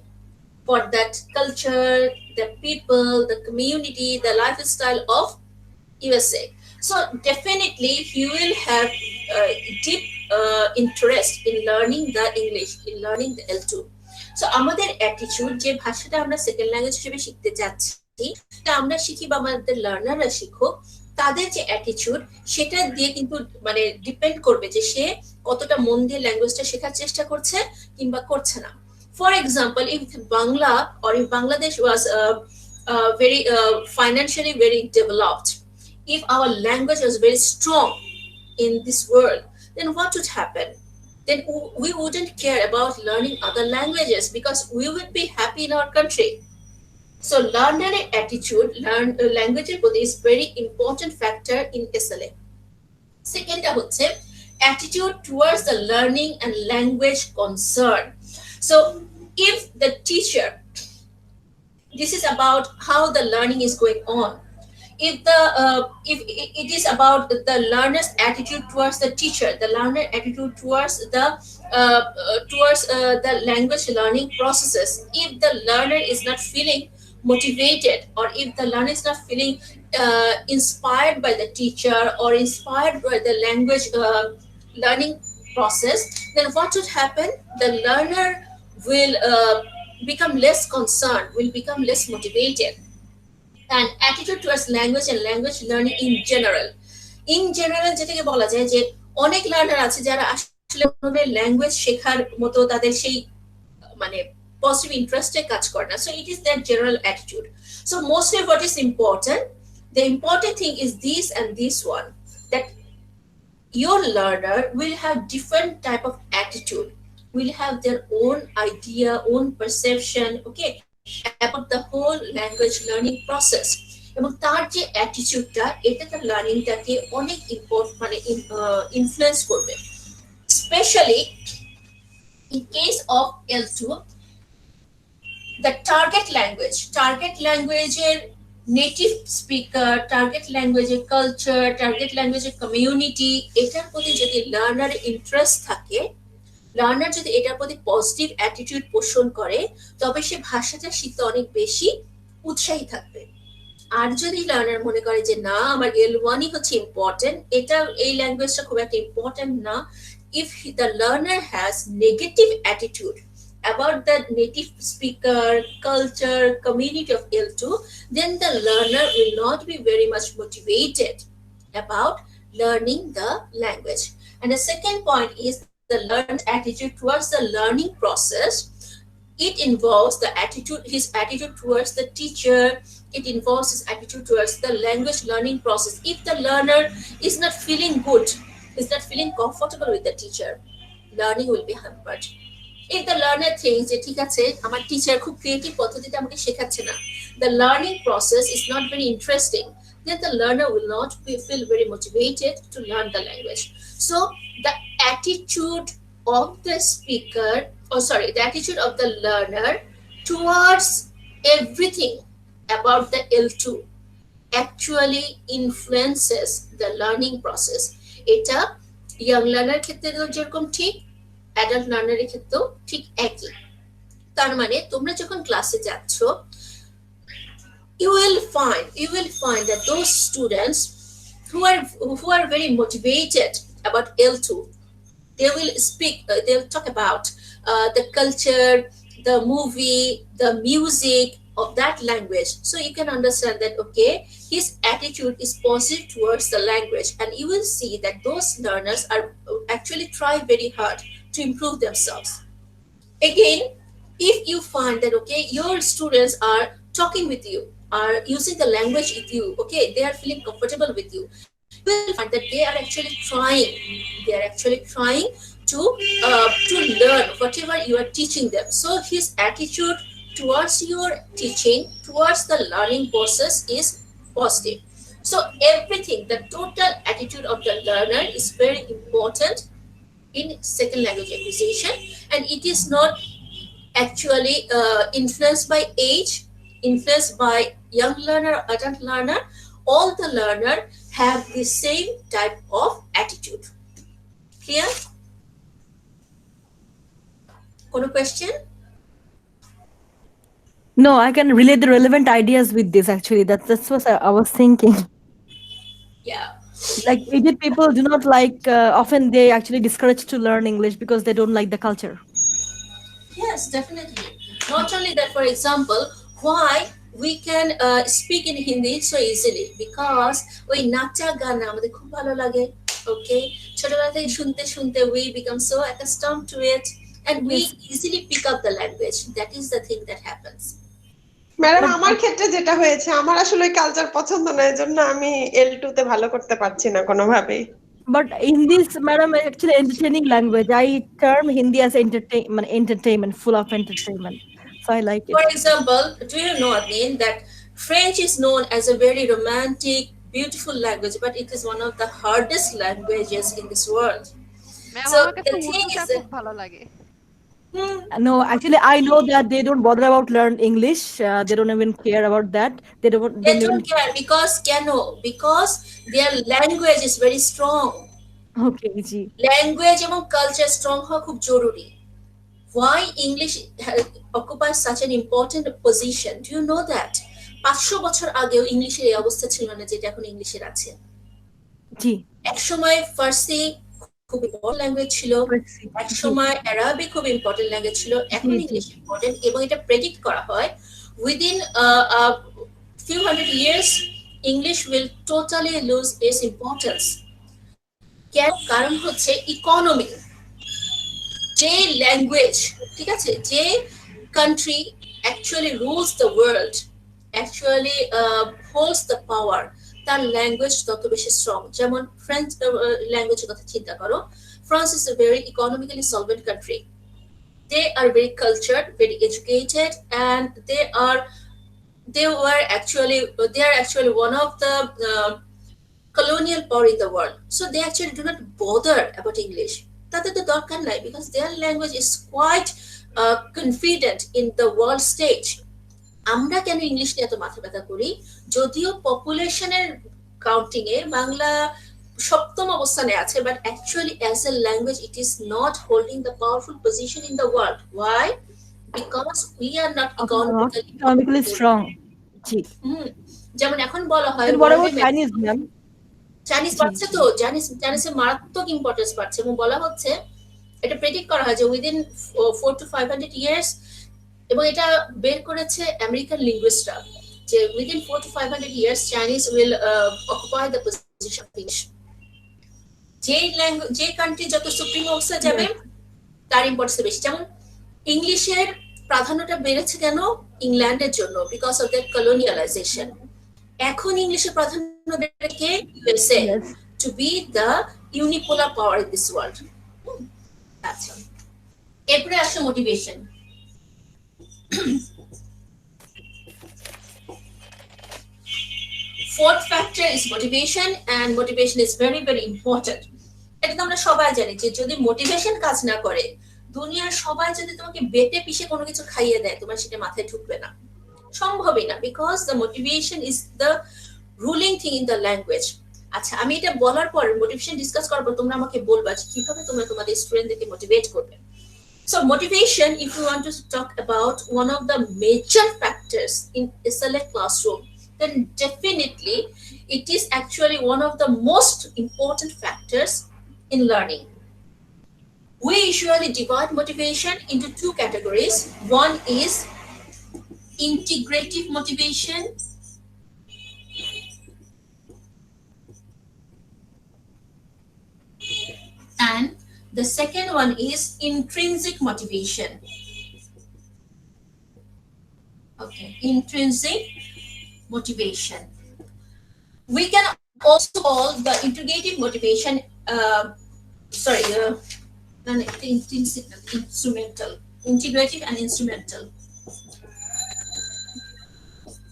for that culture, the people, the community, the lifestyle of USA. So definitely he will have deep interest in learning the English, in learning the L2. So আমাদের attitude, যে ভাষাটা আমরা second language হিসেবে শিখতে যাচ্ছি, তা আমরা শিখি বা আমাদের লার্নাররা শিখুক, তাদের যে অ্যাটিটিউড সেটা দিয়ে কিন্তু মানে ডিপেন্ড করবে যে সে কতটা মন দিয়ে ল্যাঙ্গুয়েজটা শেখার চেষ্টা করছে কিংবা করছে না। For example, if Bangla or if Bangladesh was very financially very developed, if our language was very strong in this world, then what would happen? Then we wouldn't care about learning other languages because we would be happy in our country. So learner attitude, language is very important factor in SLA. Second হচ্ছে attitude towards the learning and language concern. So if the teacher, this is about how the learning is going on. If it is about the learner's attitude towards the teacher, the learner attitude towards the language learning processes, if the learner is not feeling motivated, or if the learner is not feeling inspired by the teacher or inspired by the language learning process, then what would happen? The learner will become less concerned, will become less motivated. And attitude towards language and language learning in general যেটাকে বলা যায় যে অনেক learner আছে যারা আসলে language শেখার মতো তাদের সেই মানে পজিটিভ ইন্টারেস্টে কাজ করে না। So it is that general attitude. So mostly what is important, the important thing is this and this one, that your learner will have different type of attitude, will have their own idea, own perception, okay, about the whole language learning process, এবং তার যে অ্যাটিটিউডটা এটা তার লার্নিংটাকে অনেক মানে influence করবে। Specially in case of L2, the target language native speaker, target ল্যাঙ্গুয়েজের culture, target ল্যাঙ্গুয়েজের কমিউনিটি, এটার প্রতি যদি লার্নার ইন্টারেস্ট থাকে, লার্নার যদি এটার প্রতি পজিটিভ অ্যাটিটিউড পোষণ করে, তবে সে ভাষাটা শিখতে অনেক বেশি উৎসাহী থাকবে। আর যদি লার্নার মনে করে যে না আমার L1ই হচ্ছে ইম্পর্টেন্ট, এটা এই ল্যাঙ্গুয়েজটা খুব একটা ইম্পর্টেন্ট না, if the learner has negative attitude about the native speaker, culture, community of L2, then the learner will not be very much motivated about learning the language. And the second point is the learner's attitude towards the learning process. It involves his attitude towards the teacher. It involves his attitude towards the language learning process. If the learner is not feeling good, is not feeling comfortable with the teacher, learning will be hampered. If the learner thinks that ঠিক আছে আমার teacher খুব creative পদ্ধতিতে আমাকে শেখাচ্ছে না, the learning process is not very interesting, then the learner will not feel very motivated to learn the language. So the attitude of the speaker, the attitude of the learner towards everything about the L2 actually influences the learning process. এটা young learner ক্ষেত্রে যেরকম ঠিক, adult লার্নারের ক্ষেত্রেও ঠিক একই। তার মানে তোমরা যখন ক্লাসে যাচ্ছ, you will find that those students who are very motivated about L2, they will speak, they'll talk about the culture, the movie, the music of that language. So you can understand that okay, his attitude is positive towards the language, and you will see that those learners are actually try very hard to improve themselves. Again, if you find that okay, your students are talking with you, are using the language with you, okay, they are feeling comfortable with you, you will find that they are actually trying to learn whatever you are teaching them. So his attitude towards your teaching, towards the learning process is positive. So everything, the total attitude of the learner is very important in second language acquisition, and it is not actually influenced by age, influenced by young learner, adult learner. All the learner have the same type of attitude. Clear? কোনো question? No, I can relate the relevant ideas with this actually. That's what I was thinking. Yeah. Like aged people do not like, often they actually discourage to learn English because they don't like the culture. Yes, definitely. Not only that, for example, why we can speak in Hindi so easily, because ওই নাচা গান আমাদের খুব ভালো লাগে, okay, ছোটবেলা থেকে শুনতে শুনতে we become so accustomed to it, and we easily pick up the language. That is the thing that happens. Madam আমার ক্ষেত্রে যেটা হয়েছে, আমার আসলে কালচার পছন্দ না, এজন্য আমি L2 তে ভালো করতে পারছি না কোনোভাবেই। But in this, madam, actually entertaining language, I term Hindi as entertainment, full of entertainment. So I like it. For example, do you know, Adnin, that French is known as a very romantic, beautiful language, but it is one of the hardest languages in this world. So the thing is that, ভালো লাগে। No, actually, I know that they don't bother about learn English. They don't even care about that. They don't care because their language is very strong. Okay, ji. Language এবং culture strong হওয়া খুব জরুরি. Why English occupies such an important position? Do you know that? 500 বছর আগেও ইংলিশের এই অবস্থা ছিল না যেটা এখন ইংলিশের আছে। জি। এক সময় ফার্সি খুব ইম্পর্টেন্ট ল্যাঙ্গুয়েজ ছিল, এক সময় অ্যারাবিক খুব ইম্পর্টেন্ট ল্যাঙ্গুয়েজ ছিল, এখন ইংলিশ ইম্পর্টেন্ট, এবং এটা প্রেডিক্ট করা হয় within few hundred years English will totally lose its importance. কারণ হচ্ছে ইকোনমি, যে ল্যাঙ্গুয়েজ, ঠিক আছে, যে country actually rules the world, actually holds the power, তার ল্যাঙ্গুয়েজ তত বেশি স্ট্রং। যেমন ফ্রেঞ্চ ল্যাঙ্গুয়েজের কথা চিন্তা করো, France is a very economically solvent country. They are very cultured, very educated, and they are actually one of the colonial power in the world. So they actually do not bother about English. তাদের তো দরকার নাই, because their language is quite confident in the world stage. আমরা কেন English নিয়ে এত মাথা ব্যথা করি? যদিও পপুলেশনের কাউন্টিং এ বাংলা সপ্তম অবস্থানে আছে, but actually as a language it is not holding the powerful position in the world. Why? Because we are not economically strong. যেমন এখন বলা হয়, what about Chinese, ma'am? Chinese পাচ্ছে তো, চাইনিজের মারাত্মক ইম্পর্টেন্স পাচ্ছে, এবং বলা হচ্ছে এটা প্রেডিক্ট করা হয় যে উইদিন 4 to 500 ইয়ার্স, এবং এটা বের করেছে আমেরিকান লিঙ্গুইস্টরা, যে within 4 to 500 years Chinese will occupy the position of English. যে কান্ট্রি যত সুপ্রিম অবস্থায় যাবে তার ইম্পর্টেন্স বেশি। যেমন ইংলিশের প্রাধান্যটা বেড়েছে কেন? ইংল্যান্ডের জন্য, বিকজ অফ দ্যাট কলোনিয়ালাইজেশন। এখন ইংলিশের প্রাধান্য বেড়েছে USA to be the unipolar power in this world. আচ্ছা, এরপরে আসে motivation. Fourth factor is motivation, and motivation is very very important. এটা তো আমরা সবাই জানি যে যদি মোটিভেশন কাজ না করে, দুনিয়ার সবাই যদি তোমাকে বেটে পিষে কোনো কিছু খাইয়ে দেয়, তোমার সেটা মাথায় ঢুকবে না, সম্ভবই না, because the motivation is the ruling thing in the language. আচ্ছা, আমি এটা বলার পর মোটিভেশন ডিসকাস করার পর তোমরা আমাকে বলবা যে কিভাবে তোমরা তোমাদের স্টুডেন্টদেরকে মোটিভেট করবে। So motivation, if you want to talk about one of the major factors in a select classroom, then definitely it is actually one of the most important factors in learning. We usually divide motivation into two categories. One is integrative motivation, and the second one is intrinsic motivation. Okay, intrinsic motivation. We can also call the integrative motivation, instrumental, integrative and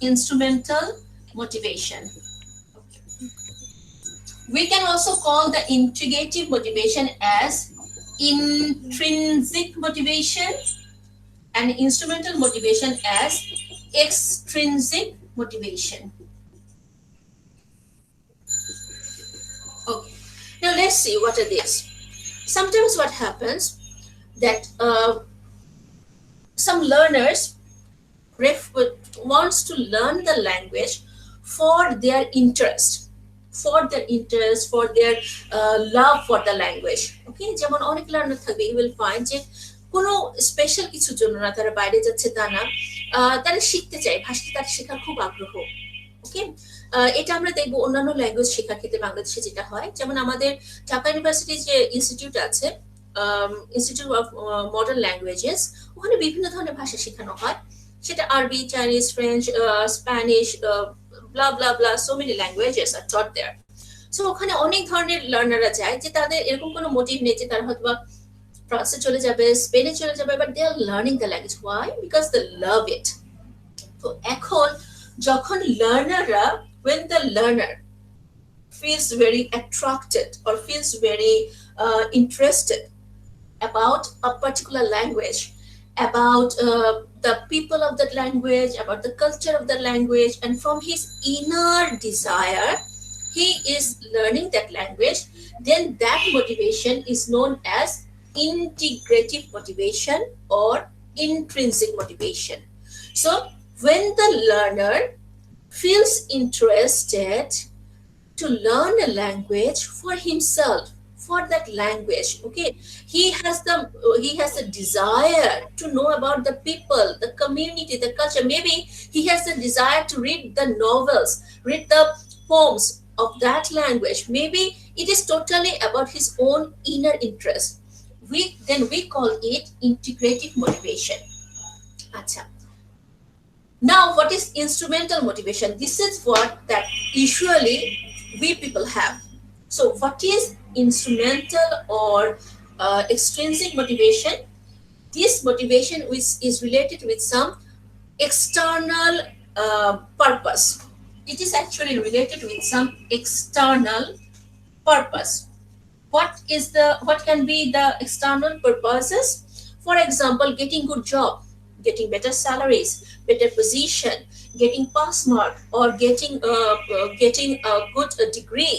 instrumental motivation. We can also call the integrative motivation as intrinsic motivation and instrumental motivation as extrinsic motivation. Okay, now let's see what are these. Sometimes what happens that some learners wants to learn the language for their interest, for their love for the language. Okay, যেমন অনেক learner থাকবে, you will find যে কোনো special কিছুর জন্য না, তারা বাইরে যাচ্ছে তা না, তারা শিখতে চায়, ভাষাটা তার শেখার খুব আগ্রহ। ওকে, এটা আমরা দেখবো অন্যান্য ল্যাঙ্গুয়েজ শেখার ক্ষেত্রে বাংলাদেশে যেটা হয়, যেমন আমাদের ঢাকা ইউনিভার্সিটির যে ইনস্টিটিউট আছে, ইনস্টিটিউট অফ মডার্ন ল্যাঙ্গুয়েজেস, ওখানে বিভিন্ন ধরনের ভাষা শেখানো হয়, সেটা আরবি, Chinese, French, Spanish, blah blah blah, so many languages are taught there. So ওখানে অনেক ধরনের লার্নাররা যায় যে তাদের এরকম কোনো মোটিভ নেই যে তারা হয়তো ফ্রান্সে চলে যাবে, স্পেনে চলে যাবে, but they are learning the language. Why? Because they love it. তো এখন যখন লার্নাররা, when the learner feels very attracted or feels very interested about a particular language, about the people of that language, about the culture of the language, and from his inner desire he is learning that language, then that motivation is known as integrative motivation or intrinsic motivation. So when the learner feels interested to learn a language for himself, for that language, okay, he has a desire to know about the people, the community, the culture. Maybe he has a desire to read the novels, read the poems of that language. Maybe it is totally about his own inner interest. we call it integrative motivation. Acha. Now, what is instrumental motivation? This is what that usually we people have. So, what is instrumental or extrinsic motivation? This motivation which is related with some external purpose. It is actually related with some external purpose. What can be the external purposes? For example, getting good job, getting better salaries, better position, getting pass mark, or getting a good degree.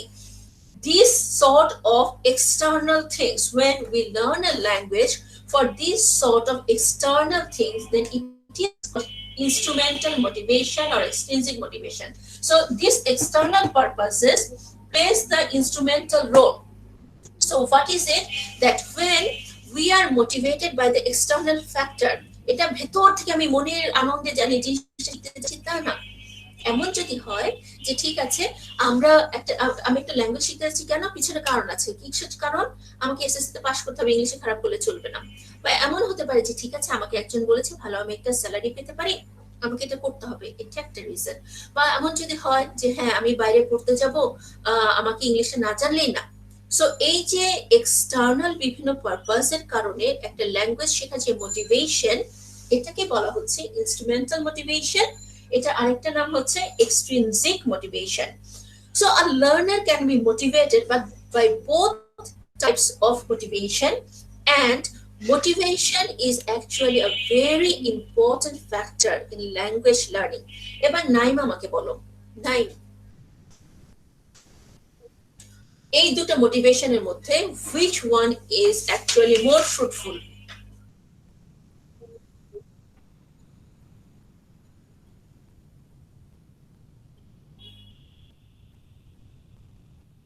These sort of external things, when we learn a language for these sort of external things, then it is instrumental motivation or extrinsic motivation. So these external purposes plays the instrumental role. So what is it? That when we are motivated by the external factor, এটা ভেতর থেকে আমি মনের আনন্দে জানি জিনিসটা শিখতে যাচ্ছি তা না। এমন যদি হয় যে ঠিক আছে আমি একটা ল্যাঙ্গুয়েজ শিখতে যাচ্ছি, কেন? পিছনে কারণ আছে। কি কারণ? আমাকে এসএসসি তে পাস করতে হবে, ইংলিশে খারাপ করলে চলবে না। বা এমন হতে পারে যে ঠিক আছে আমাকে একজন বলেছে ভালো আমি একটা স্যালারি পেতে পারি, আমাকে এটা করতে হবে, এটা একটা রিজন। বা এমন যদি হয় যে হ্যাঁ আমি বাইরে পড়তে যাব, আমাকে ইংলিশে না জানলেই না। সো এই যে এক্সটার্নাল বিভিন্ন পারপাসের কারণে একটা ল্যাঙ্গুয়েজ শেখা যে মোটিভেশন, এটাকে বলা হচ্ছে ইনস্ট্রুমেন্টাল মোটিভেশন। এটা আরেকটা নাম হচ্ছে extrinsic motivation. So a learner can be motivated by both types of motivation, and motivation is actually a very important factor in language learning. এবার নাইম আমাকে বলো, নাইম এই দুটো মোটিভেশনের মধ্যে which one is actually more fruitful?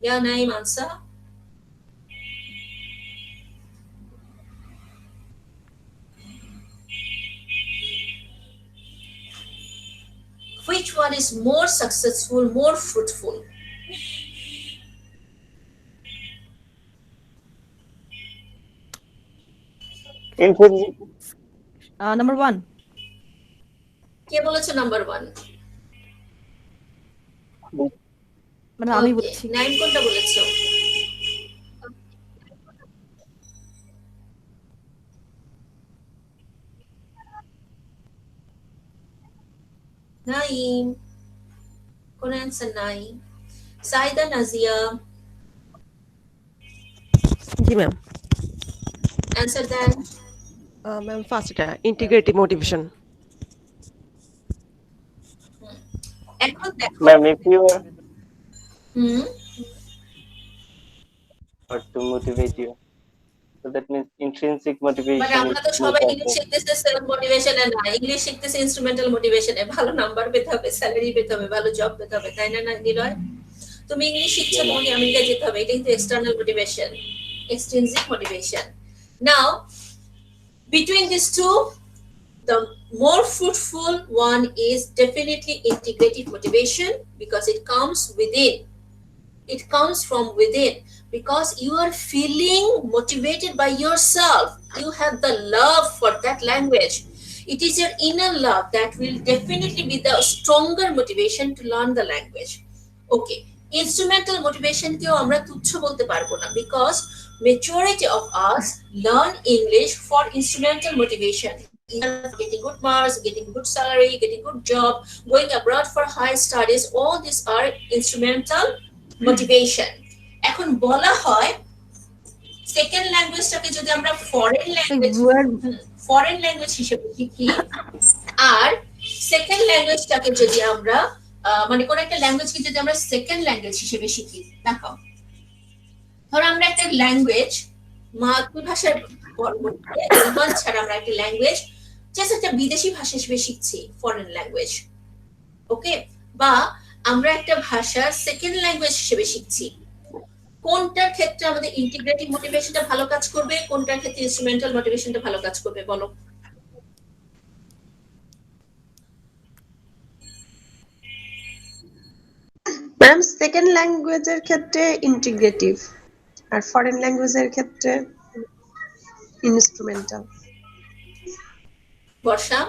Yeah, Naim, answer. Which one is more successful, more fruitful? Intrinsic. Number one. কে বলেছে number one? মানে আমি বলছি। নাইম কোনটা বলেছো? নাইম কোন অ্যান্সার নাই। সাইদা, নাজিয়া? জি ম্যাম। অ্যান্সার দেন। ম্যাম ফার্স্ট এটা ইন্টিগ্রেটিভ মোটিভেশন। এখন দেখো ma'am if you are or to motivate you, so that means intrinsic motivation. মানে আমরা তো সবাই ইংলিশ শিখতেছে সেলফ মোটিভেশনে না, ইংলিশ শিখতেছে ইনস্ট্রুমেন্টাল মোটিভেশনে। ভালো নাম্বার পেতে হবে, স্যালারি পেতে হবে, ভালো জব পেতে হবে, তাই না? না নিলয়, তুমি ইংলিশ শিখছো, তোমাকে আমেরিকা যেতে হবে, এটা কিন্তু external motivation, extrinsic motivation. Now, between these two, the more fruitful one is definitely integrative motivation, because it comes within. It comes from within, because you are feeling motivated by yourself. You have the love for that language. It is your inner love that will definitely be the stronger motivation to learn the language. Okay, instrumental motivation কেও আমরা তুচ্ছ বলতে পারবো না, because majority of us learn English for instrumental motivation. Getting good marks, getting good salary, getting good job, going abroad for high studies, all these are instrumental motivation. এখন বলা হয় second ল্যাঙ্গুয়েজটাকে যদি আমরা ফরেন ল্যাঙ্গুয়েজ হিসেবে শিখি, আর second ল্যাঙ্গুয়েজটাকে যদি আমরা মানে কোন একটা ল্যাঙ্গুয়েজকে যদি আমরা সেকেন্ড ল্যাঙ্গুয়েজ হিসেবে শিখি, দেখো ধরো আমরা একটা ল্যাঙ্গুয়েজ মাতৃভাষার জার্মান ছাড়া আমরা একটা ল্যাঙ্গুয়েজ জাস্ট একটা বিদেশি ভাষা হিসেবে শিখছি, ফরেন ল্যাঙ্গুয়েজ, ওকে, বা আমরা একটা ভাষা সেকেন্ড ল্যাঙ্গুয়েজ হিসেবে শিখছি, কোনটার ক্ষেত্রে আমাদের ইন্টিগ্রেটিভ মোটিভেশনটা ভালো কাজ করবে, কোনটার ক্ষেত্রে ইনস্ট্রুমেন্টাল মোটিভেশনটা ভালো কাজ করবে, বলো? ম্যাম সেকেন্ড ল্যাঙ্গুয়েজের ক্ষেত্রে ইন্টিগ্রেটিভ, আর ফরেন ল্যাঙ্গুয়েজের ক্ষেত্রে ইনস্ট্রুমেন্টাল। বর্ষা,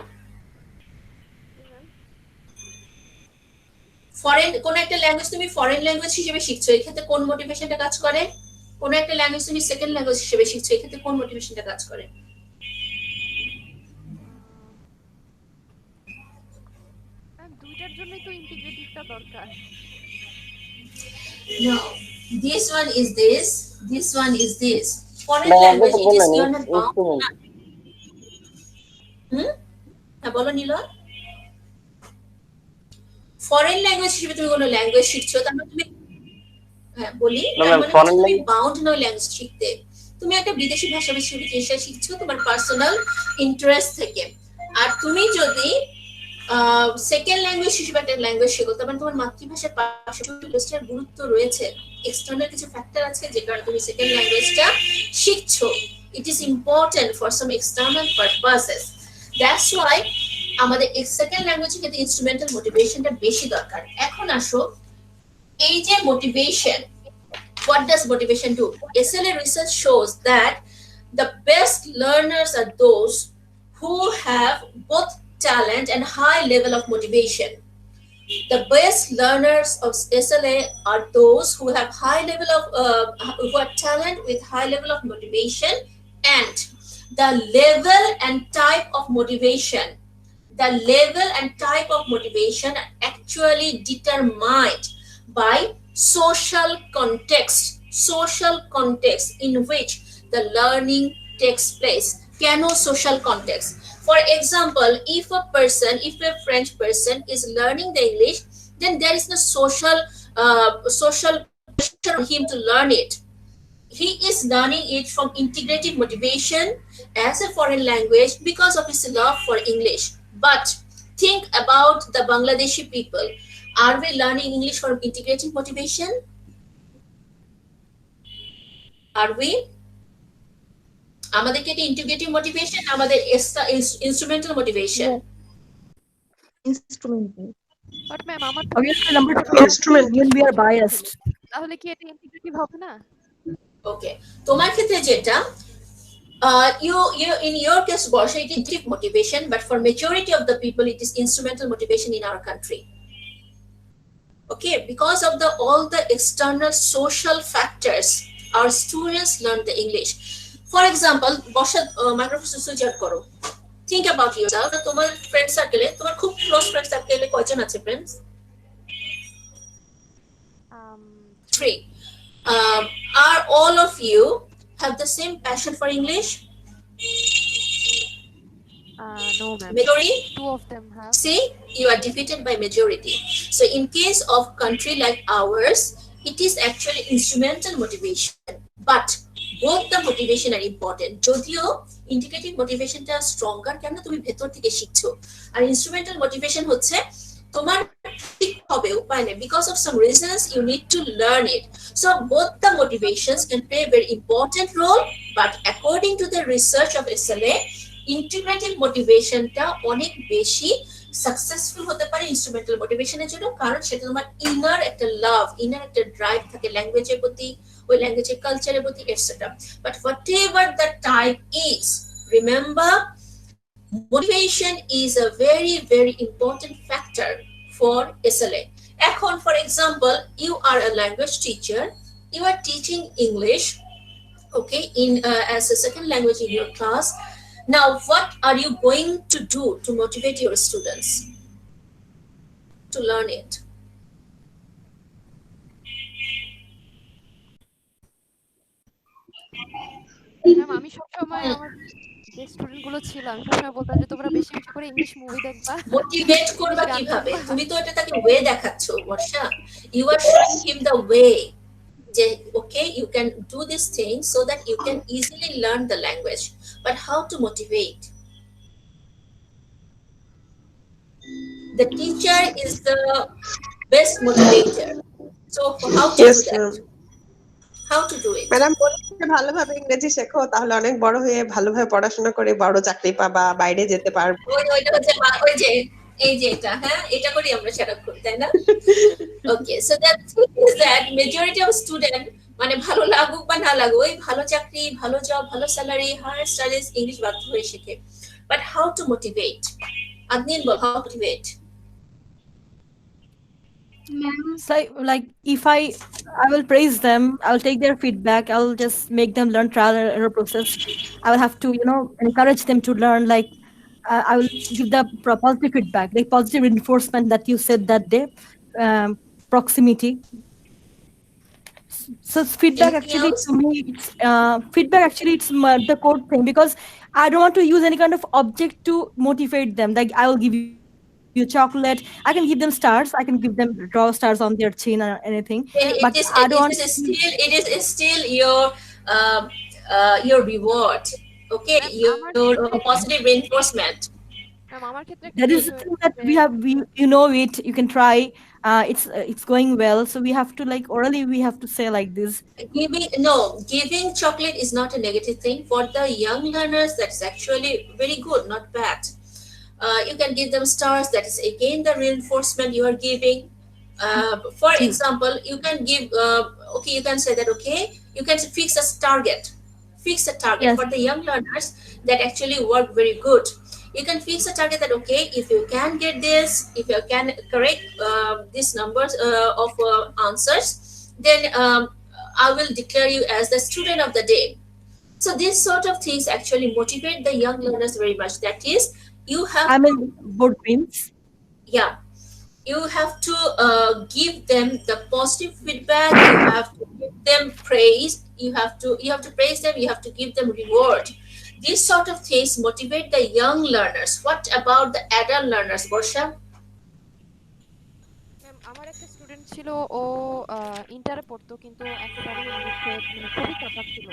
ফরেন কোন একটা ল্যাঙ্গুয়েজ তুমি ফরেন ল্যাঙ্গুয়েজ হিসেবে শিখছো, এক্ষেত্রে কোন মোটিভেশনটা কাজ করে? কোন একটা ল্যাঙ্গুয়েজ তুমি সেকেন্ড ল্যাঙ্গুয়েজ হিসেবে শিখছো, এক্ষেত্রে কোন মোটিভেশনটা কাজ করে? দুইটার জন্যই তো ইন্টিগ্রেটিভটা দরকার। No, this one is this, this one is this. Foreign language, it is you are not bound. হ্যাঁ বলো নীলয়। ফরেন ল্যাঙ্গুয়েজ হিসেবে তুমি কোনো ল্যাঙ্গুয়েজ শিখছো, তার মানে তুমি, হ্যাঁ বলি, তার মানে তুমি বাউন্ড নয় ল্যাঙ্গুয়েজ শিখতে। তুমি একটা বিদেশি ভাষা হিসেবে শিখছো তোমার পার্সোনাল ইন্টারেস্ট থেকে। আর তুমি যদি সেকেন্ড ল্যাঙ্গুয়েজ হিসেবে একটা ল্যাঙ্গুয়েজ শেখো, তার মানে তোমার মাতৃভাষার পাশাপাশি গুরুত্ব রয়েছে, এক্সটার্নাল কিছু ফ্যাক্টর আছে যে কারণে তুমি সেকেন্ড ল্যাঙ্গুয়েজটা শিখছো। It is important for some external purposes. That's why আমাদের সেকেন্ড ল্যাঙ্গুয়েজের ক্ষেত্রে ইনস্ট্রুমেন্টাল মোটিভেশনটা বেশি দরকার। এখন আসো এই যে motivation, what does motivation do? SLA research shows that the best learners are those who have both talent and high level of motivation. The best learners of SLA are those who have high level of who have talent with high level of motivation, and the level and type of motivation, the level and type of motivation are actually determined by social context in which the learning takes place. Keno social context? For example, if a French person is learning the English, then there is no social pressure on him to learn it. He is learning it from integrative motivation as a foreign language because of his love for English. But think about the Bangladeshi people. Are we learning English from integrative motivation? Are we? আমাদের কি এটা integrative motivation, আমাদের instrumental motivation? Instrumental. But ma'am আমার তো Obviously, number two, Instrument. when we are biased. তাহলে কি এটা integrative হবে না? ওকে, তোমার ক্ষেত্রে যেটা you in your case Borsha, it is integrative motivation, but for majority of the people it is instrumental motivation in our country. Okay, because of all the external social factors, our students learn the English. For example, Borsha, microphone switch on করো। Think about yourself. তোমার friend সার্কেলে, তোমার খুব close friend সার্কেলে কয়জন আছে friends? 3. Are all of you have the same passion for English? No ma'am. Majority? 2 of them have. See, you are defeated by majority. So in case of country like ours, it is actually instrumental motivation. But both the motivation are important. যদিও integrative motivation টা stronger, কেন তুমি ভেতর থেকে শিখছো, আর instrumental motivation হচ্ছে তোমার ঠিক হবে উপায় নেই, because of some reasons you need to learn it. So both the motivations can play a very important role, but according to the research of SLA, integrative motivation টা অনেক বেশি সাকসেসফুল হতে পারে ইনস্ট্রুমেন্টাল মোটিভেশনের জন্য, কারণ সেটা তোমার ইনার একটা লাভ, ইনার একটা ড্রাইভ থাকে ল্যাঙ্গুয়েজের প্রতি, ওই ল্যাঙ্গুয়েজের কালচারের প্রতি, etcetera. But whatever the type is, remember motivation is a very very important factor for SLA. এখন for example, you are a language teacher, you are teaching English, okay, in as a second language in your class. Now what are you going to do to motivate your students to learn it? Ma'am আমি সবসময় আমার যে student গুলো ছিল আমি সবসময় বলতাম যে তোমরা বেশি বেশি করে ইংলিশ মুভি দেখবা। মোটিভেট করবা কিভাবে? তুমি তো এটা তাকে ওয়ে দেখাচ্ছো Barsha, you are showing him the way, যে okay, you can do this thing so that you can easily learn the language. But how to motivate? The teacher is the best motivator. So how to do that? How to do it? Madam বলেছে ভালোভাবে ইংরেজি শেখো, তাহলে অনেক বড় হয়ে ভালোভাবে পড়াশোনা করে বড় চাকরি পাবা, বাইরে যেতে পারবে। ওইটা হচ্ছে ওই যে এই যে এটা, হ্যাঁ এটা করি আমরা সারাক্ষণ, তাই না? Okay, so that is that majority of student মানে ভালো লাগুক বা না লাগুক, ওই ভালো চাকরি, ভালো জব, ভালো স্যালারি, হায়ার স্টাডিজ, ইংলিশ বাধ্য হয়ে শেখে। But how to motivate? Adnin বল, how motivate? So like if I will praise them, I'll take their feedback, I'll just make them learn trial and error process. I will have to encourage them to learn, like I will give the positive feedback, like positive reinforcement that you said that day. Proximity. So feedback Anything actually else? to me, it's feedback actually it's the core thing, because I don't want to use any kind of object to motivate them. Like I will give you chocolate, I can give them stars, I can give them draw stars on their chin or anything, but Then I it don't is want it is still, it is still your reward. Okay, ma'am your আমার ক্ষেত্রে positive reinforcement. Ma'am আমার ক্ষেত্রে একটা that is case the thing হয়েছে that যে you know it, you can try, it's going well, so we have to like orally we have to say like this. Giving chocolate is not a negative thing for the young learners. That's actually very good, not bad. You can give them stars. That is again the reinforcement you are giving. For Gee. example, you can give. Okay, you can say that. Okay, you can fix a target. Fix a target Yes. for the young learners that actually work very good. You can fix a target that, okay, if you can get this, if you can correct these numbers of answers, then I will declare you as the student of the day. So these sort of things actually motivate the young learners very much. That is, you have I to, mean board wins. yeah, you have to give them the positive feedback. You have to give them praise. You have to praise them. You have to give them reward. These sort of things motivate the young learners. What about the adult learners, Borsha? Ma'am আমার একটা student ছিল, ও ইন্টারে পড়তো কিন্তু একেবারেই ইংলিশে মানে খুবই চাপা ছিল।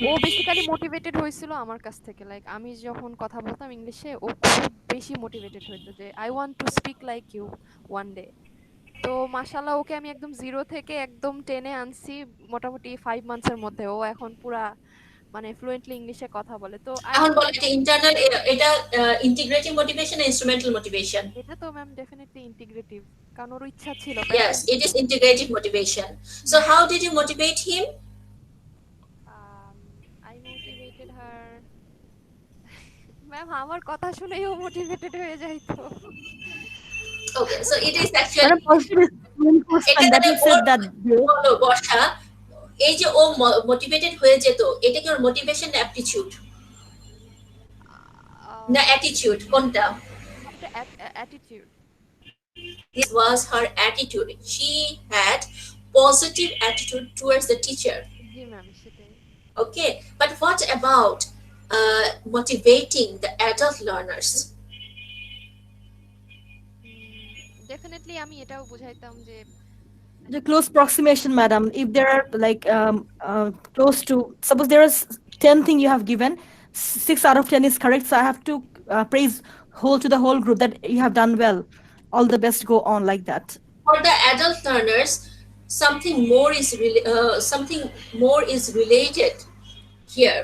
ও বেসিক্যালি মোটিভেটেড হয়েছিল আমার কাছ থেকে, লাইক আমি যখন কথা বলতাম ইংলিশে ও খুব বেশি মোটিভেটেড হইতো যে I want to speak like you one day. তো মাশাআল্লাহ ওকে আমি একদম 0 থেকে একদম 10 এ আনছি মোটামুটি 5 মান্থসের মধ্যে। ও এখন পুরা মানে ফ্লুয়েন্টলি ইংলিশে কথা বলে। তো আই এখন বলো, রিয়েলি এটা ইন্টারনাল, এটা ইন্টিগ্রেটিভ মোটিভেশন, ইনস্ট্রুমেন্টাল মোটিভেশন? এটা তো ম্যাম ডেফিনেটলি ইন্টিগ্রেটিভ, কারণ ওর ইচ্ছা ছিল Yes, প্যাশন it ছিল। is integrative motivation. So how did you motivate him? I motivated her ma'am আমার কথা শুনেই ও মোটিভেটেড হয়ে যাইতো। Okay, so it is But actually, a positive reinforcement that you said that day. বলো বর্ষা, এই যে ও motivated হয়ে যেত, এটা কি ওর মোটিভেশন অ্যাপটিটিউড না অ্যাটিটিউড, কোনটা? Attitude. This was her attitude. She had positive attitude towards the teacher. G ma'am সেটাই। Okay, but what about motivating the adult learners? Definitely আমি এটাও বুঝাইতাম যে The close proximation, madam. If there are like close to, suppose there is 10 thing you have given, 6 out of 10 is correct. So I have to praise to the whole group that you have done well. All the best, go on like that. For the adult learners, something more is related here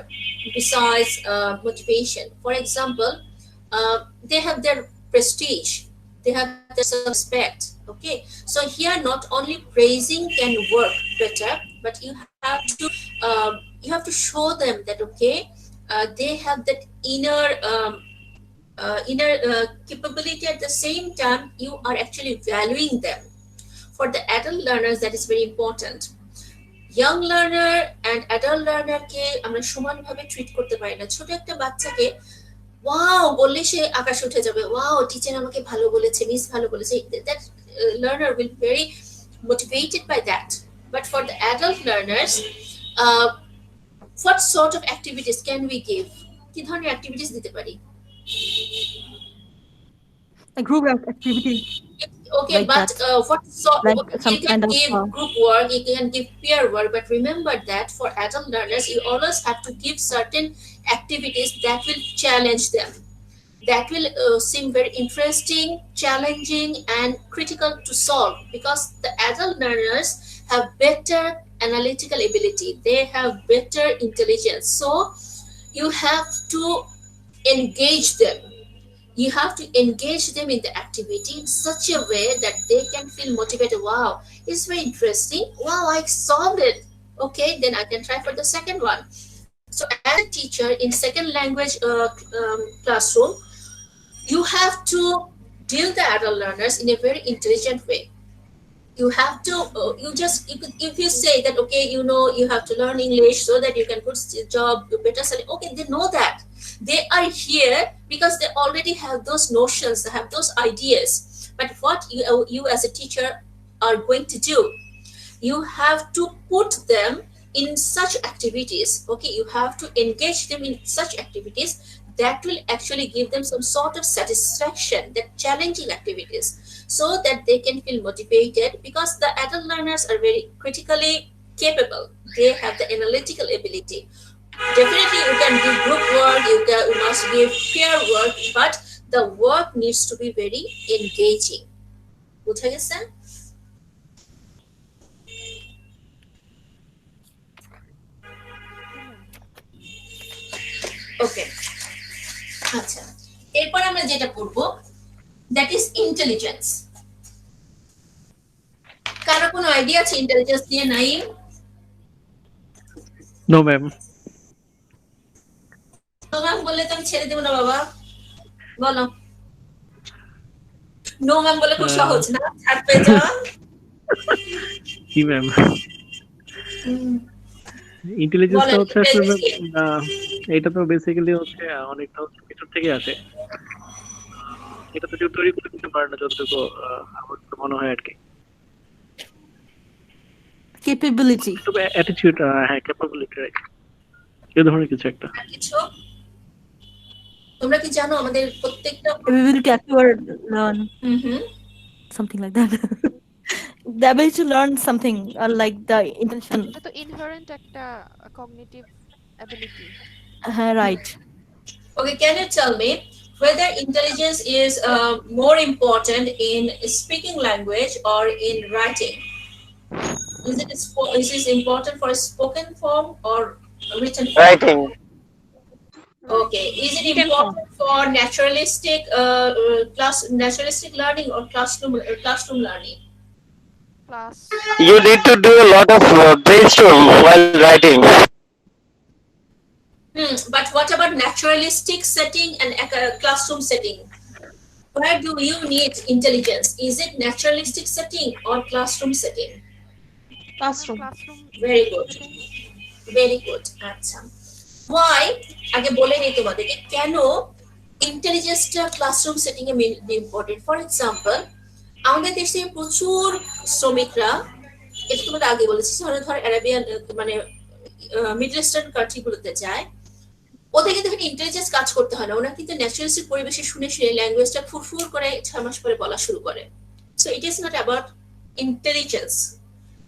besides motivation. For example, they have their prestige, they have their self-respect. Okay, so here not only praising can work better, but you have to show them that, okay, they have that inner capability. At the same time, you are actually valuing them. For the adult learners, that is very important. Young learner and adult learner কে আমরা সমানভাবে treat করতে পারি না। ছোট একটা বাচ্চাকে wow বললে সে আকাশে উঠে যাবে, ওয়াও টিচার আমাকে ভালো বলেছে, মিস ভালো বলেছে, that learner will be very motivated by that. But for the adult learners, what sort of activities can we give? কি ধরনের activities দিতে পারি? A group activity. Okay, like but that. what sort? Like Okay, some you can kind of, give group work, you can give peer work, but remember that for adult learners, you always have to give certain activities that will challenge them, that will seem very interesting, challenging, and critical to solve, because the adult learners have better analytical ability, they have better intelligence. So you have to engage them. You have to engage them in the activity in such a way that they can feel motivated. Wow, it's very interesting. Wow, I solved it. Okay, then I can try for the second one. So as a teacher in second language classroom, you have to deal the adult learners in a very intelligent way. You have to if you say that, okay, you know, you have to learn English so that you can put job better salary, okay, they know that. They are here because they already have those notions, they have those ideas. But what you as a teacher are going to do, you have to put them in such activities. Okay, you have to engage them in such activities that will actually give them some sort of satisfaction, that challenging activities, so that they can feel motivated, because the adult learners are very critically capable. They have the analytical ability. Definitely you can give group work, you must give peer work, but the work needs to be very engaging. বুঝা গেছে? ওকে, আচ্ছা, এরপর আমরা যেটা পড়বো, that is intelligence. কারো কোনো idea আছে ইন্টেলিজেন্স নিয়ে? নাই? No ma'am. তো ম্যাম বললে তো আমি ছেড়ে দেবো না বাবা, বলো। নো ম্যাম বলে খুব সহজ না, ছাড় পেয়ে যাওয়া। জি ম্যাম। ইন্টেলিজেন্সটা হচ্ছে আসলে এটা তো বেসিক্যালি হচ্ছে অনেকটা ভিতর থেকে আসে। এটা তো কেউ তৈরি করে দিতে পারে না, যতটুকু আমার তো মনে হয় আর কি। ক্যাপাবিলিটি, তবে অ্যাটিটিউড, হ্যাঁ ক্যাপাবিলিটি, রাইট, এই ধরনের কিছু একটা। কিছু তোমরা কি জানো আমাদের প্রত্যেকটা ability to learn something like that. The ability to learn something, or like the intention. এটা তো ইনহেরেন্ট একটা cognitive ability. Right. Okay, can you tell me whether intelligence is more important in speaking language or in writing? Is it important for spoken form or written form? Writing. Okay, is it important for naturalistic naturalistic learning or classroom learning? You need to do a lot of brainstorm while writing. But what about naturalistic setting and classroom setting? Where do you need intelligence? Is it naturalistic setting or classroom setting? Classroom. Very good. Very good. আচ্ছা, why? আগে বলে নেই তোমাদেরকে কেন ইন্টেলিজেন্সটা classroom setting এ important. For example, আমাদের দেশে প্রচুর শ্রমিকরা, এটা তোমাদের আগে বলেছি, ধর আরাবিয়ান মানে মিডল ইস্টার্ন কান্ট্রি গুলোতে যায়, ওদের কিন্তু এখানে ইন্টেলিজেন্স কাজ করতে হয় না, ওরা কিন্তু ন্যাচারালিস্টিক পরিবেশে শুনে শুনে ল্যাঙ্গুয়েজটা ফুরফুর করে 6 মাস পরে বলা শুরু করে। So it is not about intelligence.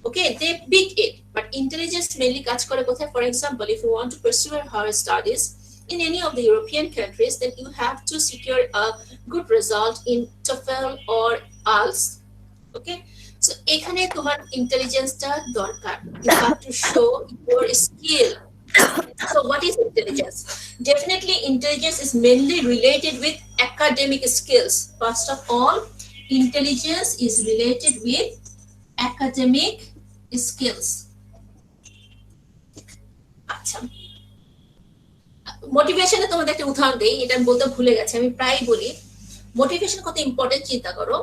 Okay, they beat it, but intelligence mainly কাজ করে কোথায়? For example, if you want to pursue your higher studies in any of the European countries, then you have to secure a good result in TOEFL or IELTS. Okay, so এখানে তোমার ইন্টেলিজেন্সটা দরকার। You have to show your skill. So what is intelligence? Definitely intelligence is mainly related with academic skills. First of all, intelligence is related with academic skills. আচ্ছা, মোটিভেশনে তোমাদের একটা উদাহরণ দেই, এটা আমি বলতে ভুলে গেছি, আমি প্রায় বলি মোটিভেশন কত ইম্পর্টেন্ট। চিন্তা করো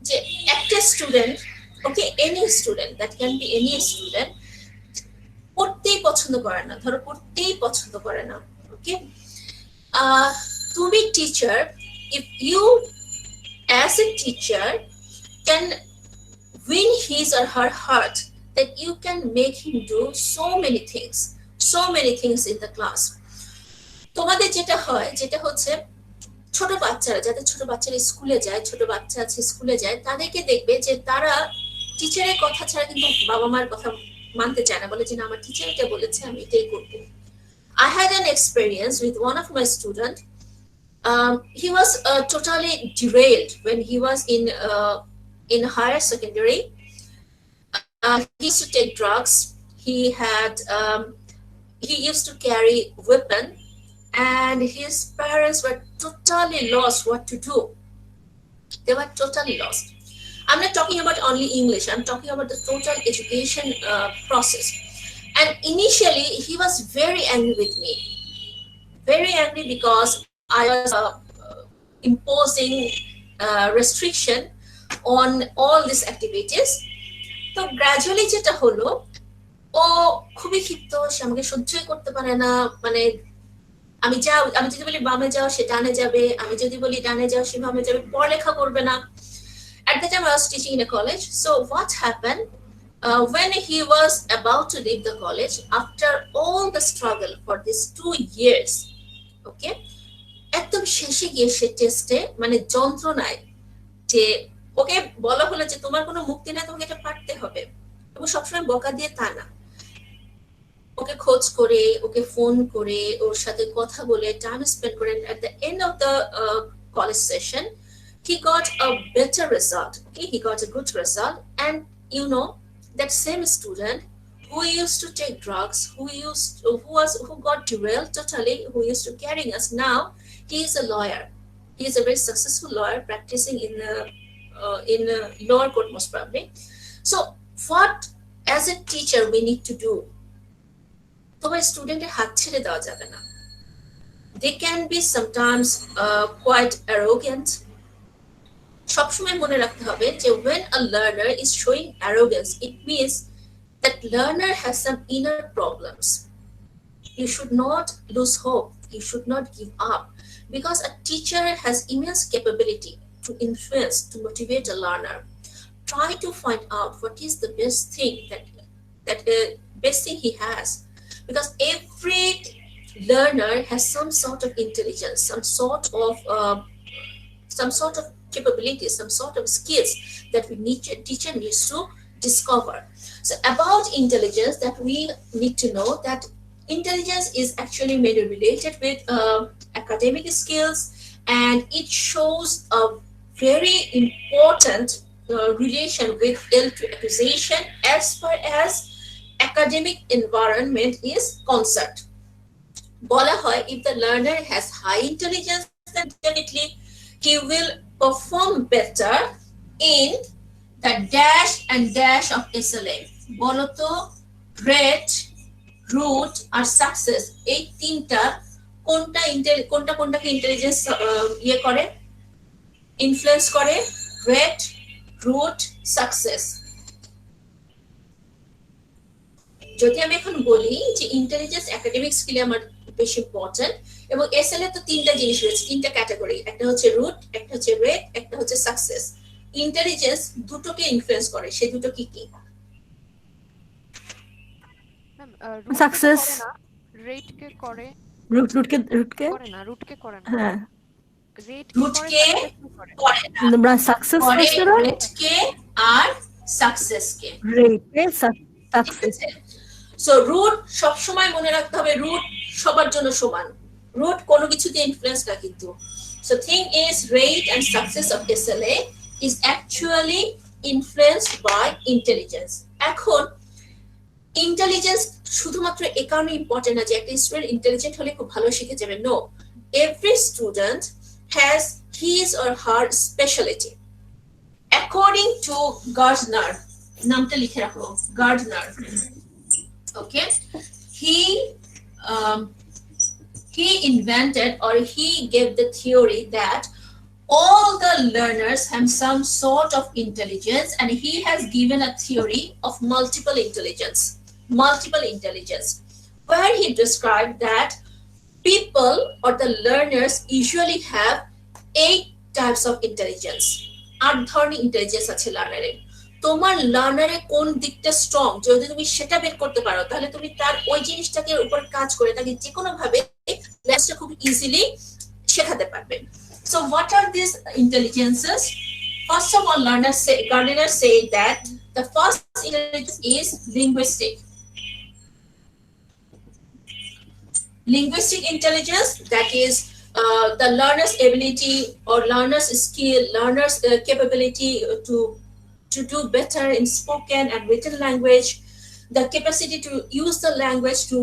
যে একটা student, okay, any student, that can be any student, পড়তেই পছন্দ করে না, ধরো পড়তেই পছন্দ করে না, ওকে, তুমি teacher, if you as a teacher can win his or her heart, that you can make him do so many things in the class. তোমাদের যেটা হয়, যেটা হচ্ছে ছোট বাচ্চারা, যাদের ছোট বাচ্চারা স্কুলে যায়, ছোট বাচ্চা আছে স্কুলে যায়, তাদেরকে দেখবে যে তারা টিচারের কথা ছাড়া কিন্তু বাবা মার কথা মানতে চায় না, বলে যে না আমার টিচার এটা বলেছে আমি এটাই করবো। I had an experience with one of my students. He was totally derailed when he was in higher secondary. He used to take drugs. He used to carry weapon, and his parents were totally lost what to do. They were totally lost. I'm not talking about only English, I'm talking about the total education process. And initially, he was very angry with me. Very angry because I was imposing restriction on all these activities. তো gradually যেটা হলো, ও খুবই ক্ষিপ্ত, সে আমাকে সহ্যই করতে পারে না। মানে আমি যদি বলি বামে যাও, সে ডানে যাবে, আমি যদি বলি ডানে যাও, সে বামে যাবে, পড়ালেখা করবে না। At the time I was teaching in a college. So what happened, when he was about to leave the college, after all the struggle for these 2 years, okay, একদম শেষে গিয়ে সে টেস্টে মানে যন্ত্রণায়, যে ওকে বলা হলো যে তোমার কোনো মুক্তি নাই, তোমাকে এটা পারতে হবে, এবং সবসময় বকা দিয়ে তা না, ওকে খোঁজ করে, ওকে ফোন করে, ওর সাথে কথা বলে, টাইম স্পেন্ড করে, at the end of the college session he got a better result. Okay, he got a good result. And you know, that same student who used to take drugs, who got derailed totally, who used to carrying us, now he is a lawyer. He is a very successful lawyer practicing in lower court most probably. So what as a teacher we need to do? তোমার স্টুডেন্টের হাত ছেড়ে দেওয়া যাবে না। They can be sometimes quite arrogant. সবসময় মনে রাখতে হবে যে when a learner is showing arrogance, it means that learner has some inner problems. You should not lose hope. You should not give up, because a teacher has immense capability to influence, to motivate a learner. Try to find out what is the best thing best thing he has, because every learner has some sort of intelligence, some sort of capabilities, some sort of skills that teacher needs to discover. So about intelligence, that we need to know that intelligence is actually mainly related with academic skills, and it shows a very important relation with L2 acquisition as far as academic environment is concerned. বলা হয়, if the learner has high intelligence, then definitely he will perform better in the dash and dash of SLA. বলতো rate, root আর success, এই তিনটা কোনটাকে intelligence ইয়ে করে, influence করে? rate, root, success. যদি আমি এখন বলি যে ইন্টেলিজেন্স একাডেমিক স্কিলে আমার বেশি ইম্পর্টেন্ট, এবং এসএলএ তো তিনটা জিনিস রয়েছে, তিনটা ক্যাটাগরি, একটা হচ্ছে রুট, একটা হচ্ছে রেট, একটা হচ্ছে সাকসেস। ইন্টেলিজেন্স দুটোকে ইনফ্লুয়েন্স করে, সেই দুটো কি কি? সাকসেস রেট কে করে, রুট কে করে না, রুট কে করে না, হ্যাঁ, রেট রুট কে করে না, আমরা সাকসেস করে হচ্ছে না, রেট কে আর সাকসেস কে। Rate success. সো রুট সবসময় মনে রাখতে হবে, রুট সবার জন্য সমান, রুট কোনো কিছুতে ইনফ্লুয়েন্স না কিন্তু। So thing is rate and success of SLA is actually influenced by intelligence. এখন ইন্টেলিজেন্স শুধুমাত্র এ কারণে ইম্পর্টেন্ট না যে একটা স্টুডেন্ট ইন্টেলিজেন্ট হলে খুব ভালো শিখে যাবে, no, every student has his or her speciality. According to Gardner, নামটা লিখে রাখো, Gardner, okay, he invented, or he gave the theory that all the learners have some sort of intelligence, and he has given a theory of multiple intelligence, where he described that people or the learners usually have 8 types of intelligence. 8 ধরনের intelligence আছে লার্নারের। তোমার লার্নারে কোন দিকটা strong, যদি তুমি সেটা বের করতে পারো, তাহলে তুমি তার ওই জিনিসটাকে উপর কাজ করে তাকে যে কোনো ভাবে লেসনটা খুব ইজিলি শেখাতে পারবে। So what are these intelligences? First of all, Gardner said that the first intelligence is linguistic. Linguistic intelligence, that is the learner's ability or learner's skill, learner's capability to do better in spoken and written language, the capacity to use the language to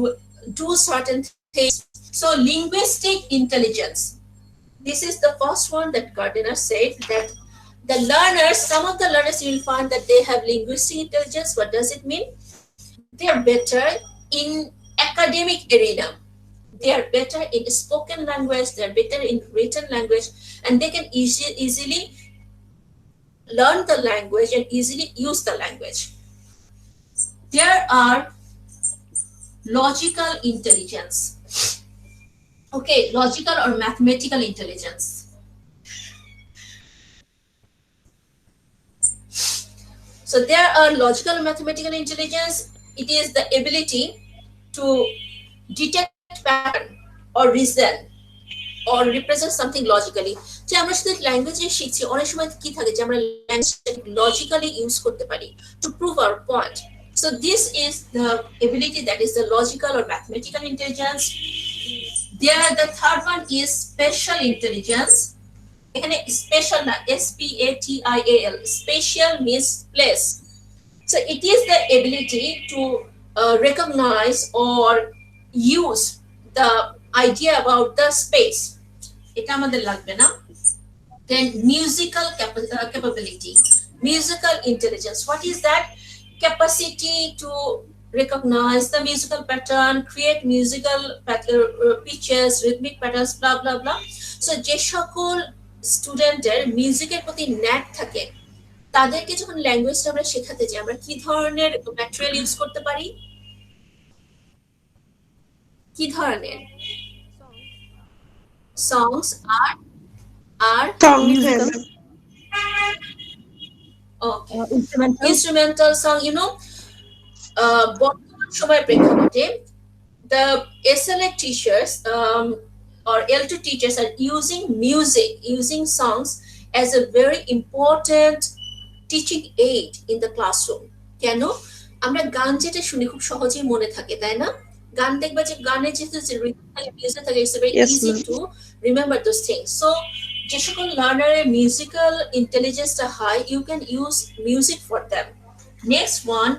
do certain things. So linguistic intelligence, this is the first one that Gardner said, that The learners, some of the learners you will find that they have linguistic intelligence. What does it mean? They are better in academic arena. They are better in spoken language, they are better in written language, and they can easily learn the language and easily use the language. There are logical intelligence. Okay, logical or mathematical intelligence. So there are logical mathematical intelligence. It is the ability to detect pattern or reason or represent something logically. যে আমরা শুধু ল্যাঙ্গুয়েজে শিখছি, অনেক সময় কি থাকে যে আমরা ল্যাঙ্গুয়েজটাকে লজিক্যালি ইউজ করতে পারি to prove our point. So this is the ability that is the logical or mathematical intelligence. There, the third one is special intelligence. এখানে special না, SPATIAL, special means place. So it is the ability to recognize or use the idea about the space. এটা আমাদের লাগবে না. Then musical capability, musical intelligence. What is that? Capacity to recognize the musical pattern, create musical pitches, rhythmic patterns, blah blah blah. So যে সকল স্টুডেন্টের মিউজিকের প্রতি ন্যাক থাকে, তাদেরকে যখন ল্যাঙ্গুয়েজটা আমরা শেখাতে যাই, আমরা কি ধরনের ম্যাটেরিয়াল ইউজ করতে পারি? কি ধরনের? Songs are musical. Okay. Instrumental song, you know, বর্তমান সময়ের প্রেক্ষাপটে the SLA teachers or L2 teachers are using songs as a very important teaching aid in the classroom. কেন? আমরা গান যেটা শুনি খুব সহজেই মনে থাকে, তাই না? গান দেখবা যে গানে যেহেতু মিউজিক থাকে, it's very easy to remember those things. So যে সকল লার্নারের মিউজিক্যাল ইন্টেলিজেন্সটা high, you can use music for them. Next one,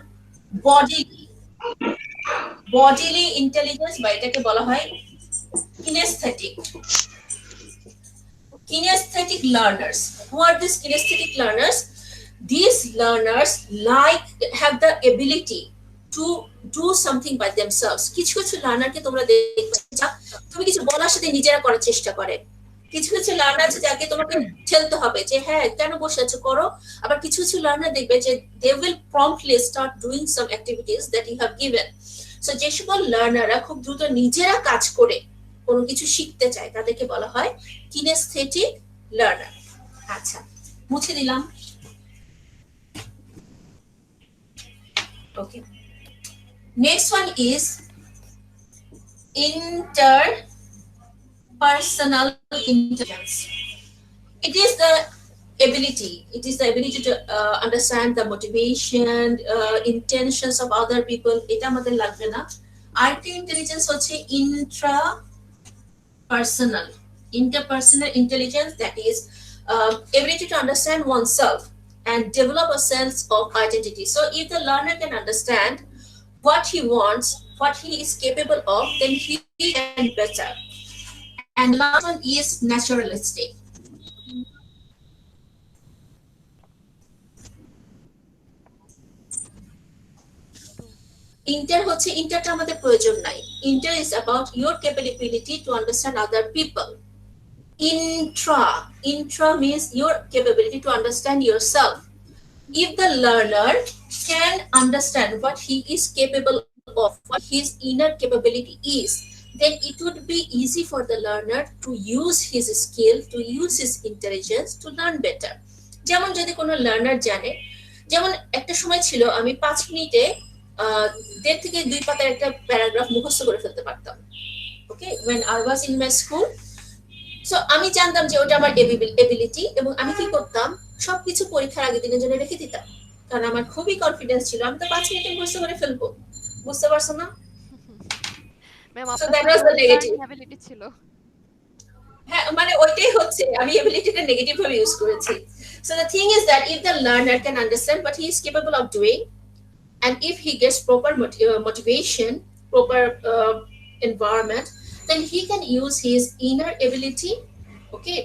bodily intelligence, বা এটাকে বলা হয় kinesthetic learners. Who are these kinesthetic learners? These learners have the ability to do something by themselves. কিছু কিছু লার্নারকে তোমরা দেখবে, তুমি কিছু বলার সাথে নিজেরা করার চেষ্টা করে। কিছু কিছু লার্নার আছে যাকে তোমাকে ঠেলতে হবে যে হ্যাঁ কেন বসে আছো, করো। আবার কিছু কিছু লার্নার দেখবে যে they will promptly start doing some activities that you have given. So যে সকল লার্নাররা খুব দ্রুত নিজেরা কাজ করে কোনো কিছু শিখতে চায়, তাদেরকে বলা হয় কিনেস্থেটিক লার্নার। আচ্ছা, মুছে দিলাম। Okay. Next one is interpersonal intelligence. It is the ability to understand the motivation, intentions of other people. এটা আমাদের লাগবে না। আরেকটা ইন্টেলিজেন্স হচ্ছে interpersonal intelligence, that is ability to understand oneself and develop a sense of identity. So if the learner can understand what he wants, what he is capable of, then he can better. And last one is naturalistic. Interটা আমাদের প্রয়োজন নাই। Inter is about your capability to understand other people. Intra means your capability to understand yourself. If the learner can understand what he is capable of, what his inner capability is, then it would be easy for the learner to use his skill, to use his intelligence to learn better. যেমন যদি কোনো learner জানে, যেমন একটা সময় ছিল আমি 5 মিনিটে 1.5 থেকে 2 পাতার একটা প্যারাগ্রাফ মুখস্থ করে ফেলতে পারতাম। ওকে, when I was in my school, so আমি জানতাম যে ওটা আমার এবিলিটি, এবং আমি কি করতাম, সবকিছু পরীক্ষার আগের দিনের জন্য রেখে দিতাম, কারণ আমার খুবই কনফিডেন্স ছিল আমি তো 5 মিনিটে মুখস্থ করে ফেলবো। বুঝতে পারছো না? Ma'am So that was the negative. Ability ছিল। হ্যাঁ, মানে ওইটাই হচ্ছে, আমি এবিলিটিটা নেগেটিভ ভাবে ইউজ করেছি। So the thing is that if the learner can understand what he is capable of doing, and if he gets proper motivation, proper environment, then he can use his inner ability, okay,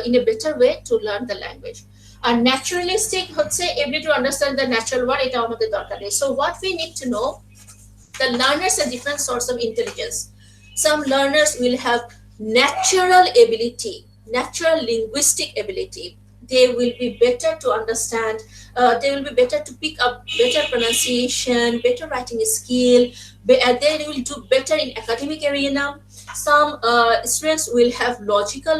in a better way to learn the language. আর naturalistic হচ্ছে ability to understand the natural world, এটা আমাদের দরকার নেই। So what we need to know, the learners have different sorts of intelligence. Some learners will have natural ability, natural linguistic ability. They will be better to understand, they will be better to pick up better pronunciation, better writing skill, they will do better in academic arena. Some students will have logical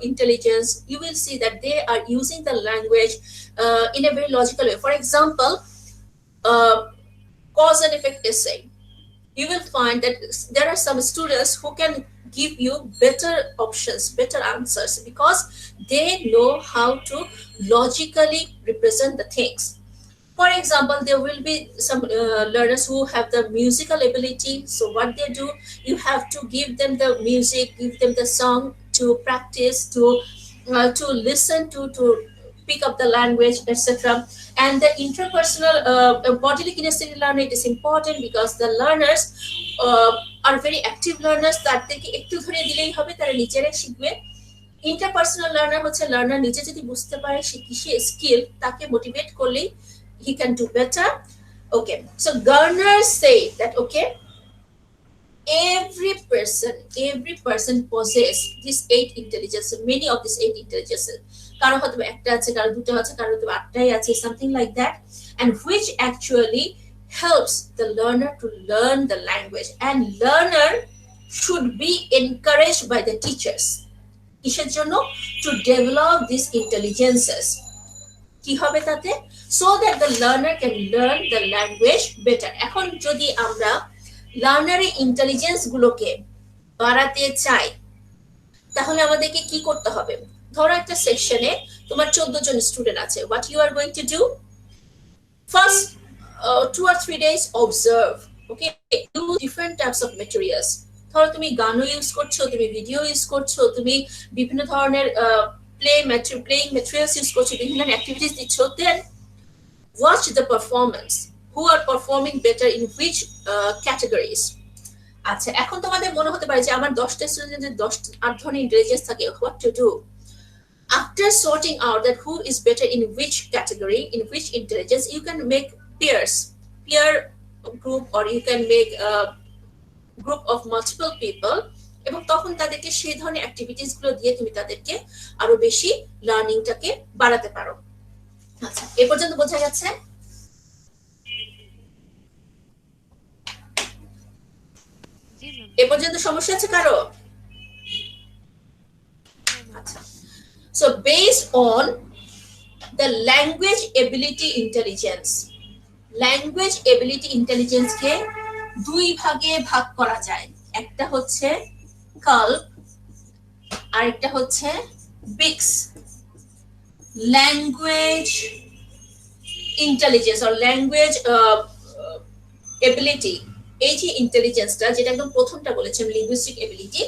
intelligence. You will see that they are using the language in a very logical way. For example, cause and effect essay, you will find that there are some students who can give you better options, better answers, because they know how to logically represent the things. For example, there will be some learners who have the musical ability. So what they do, you have to give them the music, give them the song to practice, to listen to pick up the language, etc. And the interpersonal bodily kinesthetic learning, it is important because the learners are very active learners, তাদেরকে একটু ধরে দিলেই হবে, তারা নিজেরাই শিখবে। Interpersonal learner হচ্ছে learner নিজে যদি বুঝতে পারে সে কিসে স্কিল, তাকে মোটিভেট করলেই he can do better. Okay, so Garner say that, okay, every person possess these 8 intelligence, many of these 8 intelligences. কারো হয়তো একটা আছে, কারো দুটো আছে, কারো হয়তো 8টাই আছে, something like that, and which actually helps the learner to learn the language, and learner should be encouraged by the teachers. কিসের জন্য? To develop these intelligences. কি হবে তাতে? So that the learner can learn the language better. এখন যদি আমরা লার্নারের intelligence গুলোকে বাড়াতে চাই, তাহলে আমাদেরকে কি করতে হবে? ধরো একটা সেকশনে তোমার 14 জন স্টুডেন্ট আছে। What you are going to do? First 2 or 3 days observe. Okay, use different types of materials. ধরো তুমি গানও ইউজ করছো, তুমি ভিডিও ইউজ করছো, তুমি বিভিন্ন ধরনের playing materials ইউজ করছো, বিভিন্ন অ্যাক্টিভিটিস দিচ্ছ। Then watch the performance, who are performing better in which categories. আচ্ছা, এখন তোমাদের মনে হতে পারে যে আমার 10টা স্টুডেন্টের 8 ধরনের ইন্টেলিজেন্স থাকে, what to do? After sorting out that who is better in which category, in which intelligence, you can make peer group, or you can make a group of multiple people, এবং তখন তাদেরকে সেই ধরনের activities গুলো দিয়ে তুমি তাদেরকে আরো বেশি লার্নিংটাকে বাড়াতে পারো। আচ্ছা, এ পর্যন্ত বোঝা গেছে? এ পর্যন্ত সমস্যা আছে কারো? আচ্ছা, so based on the language ability intelligence কে 2 ভাগে ভাগ করা যায়। একটা হচ্ছে কাল্প আর একটা হচ্ছে BICS. Language intelligence or language ability, এই যে ইন্টেলিজেন্সটা, যেটা একদম প্রথমটা বলেছিলাম লিঙ্গুইস্টিক এবিলিটি,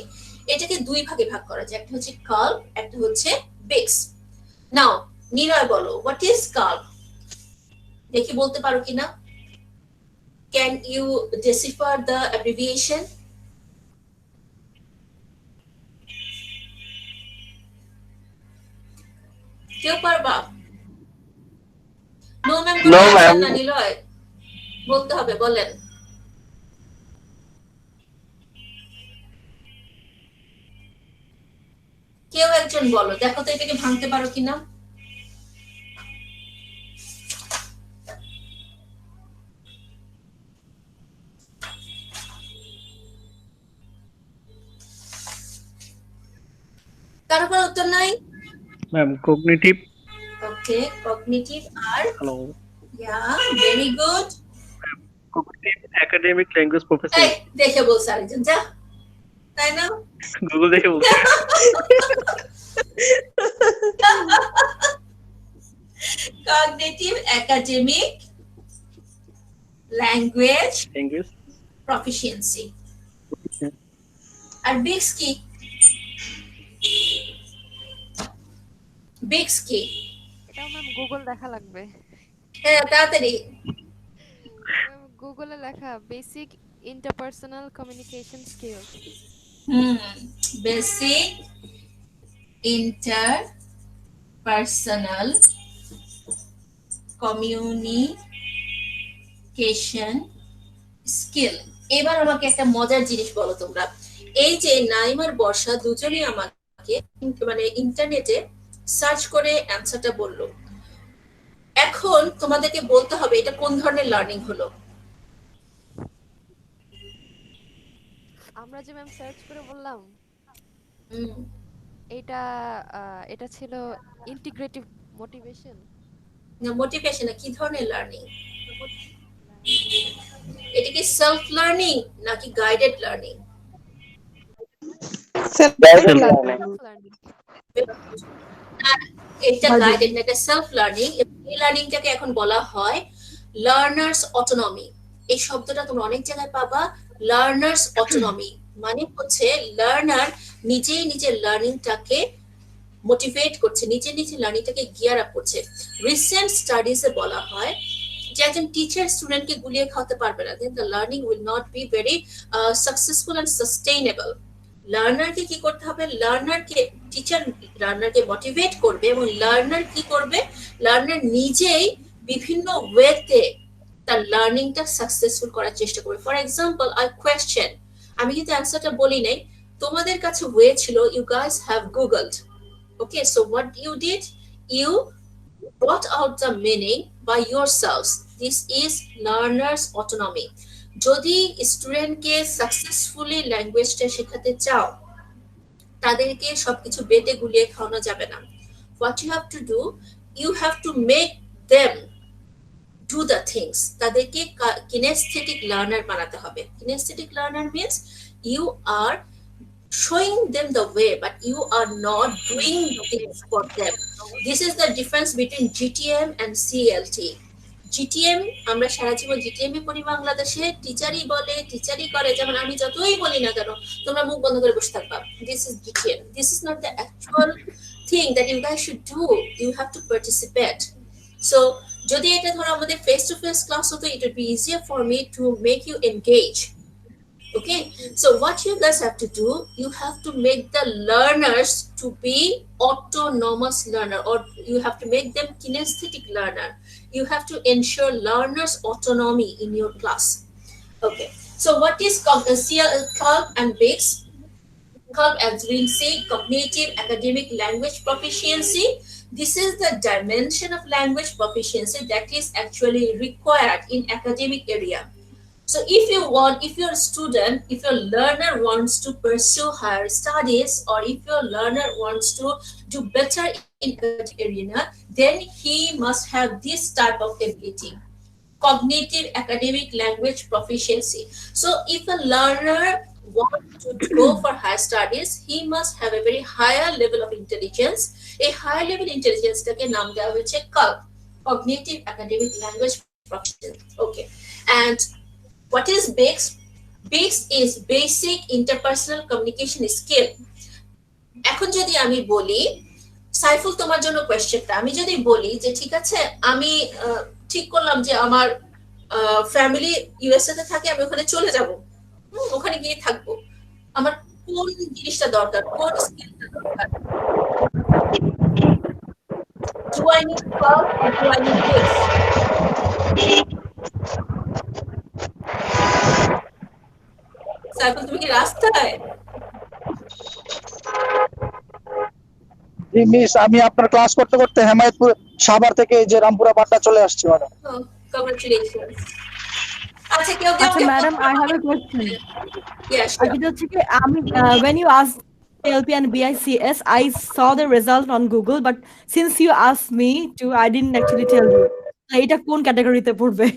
এটাকে 2 ভাগে ভাগ করা যায়। একটা হচ্ছে কাল্প, একটা হচ্ছে বিক্স। নাও নিলয় বলো, হোয়াট ইজ কাল্প? দেখি বলতে পারো কিনা? Can you decipher the abbreviation? কেউ পারবা? No ma'am, No, ma'am. না নিলয়, বলতে হবে, বলেন। কেউ একজন বলো, দেখো তো এটাকে ভাঙতে পারো কিনা। কারো কোনো উত্তর নাই? Ma'am cognitive. ওকে, কগনিটিভ আর hello, yeah, very good. Cognitive academic language professor. এই দেখে বলছ আরেকজন, যা, তাই না? গুগল দেখে বলছি। Cognitive academic language proficiency. আর বিক্স কি? বিক্স কি? এটাও ম্যাম গুগল দেখা লাগবে। হ্যাঁ, তাড়াতাড়ি গুগলে লেখা basic interpersonal communication skills. Basic interpersonal communication skill. এবার আমাকে একটা মজার জিনিস বলো তোমরা, এই যে নাইম আর বর্ষা দুজনেই আমাকে মানে ইন্টারনেটে সার্চ করে অ্যান্সারটা বললো। এখন তোমাদেরকে বলতে হবে এটা কোন ধরনের লার্নিং হলো। আমরা যে ম্যাম সার্চ করে বললাম এটা এটা ছিল ইন্টিগ্রেটিভ মোটিভেশন। মোটিভেশন কি ধরনের লার্নিং? এটা কি সেলফ লার্নিং নাকি গাইডেড লার্নিং? এটা গাইডেড না, এটা সেলফ লার্নিং। এই লার্নিংটাকে এখন বলা হয় লার্নার্স অটোনমি। এই শব্দটা তোমরা অনেক জায়গায় পাবা, লার্নার্স অটোনমি মানে হচ্ছে লার্নার নিজেই নিজের লার্নিংটাকে মোটিভেট করছে, নিজে নিজে লার্নিংটাকে গিয়ার আপ করছে। রিসেন্ট স্টাডিজে বলা হয় যে একজন টিচার স্টুডেন্টকে গুলিয়ে খাওয়াতে পারবে না, then the learning will not be very successful and sustainable. লার্নারকে কি করতে হবে, লার্নারকে টিচার লার্নারকে মোটিভেট করবে এবং লার্নার কি করবে, লার্নার নিজেই বিভিন্ন ওয়েতে তার লার্নিংটা সাকসেসফুল করার চেষ্টা করবে। ফর এক্সাম্পল আই কোয়েশ্চেন, আমি কিন্তু অ্যান্সারটা বলি নাই, তোমাদের কাছে ওয়ে ছিল you guys have googled. Okay, so what you did, you brought out the meaning by yourselves. This is learner's autonomy. যদি স্টুডেন্টকে সাকসেসফুলি ল্যাঙ্গুয়েজটা শেখাতে চাও, তাদেরকে সবকিছু বেটে গুলিয়ে খাওয়ানো যাবে না। What you have to do, you have to make them do the things. তাদেরকে kinesthetic learner বানাতে হবে। Kinesthetic learner means you are showing them the way, but you are not doing things for them. This is the difference between GTM and CLT. GTM আমরা সারা জীবন GTM এ পড়ি বাংলাদেশে, টিচারই বলে টিচারই করে, যেমন আমি যতই বলি না কেন তোমরা মুখ বন্ধ করে বসে থাকবা। This is GTM. This is not the actual thing that you guys should do. You have to participate. So যদি এটা ধরো আমাদের face to face class হতো, it would be easier for me to make you engage. Okay, so what you guys have to do, you have to make the learners to be autonomous learner, or you have to make them kinesthetic learner. You have to ensure learners autonomy in your class. Okay, so what is CLT and BICS? CLT, as we'll see, cognitive academic language proficiency. This is the dimension of language proficiency that is actually required in academic area. So if your student, if your learner wants to pursue higher studies, or if your learner wants to do better in that arena, then he must have this type of ability, cognitive academic language proficiency. So if a learner wants to go for higher studies, he must have a very higher level of intelligence. A higher level intelligence take naam dewa hoyeche CALP, cognitive academic language proficiency. Okay, and what is BICS? BICS is basic interpersonal communication skill. এখন যদি আমি বলি, সাইফুল তোমার জন্য কোয়েশ্চেনটা, আমি যদি বলি যে ঠিক আছে আমি ঠিক করলাম যে আমার ফ্যামিলি ইউএসএ তে থাকে, আমি ওখানে চলে যাব, ওখানে গিয়ে থাকবো, আমার কোন জিনিসটা দরকার, কোন স্কিলটা দরকার? Do I need CALP or do I need BICS? Saiful তুমি কি রাস্তায়? মিস আমি আপনার ক্লাস করতে করতে হেমায়েতপুর সাভার থেকে যে রামপুরা বাড্ডা চলে আসছি ম্যাডাম। কংগ্রাচুলেশনস। আচ্ছা madam I have a question. Yes, when you asked LP and BICS, I saw the result on Google, but since you asked me to, I didn't actually tell you. এটা কোন ক্যাটাগরিতে পড়বে?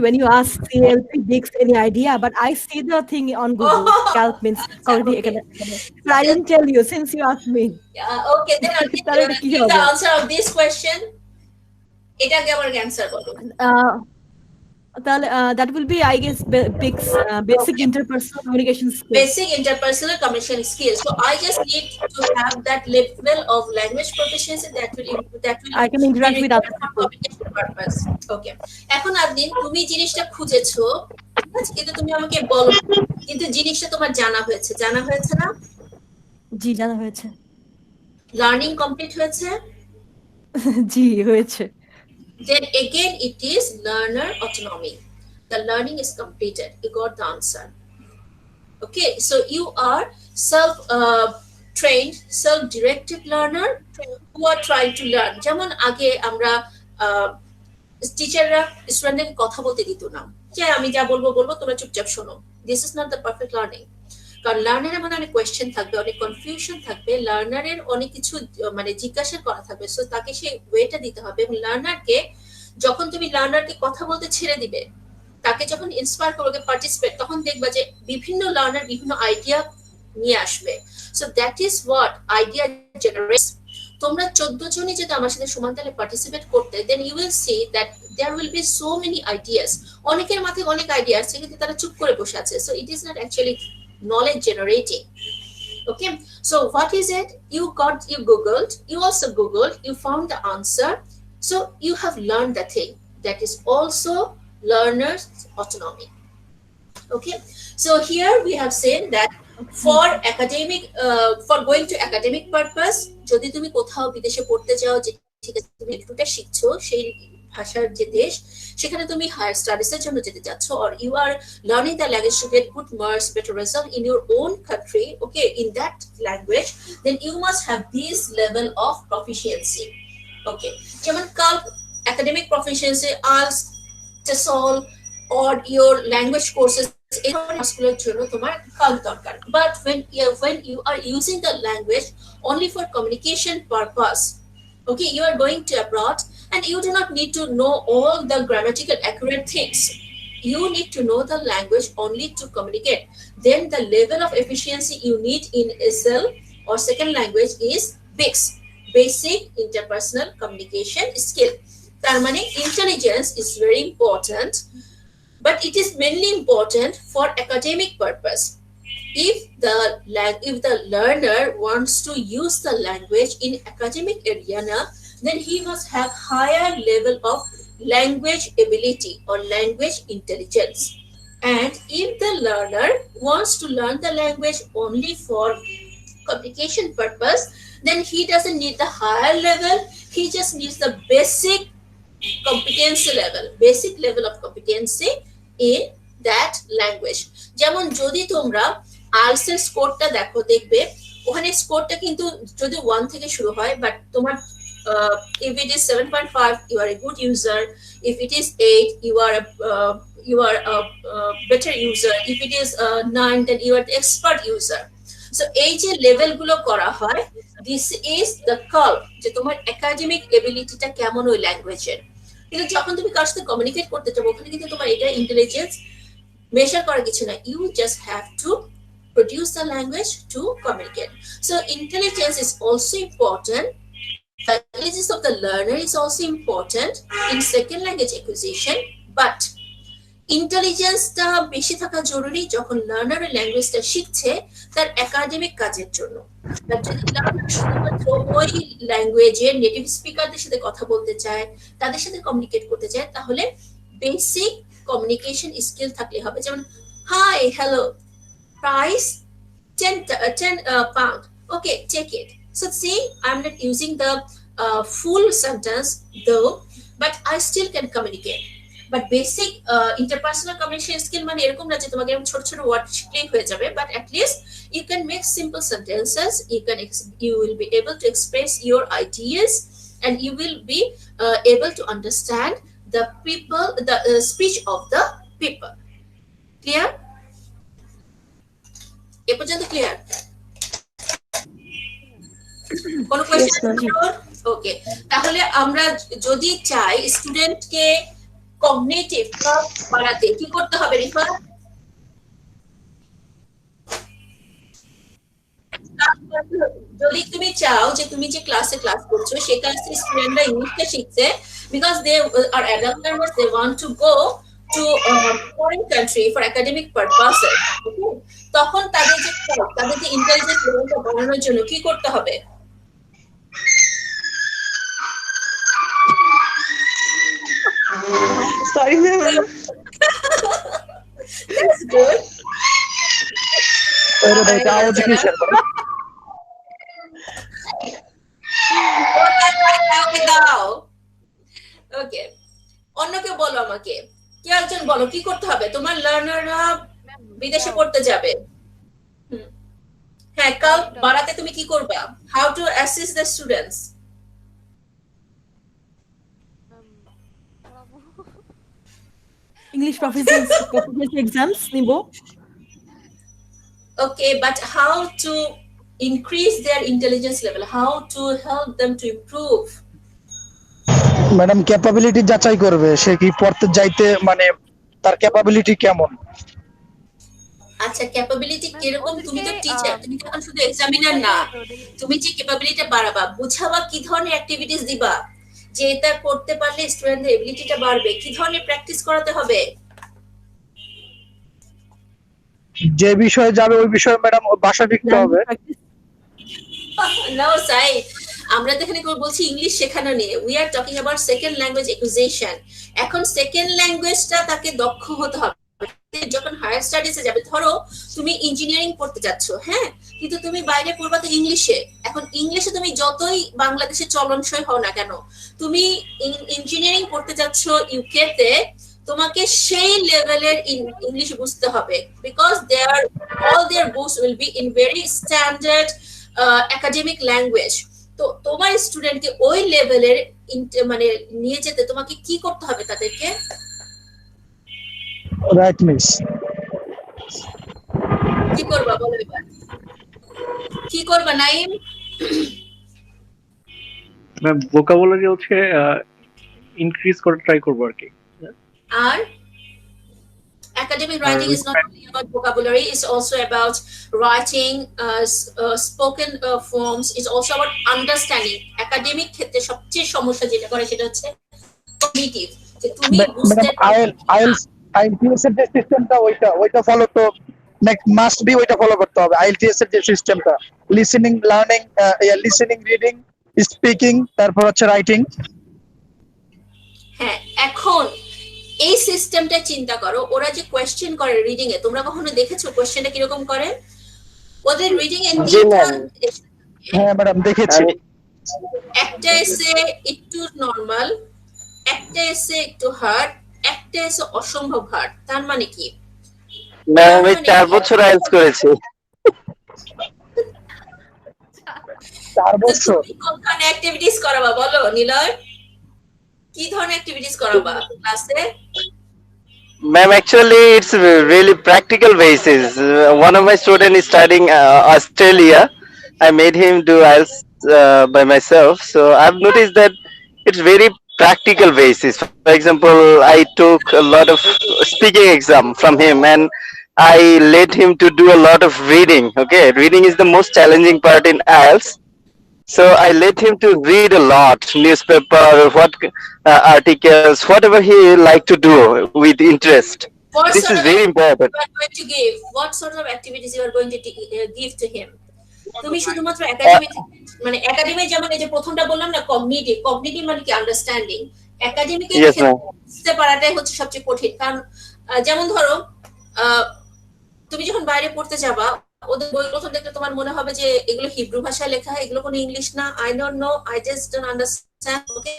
When you ask CLP, BICS, any idea? But I see the thing on Google. CALP means cognitive academic. But I didn't tell you since you asked me. Okay, then I'll give the answer of this question. এটা কি আমার answer বলো? That will be, I guess, BICS, basic interpersonal communication skills. Basic interpersonal communication skills. So I just need to have that level of language proficiency that will I can interact with other people. Purpose. Okay. এখন আদিন তুমি জিনিসটা খুঁজেছো, কিন্তু তুমি আমাকে বলো, কিন্তু জিনিসটা তোমার জানা হয়েছে না? জি জানা হয়েছে। লার্নিং কমপ্লিট হয়েছে? জি হয়েছে। Then again it is learner autonomy. The learning is completed. You got the answer. Okay, so you are self trained, self directed learner who are trying to learn. যেমন আগে আমরা টিচাররা স্টুডেন্টদের কথা বলতে দিত না, যে আমি যা বলবো বলবো তোমরা চুপচাপ শোনো। This is not the perfect learning. কারণ লার্নারের মধ্যে অনেক কোয়েশ্চেন থাকবে, অনেক কনফিউশন থাকবে, লার্নারের অনেক কিছু মানে জিজ্ঞাসা করা থাকবে, সো তাকে সেই ওয়েটা দিতে হবে। এবং লার্নারকে যখন তুমি লার্নারকে কথা বলতে ছেড়ে দিবে, তাকে যখন ইন্সপায়ার করবে পার্টিসিপেট, তখন দেখবা যে বিভিন্ন লার্নার বিভিন্ন আইডিয়া নিয়ে আসবে। So that is what idea generates. তোমরা 14 জনই যদি আমার সাথে সমান তালে পার্টিসিপেট করতে, then you will see that there will be so many ideas. অনেকের মাথায় অনেক আইডিয়া আছে কিন্তু তারা চুপ করে বসে আছে। So it is not actually knowledge generating. Okay, so what is it? You googled, you also googled, you found the answer, so you have learned the thing. That is also learner's autonomy. Okay, so here we have said that for academic for going to academic purpose, যদি তুমি কোথাও বিদেশে পড়তে যাও, যে ঠিক আছে তুমি একটুটা শিখছো সেই ভাষার যে দেশ, সেখানে তুমি হায়ার স্টাডিজের জন্য যেতে যাচ্ছ, or you are learning the language to get good marks, better result in your own country, okay, in that language, then you must have this level of proficiency. Okay, যেমন কাল academic proficiency, IELTS, TESOL, or your language courses, এই ধরনের স্কুলের জন্য তোমার কাল দরকার। But when you are using the language only for communication purpose, okay, you are going to abroad and you do not need to know all the grammatical accurate things. You need to know the language only to communicate. Then the level of efficiency you need in SL or second language is BICS, basic interpersonal communication skill. তার মানে intelligence is very important, but it is mainly important for academic purpose. If the learner wants to use the language in academic arena, then he must have higher level of language ability or language intelligence. And if the learner wants to learn the language only for communication purpose, then he doesn't need the higher level, he just needs the basic level of competency in that language. যেমন যদি তোমরা IELTS এর স্কোরটা দেখো, দেখবে ওখানে স্কোরটা কিন্তু যদি 1 থেকে শুরু হয়, বাট তোমার if it is 7.5 you are a good user, if it is 8 you are a better user, if it is 9 then you are the expert user. So এই যে লেভেল গুলো করা হয়, this is the curve যে তোমার academic এবিলিটিটা কেমন ওই ল্যাঙ্গুয়েজের। কিন্তু যখন তুমি কার সাথে কমিউনিকেট করতে চাও, ওখানে কিন্তু তোমার এটা ইন্টেলিজেন্স মেজার করার কিছু না, you just have to produce the language to communicate. So intelligence is also important. The intelligence of the learner is also important in second language acquisition, but ইন্টেলিজেন্সটা বেশি থাকা জরুরি যখন লার্নার ল্যাঙ্গুয়েজটা শিখছে তার একাডেমিক কাজের জন্য। যদি লার্নার শুধুমাত্র ওই ল্যাঙ্গুয়েজের নেটিভ স্পিকারদের সাথে কথা বলতে চায়, তাদের সাথে কমিউনিকেট করতে চায়, তাহলে বেসিক কমিউনিকেশন স্কিল থাকলে হবে। যেমন hi, hello, price 10 pound, okay, take it. So see, I'm not using the full sentence though, but I still can communicate. But basic interpersonal communication skill মানে এরকম না যে তোমাকে ছোট ছোট ওয়ার্ড শিখলেই হয়ে যাবে, but at least you can make simple sentences, you will be able to express your ideas, and you will be able to understand the people, the speech of the people. Clear? এ পর্যন্ত clear? কোন question? ওকে, তাহলে আমরা যদি চাই স্টুডেন্টকে cognitive বাড়াতে কি করতে হবে রিফা? যদি তুমি চাও যে তুমি যে ক্লাসে ক্লাস করছো সেই ক্লাসে স্টুডেন্টরা ইংলিশটা শিখছে, because they are adult learners, they want to go to a foreign country for academic purposes, okay? তখন তাদের যে ইন্টেলিজেন্স লেভেলটা বাড়ানোর জন্য কি করতে হবে? Sorry, ma'am. That's good. আমাকে, কেউ একজন বলো কি করতে হবে? তোমার লার্নাররা বিদেশে পড়তে যাবে, হ্যাঁ, কাল বাড়াতে তুমি কি করবা? How to assist the students? English proficiency exams নিবো। Okay, but how to increase their intelligence level? How to help them to improve? Madam capability যাচাই করবে, সে কি পড়তে যাইতে মানে তার ক্যাপাবিলিটি কেমন। আচ্ছা, ক্যাপাবিলিটি কিরকম? তুমি তো টিচার, তুমি তো এখন শুধু এক্সামিনার না, তুমি যে ক্যাপাবিলিটি বাড়াবা, বুঝাবা কি ধরনের অ্যাক্টিভিটিস দিবা যে এটা করতে পারলে স্টুডেন্টদের এবিলিটিটা বাড়বে, কি ধরনের প্র্যাকটিস করাতে হবে? যে বিষয়ে যাবে ওই বিষয়ে ম্যাডাম ভাষা শিখতে হবে। No, Sai. আমরা তো এখানে বলছি ইংলিশ শেখানো নিয়ে। We are talking about second language acquisition. এখন সেকেন্ড ল্যাঙ্গুয়েজটা তাকে দক্ষ হতে হবে। যখন হায়ার স্টাডিজে যাবে, ধরো তুমি ইঞ্জিনিয়ারিং পড়তে যাচ্ছ, হ্যাঁ, কিন্তু তুমি বাইরে পড়বা তো ইংলিশে। এখন ইংলিশে তুমি যতই বাংলাদেশে চলনসই হও না কেন, তুমি ইঞ্জিনিয়ারিং পড়তে যাচ্ছ ইউকেতে, তোমাকে সেই লেভেলের ইংলিশ বুঝতে হবে, because all their books will be in very standard academic language. তো তোমার স্টুডেন্টকে ওই লেভেলের মানে নিয়ে যেতে তোমাকে কি করতে হবে তাদেরকে? Right miss. কি করবা বলো এবার, কি করবা নাইম? ম্যাম ভোকাবুলারি হচ্ছে ইনক্রিজ করে ট্রাই করব আর কি। আর academic writing is not only about vocabulary, it's also about writing spoken forms, it's also about understanding. academic ক্ষেত্রে সবচেয়ে সমস্যা যেটা করে সেটা হচ্ছে কগনিটিভ, যে তুমি বুঝতে আইএলটিএস এর যে সিস্টেমটা ওইটা ফলো তো নেক্সট মাস্ট বি, ওইটা ফলো করতে হবে। আইএলটিএস এর যে সিস্টেমটা, listening, learning, listening, reading, speaking, তারপর হচ্ছে রাইটিং। হ্যাঁ, এখন এই সিস্টেমটা চিন্তা করো, ওরা যে কোয়েশ্চেন করে রিডিং এ, তোমরা কখনো দেখেছো কোয়েশ্চেনটা কিরকম করে? ওদের রিডিং এ হ্যাঁ ম্যাডাম দেখেছি। একটা এসে একটু নরমাল, একটা এসে একটু হার্ড, একটা এসে অসম্ভব হার্ড। তার মানে কি? ম্যাম আমি 4 বছর আইএলটিএস করেছি। 4 বছর? কোন ধরনের অ্যাক্টিভিটিস করাবা বলো নিলয়? কি ধরনের অ্যাক্টিভিটিস করাবা ক্লাসে? Ma'am, actually, it's really practical basis. One of my students is studying Australia. I made him do IELTS by myself. So I've noticed that it's very practical basis. For example, I took a lot of speaking exam from him and I led him to do a lot of reading. Okay, reading is the most challenging part in IELTS. So I let him to read a lot, newspaper, articles, whatever he like to do with interest. This is very important. You are going to give what sort of activities you are going to give to him? তুমি শুধুমাত্র academic, মানে academy যেমন এই যে প্রথমটা বললাম না, cognitive মানে কি আন্ডারস্ট্যান্ডিং, একাডেমিকে বুঝতে পারাটাই হচ্ছে সবচেয়ে কঠিন। কারণ যেমন ধরো তুমি যখন বাইরে পড়তে যাবা, ওদের বই প্রথম দেখলে তোমার মনে হবে যে এগুলো হিব্রু ভাষায় লেখা, এগুলো কোনো ইংলিশ না, I don't know, I just don't understand. Okay,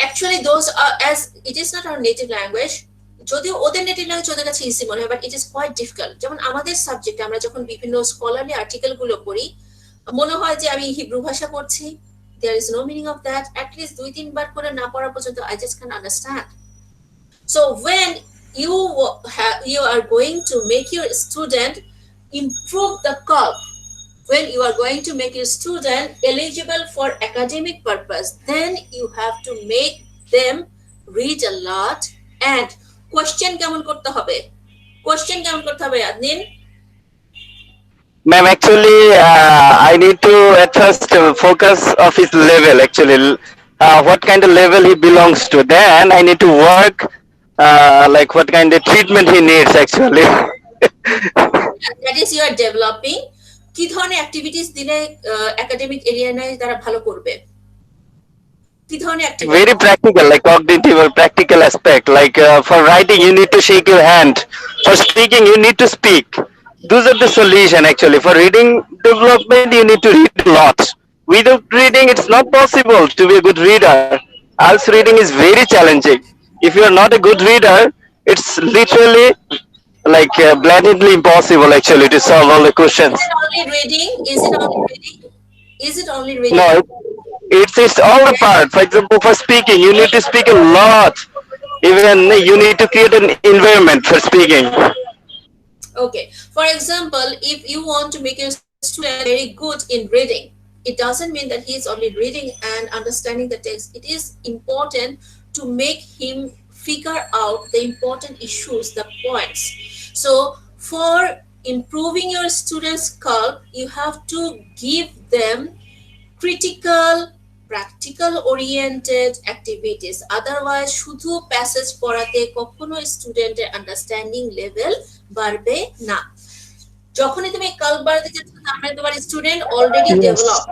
actually those are as it is not our native language, যদিও ওদের নেটিভ ল্যাঙ্গুয়েজ ওদের কাছে ইজি মনে হয়, but it is quite difficult. যেমন আমাদের সাবজেক্টে আমরা যখন বিভিন্ন স্কলারলি আর্টিকেল গুলো পড়ি, মনে হয় যে আমি হিব্রু ভাষা পড়ছি, there is no meaning of that. At least 2-3 বার করে না পড়া পর্যন্ত I just can understand. So when you are going to make your student improve the curve, when you are going to make your student eligible for academic purpose, then you have to make them read a lot and question কেমন করতে হবে? Question কেমন করতে হবে আদনিন? Ma'am, actually, I need to at first focus of his level. Actually, what kind of level he belongs to. Then I need to work like what kind of treatment he needs. Actually, that is you are developing. কি ধরনের activities দিলে academic এরিয়ায় তারা ভালো করবে? কি ধরনের activity? Very practical, like cognitive or practical aspect. Like for writing, you need to shake your hand. For speaking, you need to speak. Those are the solution actually. For reading development, you need to read a lot. Without reading, it's not possible to be a good reader. IELTS reading is very challenging. If you are not a good reader, it's literally like blatantly impossible actually to solve all the questions. Is it only reading? Is it only reading? Is it only reading? No, it's all the part. For example, for speaking, you need to speak a lot. Even you need to create an environment for speaking. Okay. For example, if you want to make your student very good in reading, it doesn't mean that he is only reading and understanding the text. It is important to make him figure out the important issues, the points. So for improving your students' skill, you have to give them critical, practical oriented activities. Otherwise শুধু passage পড়াতে কখনো স্টুডেন্টের understanding level বাড়বে না। যখনই তুমি কাল বাড়াতে যাচ্ছ তার মানে তোমার স্টুডেন্ট অলরেডি ডেভেলপড,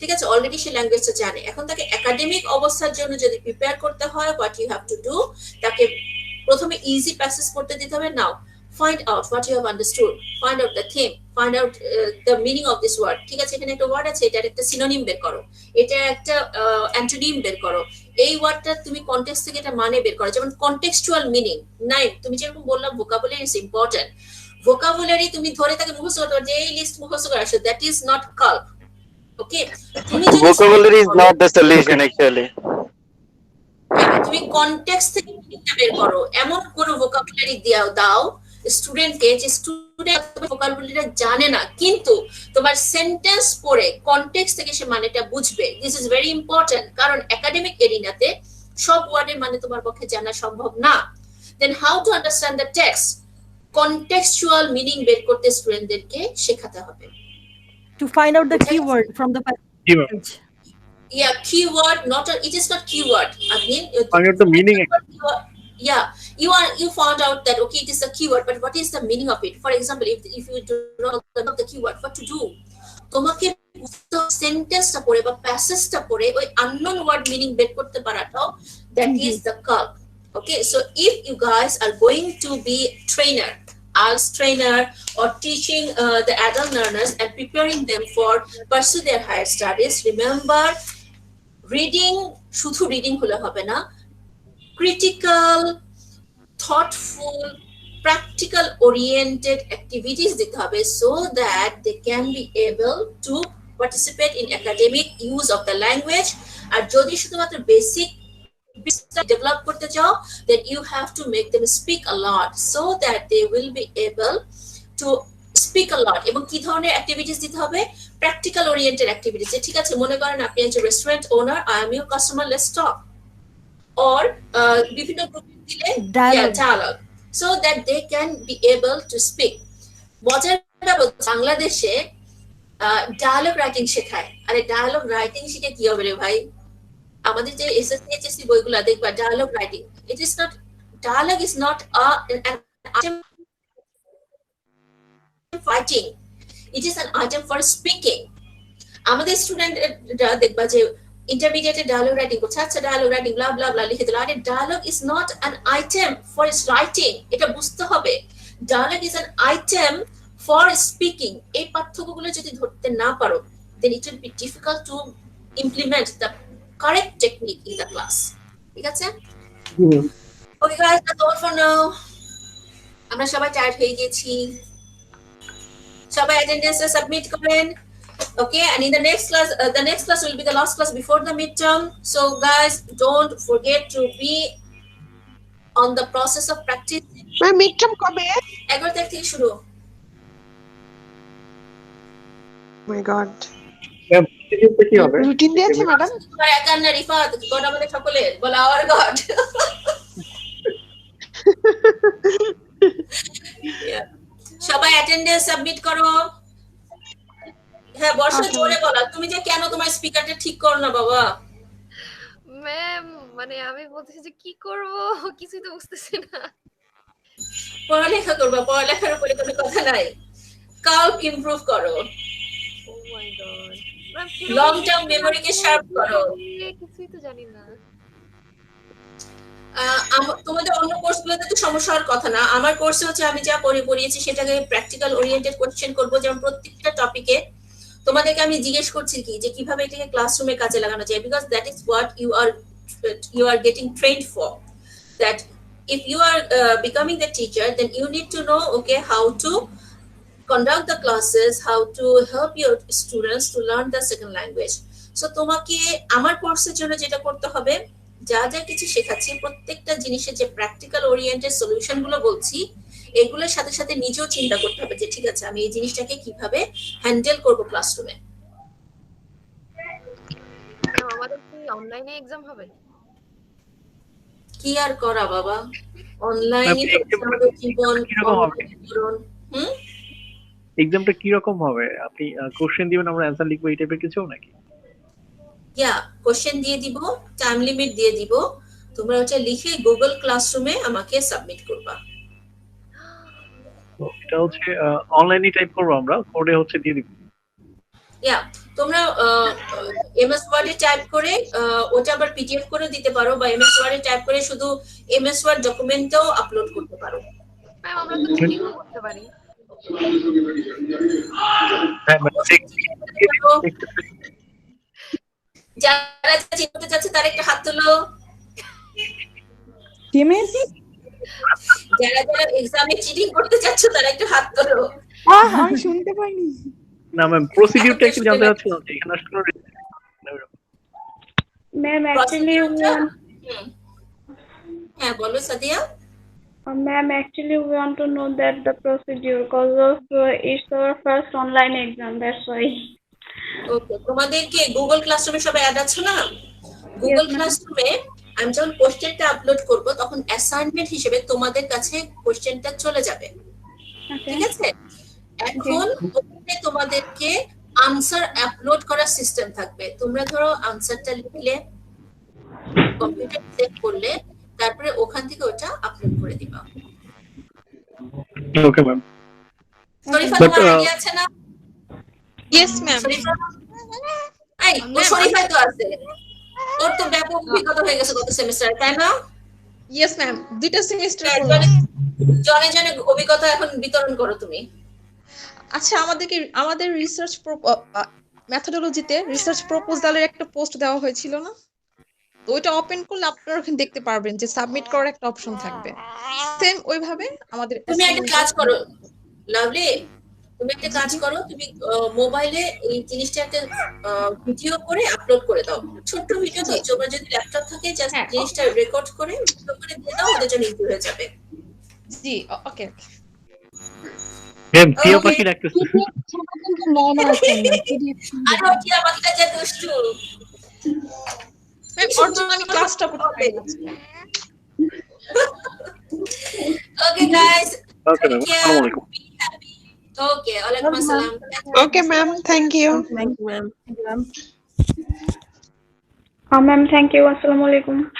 ঠিক আছে, অলরেডি সে ল্যাঙ্গুয়েজটা জানে। এখন তাকে একাডেমিক অবস্থার জন্য যদি প্রিপেয়ার করতে হয়, what you have to do, তাকে প্রথমে ইজি প্যাসেজ পড়তে দিতে হবে। নাও find out what you have understood, find out the theme, find out the meaning of this word, ঠিক আছে, এখানে একটা ওয়ার্ড আছে, এটার একটা সিনোনিম বের করো, এটা একটা অ্যান্টোনিম বের করো, এই ওয়ার্ডটা তুমি কনটেক্সট থেকে এটা মানে বের করো। যেমন কনটেক্সচুয়াল মিনিং নাই, তুমি যেরকম বললাম ভোকাবুলারি ইজ ইম্পর্টেন্ট, ভোকাবুলারি তুমি ধরে তাকে মুখস্থ করতে পারো, যে এই লিস্ট মুখস্থ করে আসো, দ্যাট ইজ নট কাল্প। ওকে, তুমি যদি Vocabulary is not the solution actually. তুমি কনটেক্সট থেকে মিনিংটা বের করো, এমন কোন ভোকাবুলারি দাও স্টুডেন্টকে যে স্টুডেন্ট ভোকাবুলারিটা জানে না, কিন্তু তোমার সেন্টেন্স পড়ে কনটেক্সট থেকে সে মানেটা বুঝবে। দিস ইজ ভেরি ইম্পর্টেন্ট, কারণ একাডেমিক এরিনাতে সব ওয়ার্ডের মানে তোমার পক্ষে জানা সম্ভব না। Then how to understand the text, contextual meaning বের করতে স্টুডেন্টদেরকে শেখাতে হবে। To find out the keyword from the passage. Yeah, keyword, it is not keyword. I mean, find out the meaning. Yeah, you found out that okay, it is a keyword, but what is the meaning of it? For example, if you do not know the keyword, what to do? তোমাকে সেন্টেন্সটা পড়ে বা প্যাসেজটা পড়ে ওই unknown word meaning বের করতে পারাটাও that is the culp. Okay, so if you guys are going to be trainer, IELTS trainer, or teaching the adult learners and preparing them for pursue their higher studies, remember reading শুধু reading হলে হবে না, critical, thoughtful, practical oriented activities দিতে হবে, so that they can be able to participate in academic use of the language. আর যদি শুধুমাত্র basic develop করতে চাও, then you have to make them speak a lot so that they will be able to speak a lot. এবং কি ধরনের activities দিতে হবে? Practical oriented activities. ঠিক আছে, মনে করেন আপনি একজন restaurant owner, I am your customer, let's talk, or বিভিন্ন গ্রুপে দিলে dialogue, so that they can be able to speak. মজার ব্যাপার, বাংলাদেশে ডায়ালগ রাইটিং শেখায়। আরে ডায়ালগ রাইটিং শিখে কি হবে রে ভাই? আমাদের যে এসএসসি এইচএসসি বইগুলো দেখবা dialogue writing, it is not, dialogue is not an item fighting, it is an item for speaking. আমাদের স্টুডেন্টরা দেখবা যে ইন্টারমিডিয়েটে ডায়ালগ রাইটিং করছে, আচ্ছা ডায়ালগ রাইটিং ব্লা ব্লা ব্লা লিখে দিল। আরে dialogue is not an item for writing, এটা বুঝতে হবে। Dialogue is an item for speaking. এই পার্থক্যগুলো যদি ধরতে না পারো, then it will be difficult to implement the correct technique in the class. ঠিক আছে? Okay guys, that's all for now. আমরা সবাই টায়ার্ড হয়ে গেছি, সবাই অ্যাটেন্ডেন্সে সাবমিট করেন। Okay, and in the next class will be the last class before the midterm. So guys, don't forget to be on the process of practice. midterm কবে? 11 তারিখ থেকে শুরু। My God. কি হবে? রুটিন দিয়েছে ম্যাডাম? তোমার একার না রিফাত, গড আমাদের সকলের, বলা আওয়ার গড। সবাই অ্যাটেন্ডেন্স সাবমিট করো। হ্যাঁ বর্ষা, জোরে বলা, তুমি যে কেন তোমার স্পিকারটা ঠিক করো না বাবা? ম্যাম মানে আমি বলতেছি যে কি করব, কিছুই তো বুঝতেছি না। পড়ালেখা করবা, পড়ালেখার উপরে কোনো কথা নাই, কাল্প ইমপ্রুভ করো, ও মাই গড, লং টার্ম মেমোরিকে শার্প করো। কিছুই তো জানি না। তোমাদের অন্য কোর্সগুলোতে তো সমস্যা হওয়ার কথা না, আমার কোর্সে হচ্ছে আমি যা পড়িয়েছি সেটাকে প্র্যাকটিক্যাল ওরিয়েন্টেড কোশ্চেন করবো। যেমন প্রত্যেকটা টপিকে তোমাদেরকে আমি জিজ্ঞেস করছি কি যে কিভাবে এটাকে ক্লাসরুমে কাজে লাগানো যায়, because that is what you are getting trained for. that if you are becoming the teacher, then you need to know, okay, how to conduct the classes, how to help your students to learn the second language. So তোমাকে আমার কোর্সের জন্য যেটা করতে হবে, যা যা কিছু শেখাচ্ছি প্রত্যেকটা জিনিসের যে প্র্যাকটিক্যাল ওরিয়েন্টেড সলিউশন গুলো বলছি, এগুলোর সাথে সাথে নিজেও চিন্তা করতে হবে যে ঠিক আছে আমি এই জিনিসটাকে কিভাবে হ্যান্ডেল করব ক্লাসরুমে। আমাদের কি অনলাইনে এক্সাম হবে? কি আর করা বাবা, অনলাইনে জীবন করুন। এক্সামটা কি রকম হবে? আপনি কোশ্চেন দিবেন, আমরা অ্যানসার লিখবো, এই টাইপের কিছু নাকি? কোশ্চেন দিয়ে দিব, টাইম লিমিট দিয়ে দিব, তোমরা ওটা লিখে গুগল ক্লাসরুমে আমাকে সাবমিট করবা। তো এটা হচ্ছে অনলাইনে টাইপ করব, আমরা কোডে হচ্ছে দিয়ে দিব। তোমরা এমএস ওয়ার্ডে টাইপ করে ওটা আবার পিডিএফ করে দিতে পারো, বা এমএস ওয়ার্ডে টাইপ করে শুধু এমএস ওয়ার্ড ডকুমেন্টটাও আপলোড করতে পারো। ম্যাম আমরা তো চিটিং করতে পারি। যারা চিটিং করতে যাচ্ছে তারা একটা হাত তোলো। যারা যারা এক্সামে চিটিং করতে যাচ্ছে তারা একটা হাত তোলো। আমি শুনতে পাইনি। না ম্যাম, প্রসিডিউরটা একটু জানতে চাচ্ছিলাম যে এখানে আসলে ম্যাম অ্যাকচুয়ালি হ্যাঁ বলো Sadia. Ma'am, actually we want to know that the procedure because of it's our first online exam, that's why. ওকে, তোমাদের কি গুগল ক্লাসরুমে সবাই অ্যাড আছে না? গুগল ক্লাসরুমে আমি যখন কোশ্চেনটা আপলোড করব তখন অ্যাসাইনমেন্ট হিসেবে তোমাদের কাছে কোশ্চেনটা চলে যাবে, ঠিক আছে? এখন ওখানে তোমাদেরকে আনসার আপলোড করার সিস্টেম থাকবে। তোমরা ধরো আনসারটা লিখলে, কম্পিউটার সেভ করলে, তারপরে ওখান থেকে ওটা আপলোড করে দিবা। Okay ma'am. শরীফা তোমার আইডিয়া আছে না? Yes ma'am. শরীফা তো আছে, ওর তো ব্যাপক অভিজ্ঞতা হয়ে গেছে গত সেমিস্টারে, তাই না? ইয়েস ম্যাম, দুইটা সেমিস্টার। জনে জনে অভিজ্ঞতা এখন বিতরণ করো তুমি। আচ্ছা, আমাদের রিসার্চ মেথোডোলজিতে রিসার্চ প্রপোজালের একটা পোস্ট দেওয়া হয়েছিল না? তো ওইটা ওপেন করলে আপনারা ওখানে দেখতে পারবেন যে সাবমিট করার একটা অপশন থাকবে। সেম ওইভাবে আমাদের। তুমি একটা কাজ করো লাভলি, তুমি একটা কাজ করো, তুমি মোবাইলে এই জিনিসটা একটা ভিডিও করে আপলোড করে দাও, ছোট্ট ভিডিও। তোমরা যদি ল্যাপটপ থাকে জাস্ট জিনিসটা রেকর্ড করে ভিডিও করে দিয়ে দাও, ওদের জন্য ইজি হয়ে যাবে। জি ওকে। ম্যাম টিয়া পাখি রাখতেছে। আরে টিয়া পাখিটা যে দুষ্টু। আমি ক্লাসটা করতে পারি না। ওকে গাইস, ওকে ম্যাম, আসসালামু আলাইকুম। ওকে, ওয়ালাইকুম আসসালাম। Okay ma'am, thank you. Thank you ma'am. Ma'am, thank you. Assalamu alaikum.